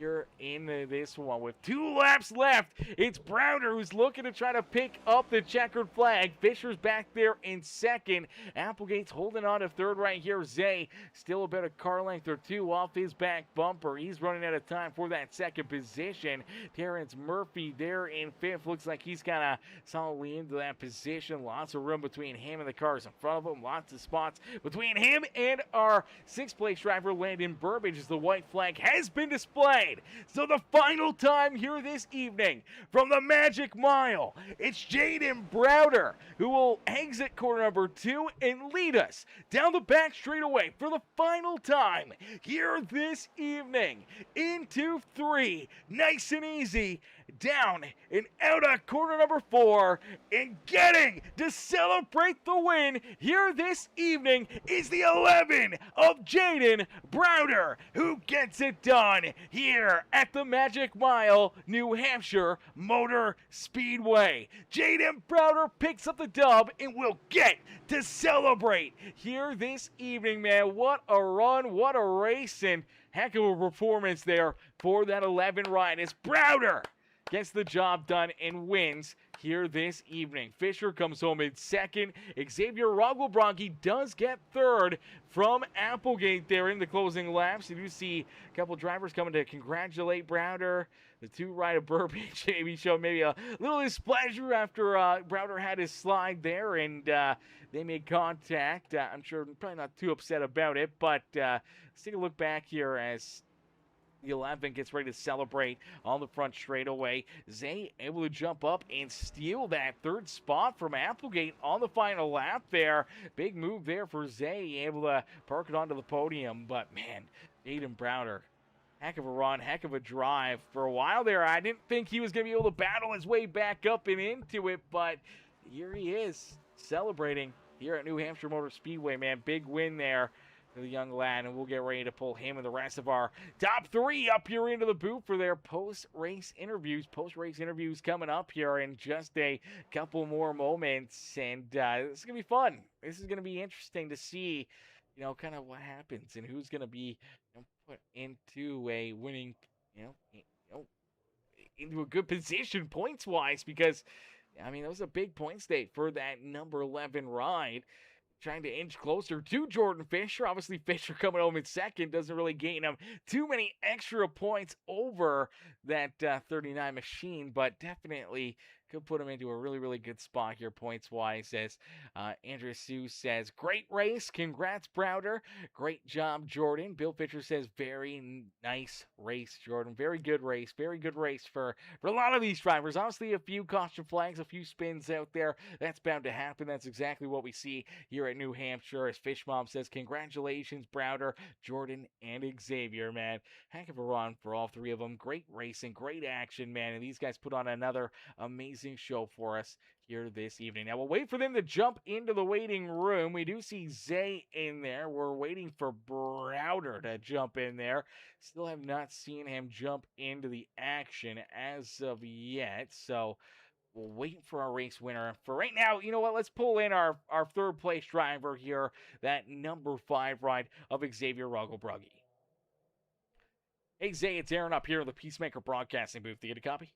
You're in this one with 2 laps left. It's Browder who's looking to try to pick up the checkered flag. Fisher's back there in 2nd. Applegate's holding on to 3rd right here. Zay still about a car length or 2 off his back bumper. He's running out of time for that 2nd position. Terrence Murphy there in 5th. Looks like he's kind of solidly into that position. Lots of room between him and the cars in front of him. Lots of spots between him and our 6th place driver, Landon Burbage, as the white flag has been displayed. So the final time here this evening from the Magic Mile, it's Jaden Browder who will exit corner number 2 and lead us down the back straightaway for the final time here this evening into 3. Nice and easy down and out of corner number 4 and getting to celebrate the win here this evening is the 11 of Jaden Browder, who gets it done here at the Magic Mile, New Hampshire Motor Speedway. Jaden Browder picks up the dub and will get to celebrate here this evening, man. What a run, what a race, and heck of a performance there for that 11 ride as Browder gets the job done and wins here this evening. Fisher comes home in second. Xavier Roggelbronky does get third from Applegate there in the closing laps. You do see a couple drivers coming to congratulate Browder. The two ride of Burbage maybe showed maybe a little displeasure after Browder had his slide there, and they made contact. I'm sure probably not too upset about it, but let's take a look back here as the 11 gets ready to celebrate on the front straightaway. Zay able to jump up and steal that third spot from Applegate on the final lap there. Big move there for Zay, able to park it onto the podium. But man, Jaden Browder, heck of a run, heck of a drive. For a while there, I didn't think he was going to be able to battle his way back up and into it, but here he is celebrating here at New Hampshire Motor Speedway, man. Big win there for the young lad, and we'll get ready to pull him and the rest of our top 3 up here into the booth for their post-race interviews. Post-race interviews coming up here in just a couple more moments, and this is going to be fun. This is going to be interesting to see, you know, kind of what happens and who's going to be put into a winning, into a good position points-wise, because, I mean, that was a big point state for that number 11 ride. Trying to inch closer to Jordan Fisher. Obviously, Fisher coming home in second doesn't really gain him too many extra points over that 39 machine, but definitely could put him into a really, really good spot here points-wise. As Andrea Sue says, great race. Congrats, Browder. Great job, Jordan. Bill Fisher says, very nice race, Jordan. Very good race. Very good race for a lot of these drivers. Honestly, a few caution flags, a few spins out there. That's bound to happen. That's exactly what we see here at New Hampshire. As Fish Mom says, congratulations, Browder, Jordan, and Xavier, man. Heck of a run for all 3 of them. Great racing, great action, man. And these guys put on another amazing show for us here this evening. Now we'll wait for them to jump into the waiting room. We do see Zay in there. We're waiting for Browder to jump in there. Still have not seen him jump into the action as of yet. So we'll wait for our race winner. For right now, you know what? Let's pull in our third place driver here, that number 5 ride of Xavier Roggelbruggy. Hey Zay, it's Aaron up here in the Peacemaker Broadcasting booth. Do you get a copy?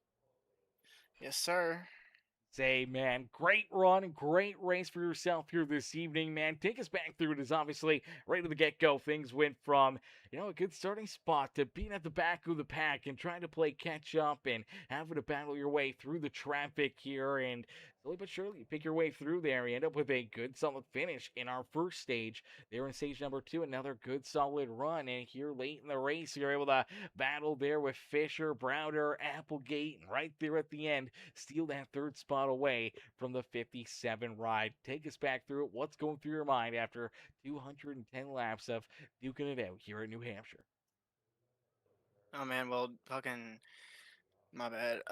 Yes, sir. Say, man, great run, great race for yourself here this evening, man. Take us back through it, as obviously right at the get-go, things went from, a good starting spot to being at the back of the pack and trying to play catch-up and having to battle your way through the traffic here, and slowly but surely you pick your way through there. You end up with a good, solid finish in our first stage. There in stage number 2, another good, solid run, and here late in the race, you're able to battle there with Fisher, Browder, Applegate, and right there at the end, steal that third spot away from the 57 ride. Take us back through it. What's going through your mind after 210 laps of duking it out here at New Hampshire? Oh man, well, fucking, my bad.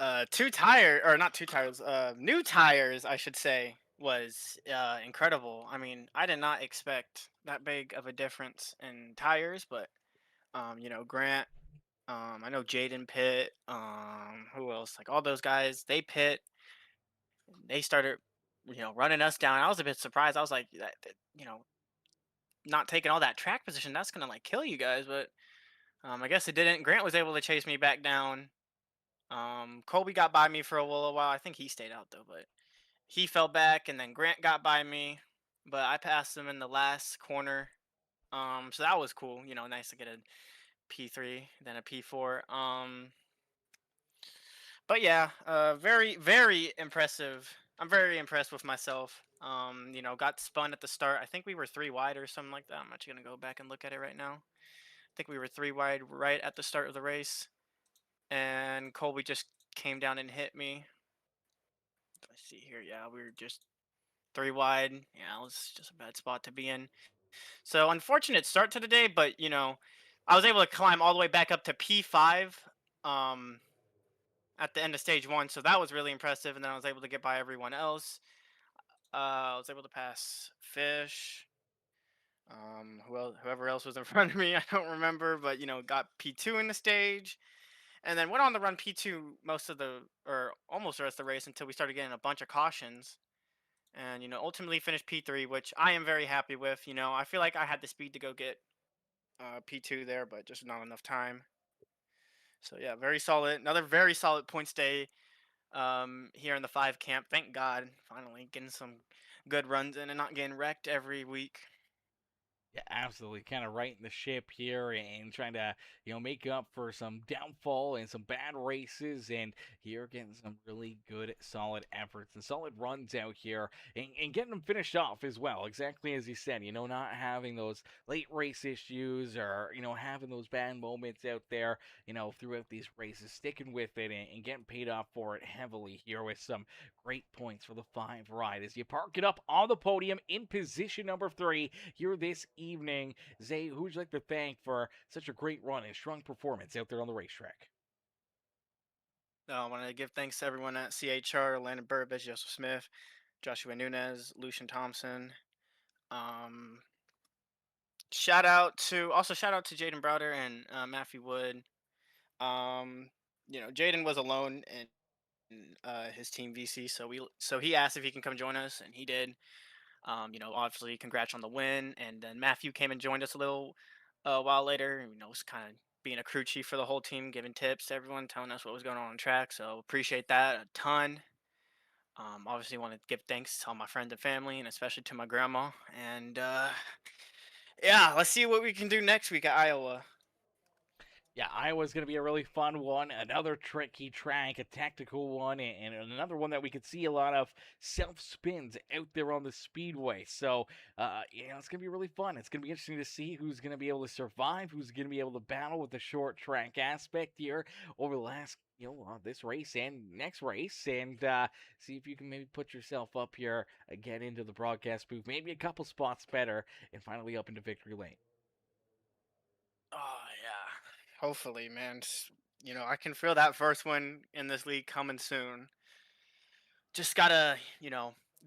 New tires, I should say, was incredible. I mean, I did not expect that big of a difference in tires, but Grant, I know Jaden pit, who else? Like all those guys, they pit. They started, running us down. I was a bit surprised. I was like, not taking all that track position, that's gonna like kill you guys, but I guess it didn't. Grant was able to chase me back down. Colby got by me for a little while. I think he stayed out though, but he fell back, and then Grant got by me, but I passed him in the last corner. So that was cool. Nice to get a P3, then a P4. But yeah, very, very impressive. I'm very impressed with myself. Got spun at the start. I think we were 3 wide or something like that. I'm actually gonna go back and look at it right now. I think we were 3 wide right at the start of the race, and Colby just came down and hit me. Let's see here. Yeah, we were just 3 wide. Yeah, it was just a bad spot to be in. So unfortunate start to the day, but I was able to climb all the way back up to P5. at the end of stage one, so that was really impressive. And then I was able to get by everyone else. I was able to pass Fish, whoever else was in front of me, I don't remember, but got P2 in the stage, and then went on to run P2 most of the or almost the rest of the race until we started getting a bunch of cautions, and ultimately finished P3, which I am very happy with. I feel like I had the speed to go get P2 there, but just not enough time. So yeah, very solid. Another very solid points day here in the five camp. Thank God, finally getting some good runs in and not getting wrecked every week. Yeah, absolutely. Kind of righting the ship here and trying to, make up for some downfall and some bad races. And here getting some really good, solid efforts and solid runs out here and getting them finished off as well. Exactly as you said, not having those late race issues or, having those bad moments out there, throughout these races, sticking with it and getting paid off for it heavily here with some great points for the 5 ride as you park it up on the podium in position number 3 here this evening. Zay, who would you like to thank for such a great run and strong performance out there on the racetrack? I want to give thanks to everyone at CHR, Landon Burbage, Joseph Smith, Joshua Nunez, Lucian Thompson. Um, shout out to Jaden Browder and Matthew Wood. Um, Jaden was alone in his team VC, so he asked if he can come join us, and he did. Obviously, congrats on the win. And then Matthew came and joined us a little while later. Was kind of being a crew chief for the whole team, giving tips to everyone, telling us what was going on track. So appreciate that a ton. Obviously, want to give thanks to all my friends and family, and especially to my grandma. And yeah, let's see what we can do next week at Iowa. Yeah, Iowa's going to be a really fun one. Another tricky track, a tactical one, and another one that we could see a lot of self spins out there on the speedway. So, it's going to be really fun. It's going to be interesting to see who's going to be able to survive, who's going to be able to battle with the short track aspect here over the last, this race and next race, and see if you can maybe put yourself up here again into the broadcast booth, maybe a couple spots better, and finally up into victory lane. Oh yeah, hopefully, man. I can feel that first one in this league coming soon. Just gotta,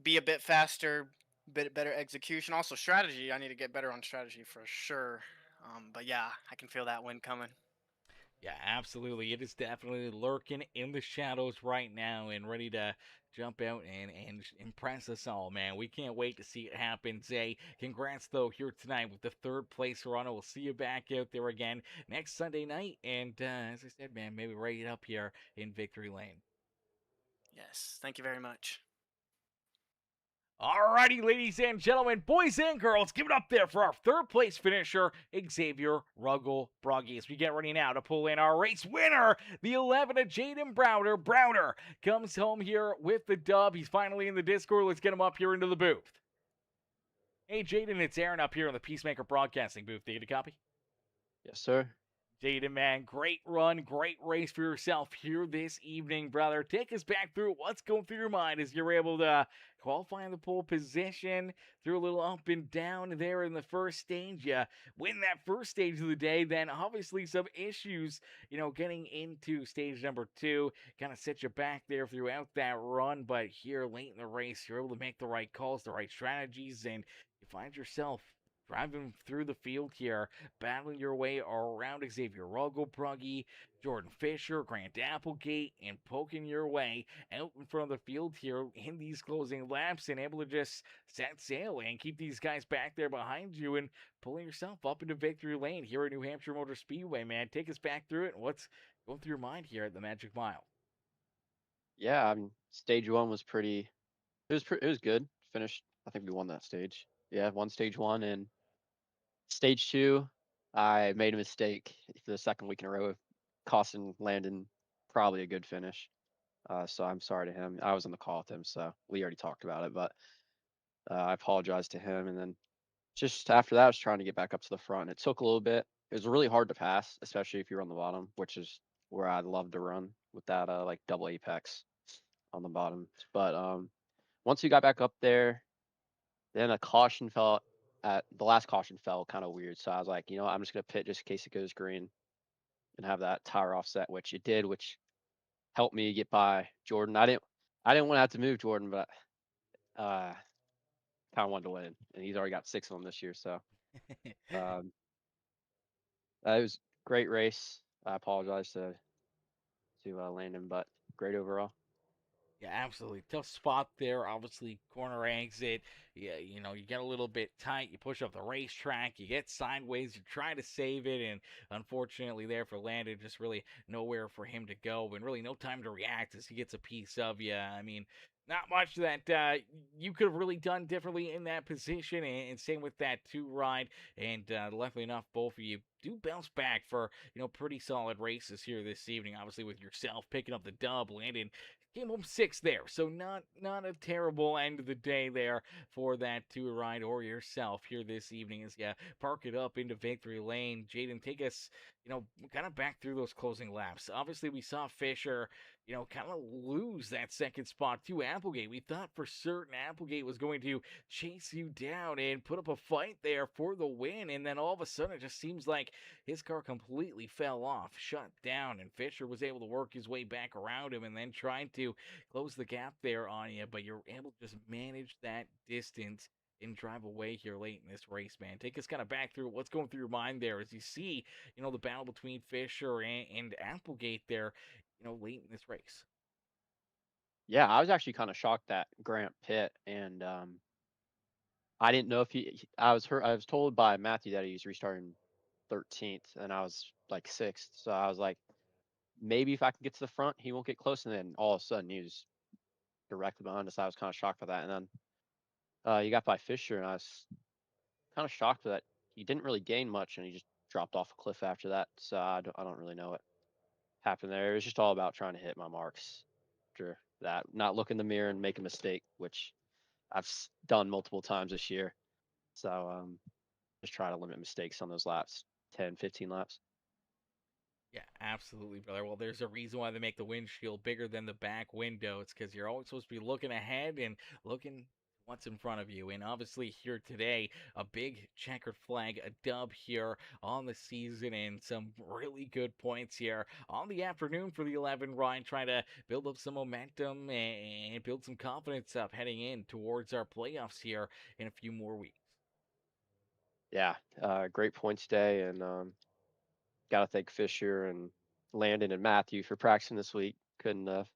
be a bit faster, bit better execution. Also strategy. I need to get better on strategy for sure. But yeah, I can feel that win coming. Yeah, absolutely. It is definitely lurking in the shadows right now and ready to jump out and impress us all, man. We can't wait to see it happen. Zay, congrats, though, here tonight with the third place run. We'll see you back out there again next Sunday night. And as I said, man, maybe right up here in Victory Lane. Yes, thank you very much. Alrighty, ladies and gentlemen, boys and girls, give it up there for our third place finisher, Xavier Ruggle Broggy. As we get ready now to pull in our race winner, the 11 of Jaden Browder. Browder comes home here with the dub. He's finally in the Discord. Let's get him up here into the booth. Hey, Jaden, it's Aaron up here in the Peacemaker Broadcasting booth. Do you get a copy? Yes, sir. Jaden, man, great run, great race for yourself here this evening, brother. Take us back through what's going through your mind as you're able to qualify in the pole position, through a little up and down there in the first stage. You win that first stage of the day, then obviously some issues, getting into stage number 2, kind of set you back there throughout that run. But here late in the race, you're able to make the right calls, the right strategies, and you find yourself driving through the field here, battling your way around Xavier Ruggle, Jordan Fisher, Grant Applegate, and poking your way out in front of the field here in these closing laps and able to just set sail and keep these guys back there behind you and pulling yourself up into victory lane here at New Hampshire Motor Speedway, man. Take us back through it and what's going through your mind here at the Magic Mile. Yeah, I mean, stage one was pretty. It was good. Finished. I think we won that stage. Yeah, won stage one, and stage two, I made a mistake for the second week in a row, costing Landon probably a good finish. So I'm sorry to him. I was on the call with him, so we already talked about it. But I apologize to him, and then just after that, I was trying to get back up to the front. It took a little bit. It was really hard to pass, especially if you're on the bottom, which is where I'd love to run with that like double apex on the bottom. But once we got back up there, then a caution fell at the last caution fell kind of weird. So I was like, I'm just gonna pit just in case it goes green and have that tire offset, which it did, which helped me get by Jordan. I didn't want to have to move Jordan, but kind of wanted to win, and he's already got 6 of them this year. So um, it was a great race. I apologize to Landon, but great overall. Yeah, absolutely. Tough spot there. Obviously, corner exit. Yeah, you get a little bit tight. You push up the racetrack. You get sideways. You try to save it, and unfortunately, there for Landon, just really nowhere for him to go, and really no time to react as he gets a piece of you. I mean, not much that you could have really done differently in that position, and same with that two ride. And luckily enough, both of you do bounce back for pretty solid races here this evening. Obviously, with yourself picking up the dub, Landon came home 6th there, so not a terrible end of the day there for that two ride or yourself here this evening as you park it up into victory lane. Jaden, take us, kind of back through those closing laps. Obviously, we saw Fisher, kind of lose that second spot to Applegate. We thought for certain Applegate was going to chase you down and put up a fight there for the win, and then all of a sudden it just seems like his car completely fell off, shut down, and Fisher was able to work his way back around him and then trying to close the gap there on you, but you're able to just manage that distance and drive away here late in this race, man. Take us kind of back through what's going through your mind there as you see, the battle between Fisher and Applegate there, late in this race. Yeah, I was actually kind of shocked that Grant pit, and I didn't know if I was hurt. I was told by Matthew that he was restarting 13th, and I was like 6th. So I was like, maybe if I can get to the front, he won't get close. And then all of a sudden, he was directly behind us. I was kind of shocked by that. And then he got by Fisher, and I was kind of shocked that he didn't really gain much, and he just dropped off a cliff after that. So I don't really know what happened there. It was just all about trying to hit my marks after that, not look in the mirror and make a mistake, which I've done multiple times this year. So just try to limit mistakes on those laps, 10, 15 laps. Yeah, absolutely, brother. Well, there's a reason why they make the windshield bigger than the back window. It's because you're always supposed to be looking ahead and looking what's in front of you. And obviously, here today, a big checkered flag, a dub here on the season, and some really good points here on the afternoon for the 11 ride, trying to build up some momentum and build some confidence up heading in towards our playoffs here in a few more weeks. Yeah, great points day, and got to thank Fisher and Landon and Matthew for practicing this week. Couldn't have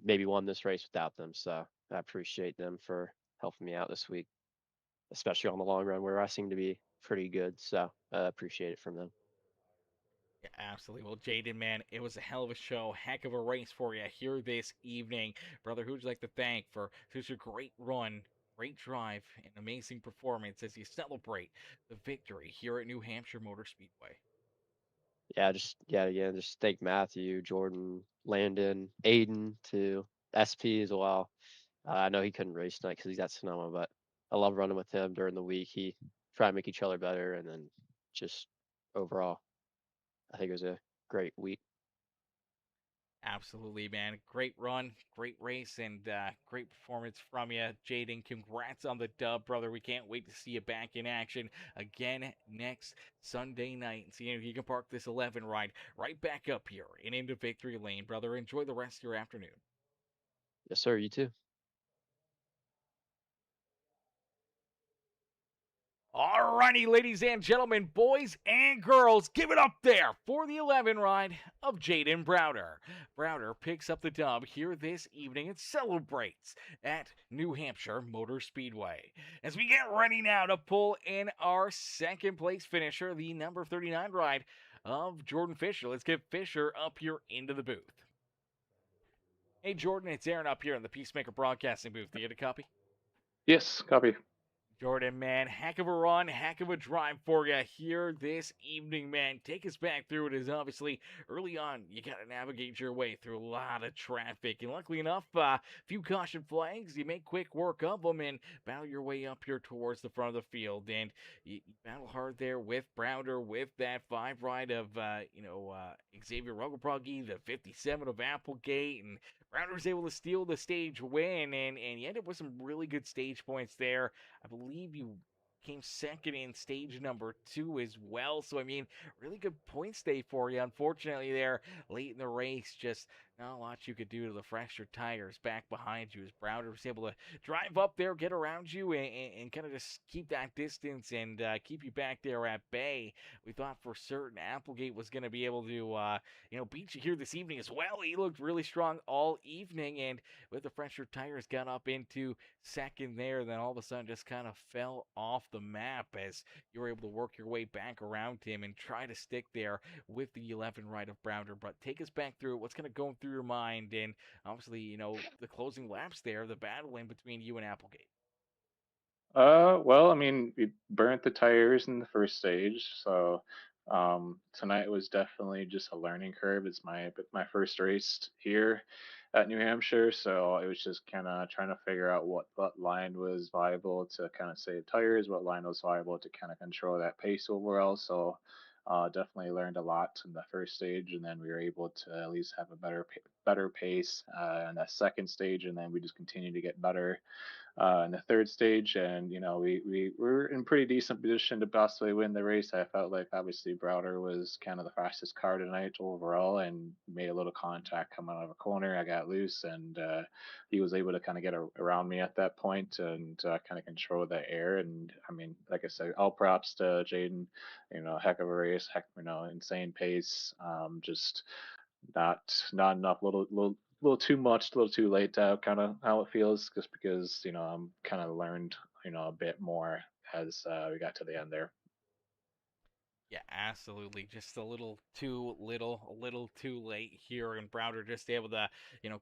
maybe won this race without them, so I appreciate them for helping me out this week, especially on the long run where I seem to be pretty good. So I appreciate it from them. Yeah, absolutely. Well, Jaden, man, it was a hell of a show. Heck of a race for you here this evening. Brother, who'd you like to thank for such a great run, great drive, and amazing performance as you celebrate the victory here at New Hampshire Motor Speedway? Just thank Matthew, Jordan, Landon, Aiden to SP as well. I know he couldn't race tonight because he's at Sonoma, but I love running with him during the week. He try to make each other better, and then just overall, I think it was a great week. Absolutely, man. Great run, great race, and great performance from you. Jaden, congrats on the dub, brother. We can't wait to see you back in action again next Sunday night and see if you can park this 11 ride right back up here and into victory lane, brother. Enjoy the rest of your afternoon. Yes, sir. You too. Alrighty, ladies and gentlemen, boys and girls, give it up there for the 11 ride of Jaden Browder. Browder picks up the dub here this evening and celebrates at New Hampshire Motor Speedway. As we get ready now to pull in our second place finisher, the number 39 ride of Jordan Fisher. Let's get Fisher up here into the booth. Hey, Jordan, it's Aaron up here in the Peacemaker Broadcasting booth. Do you get a copy? Yes, copy. Jordan, man, heck of a run, heck of a drive for you here this evening, man. Take us back through it as obviously early on you got to navigate your way through a lot of traffic. And luckily enough, a few caution flags, you make quick work of them and battle your way up here towards the front of the field. And you battle hard there with Browder, with that 5 ride of, Xavier Ruggleproggy, the 57 of Applegate, and Browder was able to steal the stage win, and you ended up with some really good stage points there. I believe you came second in stage number 2 as well. So, I mean, really good points day for you. Unfortunately, there late in the race, just not a lot you could do to the fresher tires back behind you as Browder was able to drive up there, get around you, and kind of just keep that distance and keep you back there at bay. We thought for certain Applegate was going to be able to, beat you here this evening as well. He looked really strong all evening, and with the fresher tires, got up into second there. Then all of a sudden, just kind of fell off the map as you were able to work your way back around him and try to stick there with the 11 right of Browder. But take us back through what's going to go through your mind, and obviously, the closing laps there, the battle in between you and Applegate. Well, I mean, we burnt the tires in the first stage, so tonight was definitely just a learning curve. It's my first race here at New Hampshire, so it was just kind of trying to figure out what line was viable to kind of save tires, what line was viable to kind of control that pace overall. So definitely learned a lot in the first stage, and then we were able to at least have a better pace in that second stage, and then we just continued to get better in the third stage, and we were in pretty decent position to possibly win the race. I felt like obviously Browder was kind of the fastest car tonight overall, and made a little contact coming out of a corner. I got loose, and he was able to kind of get around me at that point and kind of control the air. And I mean, like I said, all props to Jaden. Heck of a race, insane pace. Just not enough, little too much, a little too late, kind of how it feels, just because I'm kind of learned a bit more as we got to the end there. Yeah, absolutely. Just a little too little, a little too late here, and Browder just able to,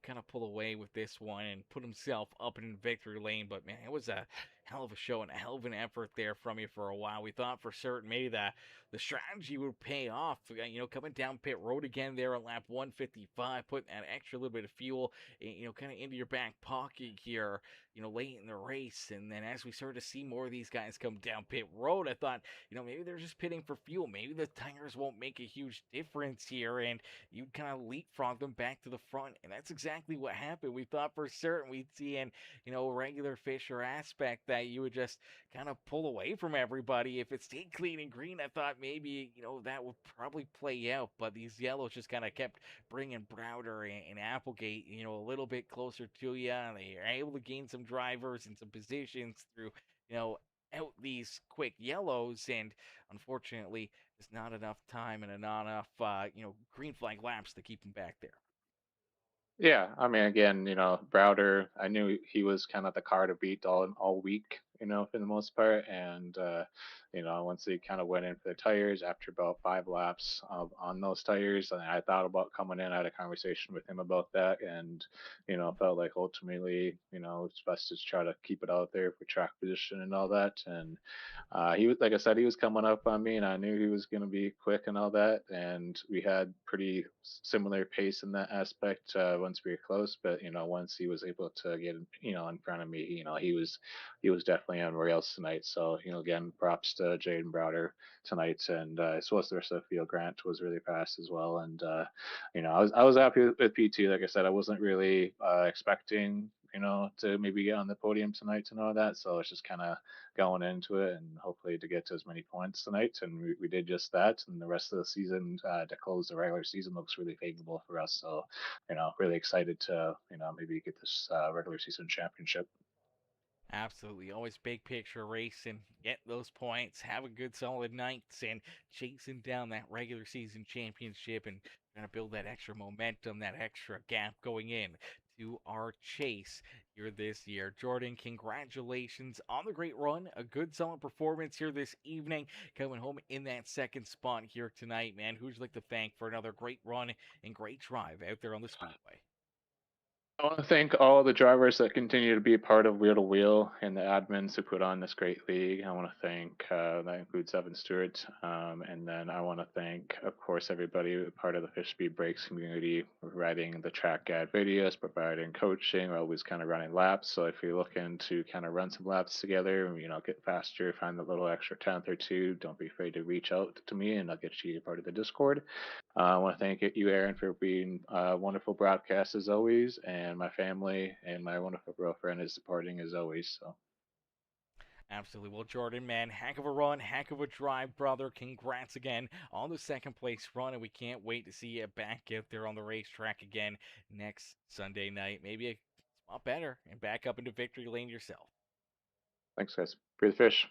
kind of pull away with this one and put himself up in victory lane. But man, it was a hell of a show and a hell of an effort there from you for a while. We thought for certain maybe the strategy would pay off. Coming down pit road again there on lap 155, putting that extra little bit of fuel, kind of into your back pocket here, late in the race. And then as we started to see more of these guys come down pit road, I thought, maybe they're just pitting for fuel. Maybe the tires won't make a huge difference here, and you'd kind of leapfrog them back to the front. And that's exactly what happened. We thought for certain we'd see an, regular Fisher aspect that you would just kind of pull away from everybody. If it stayed clean and green, I thought maybe, that would probably play out. But these yellows just kind of kept bringing Browder and Applegate, a little bit closer to you. And they are able to gain some drivers and some positions through, out these quick yellows, and unfortunately, there's not enough time and not enough, green flag laps to keep him back there. Yeah, I mean, again, Browder, I knew he was kind of the car to beat all week, for the most part. And once he kind of went in for the tires after about 5 laps on those tires, and I thought about coming in. I had a conversation with him about that, and felt like ultimately, it's best to try to keep it out there for track position and all that. And he was, like I said, he was coming up on me, and I knew he was going to be quick and all that. And we had pretty similar pace in that aspect once we were close. But once he was able to get in front of me, he was definitely on rails tonight. So again, props to Jaden Browder tonight, and I suppose the rest of the field. Grant was really fast as well, and I was happy with P2. Like I said, I wasn't really expecting to maybe get on the podium tonight and all that. So it's just kind of going into it and hopefully to get to as many points tonight. And we did just that. And the rest of the season to close the regular season looks really favorable for us. So, really excited to, maybe get this regular season championship. Absolutely. Always big picture racing, get those points, have a good solid nights, and chasing down that regular season championship and trying to build that extra momentum, that extra gap going in to our chase here this year. Jordan, congratulations on the great run. A good solid performance here this evening. Coming home in that second spot here tonight, man. Who'd you like to thank for another great run and great drive out there on the Speedway? I want to thank all the drivers that continue to be a part of Wheel to Wheel and the admins who put on this great league. I want to thank, that includes Evan Stewart. And then I want to thank, of course, everybody part of the Fish Speed Breaks community, providing the track guide videos, providing coaching. We're always kind of running laps. So if you're looking to kind of run some laps together, get faster, find the little extra 10th or two, don't be afraid to reach out to me and I'll get you part of the Discord. I want to thank you, Aaron, for being a wonderful broadcast as always, and my family and my wonderful girlfriend is supporting as always. So Absolutely. Well, Jordan, man, heck of a run, heck of a drive, brother. Congrats again on the second place run, and we can't wait to see you back out there on the racetrack again next Sunday night. Maybe a spot better and back up into victory lane yourself. Thanks, guys. Free the fish.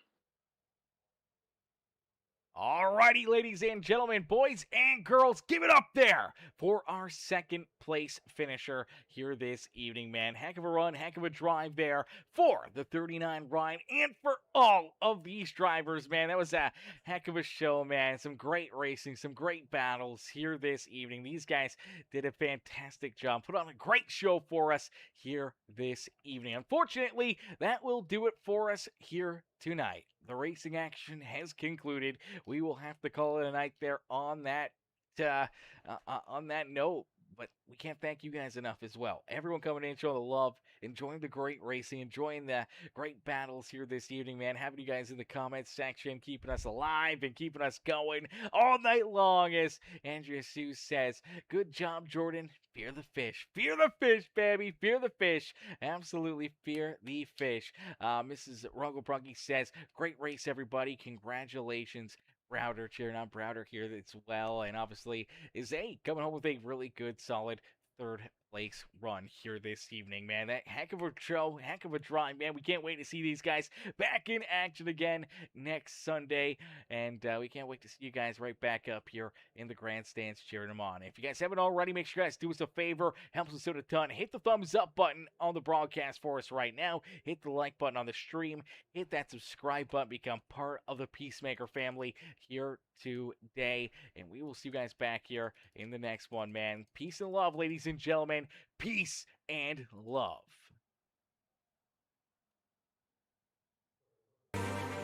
Alrighty, ladies and gentlemen, boys and girls, give it up there for our second place finisher here this evening, man. Heck of a run, heck of a drive there for the 39 ride and for all of these drivers, man. That was a heck of a show, man. Some great racing, some great battles here this evening. These guys did a fantastic job, put on a great show for us here this evening. Unfortunately, that will do it for us here tonight. The racing action has concluded. We will have to call it a night there on that note. But we can't thank you guys enough as well. Everyone coming in, showing the love, enjoying the great racing, enjoying the great battles here this evening, man. Having you guys in the comments section, keeping us alive and keeping us going all night long. As Andrea Sue says, good job, Jordan. Fear the fish. Fear the fish, baby. Fear the fish. Absolutely fear the fish. Mrs. Rungle Brunky says, great race, everybody. Congratulations. Browder cheering on Browder here as well. And obviously, Zay coming home with a really good, solid third place run here this evening, man. That heck of a show, heck of a drive, man. We can't wait to see these guys back in action again next Sunday. And we can't wait to see you guys right back up here in the grandstands cheering them on. If you guys haven't already, make sure you guys do us a favor. Helps us out a ton. Hit the thumbs up button on the broadcast for us right now. Hit the like button on the stream. Hit that subscribe button. Become part of the Peacemaker family here today. And we will see you guys back here in the next one, man. Peace and love, ladies and gentlemen. Peace and love.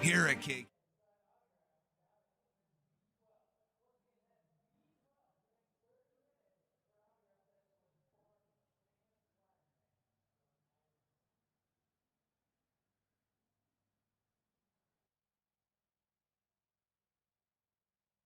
Here at K.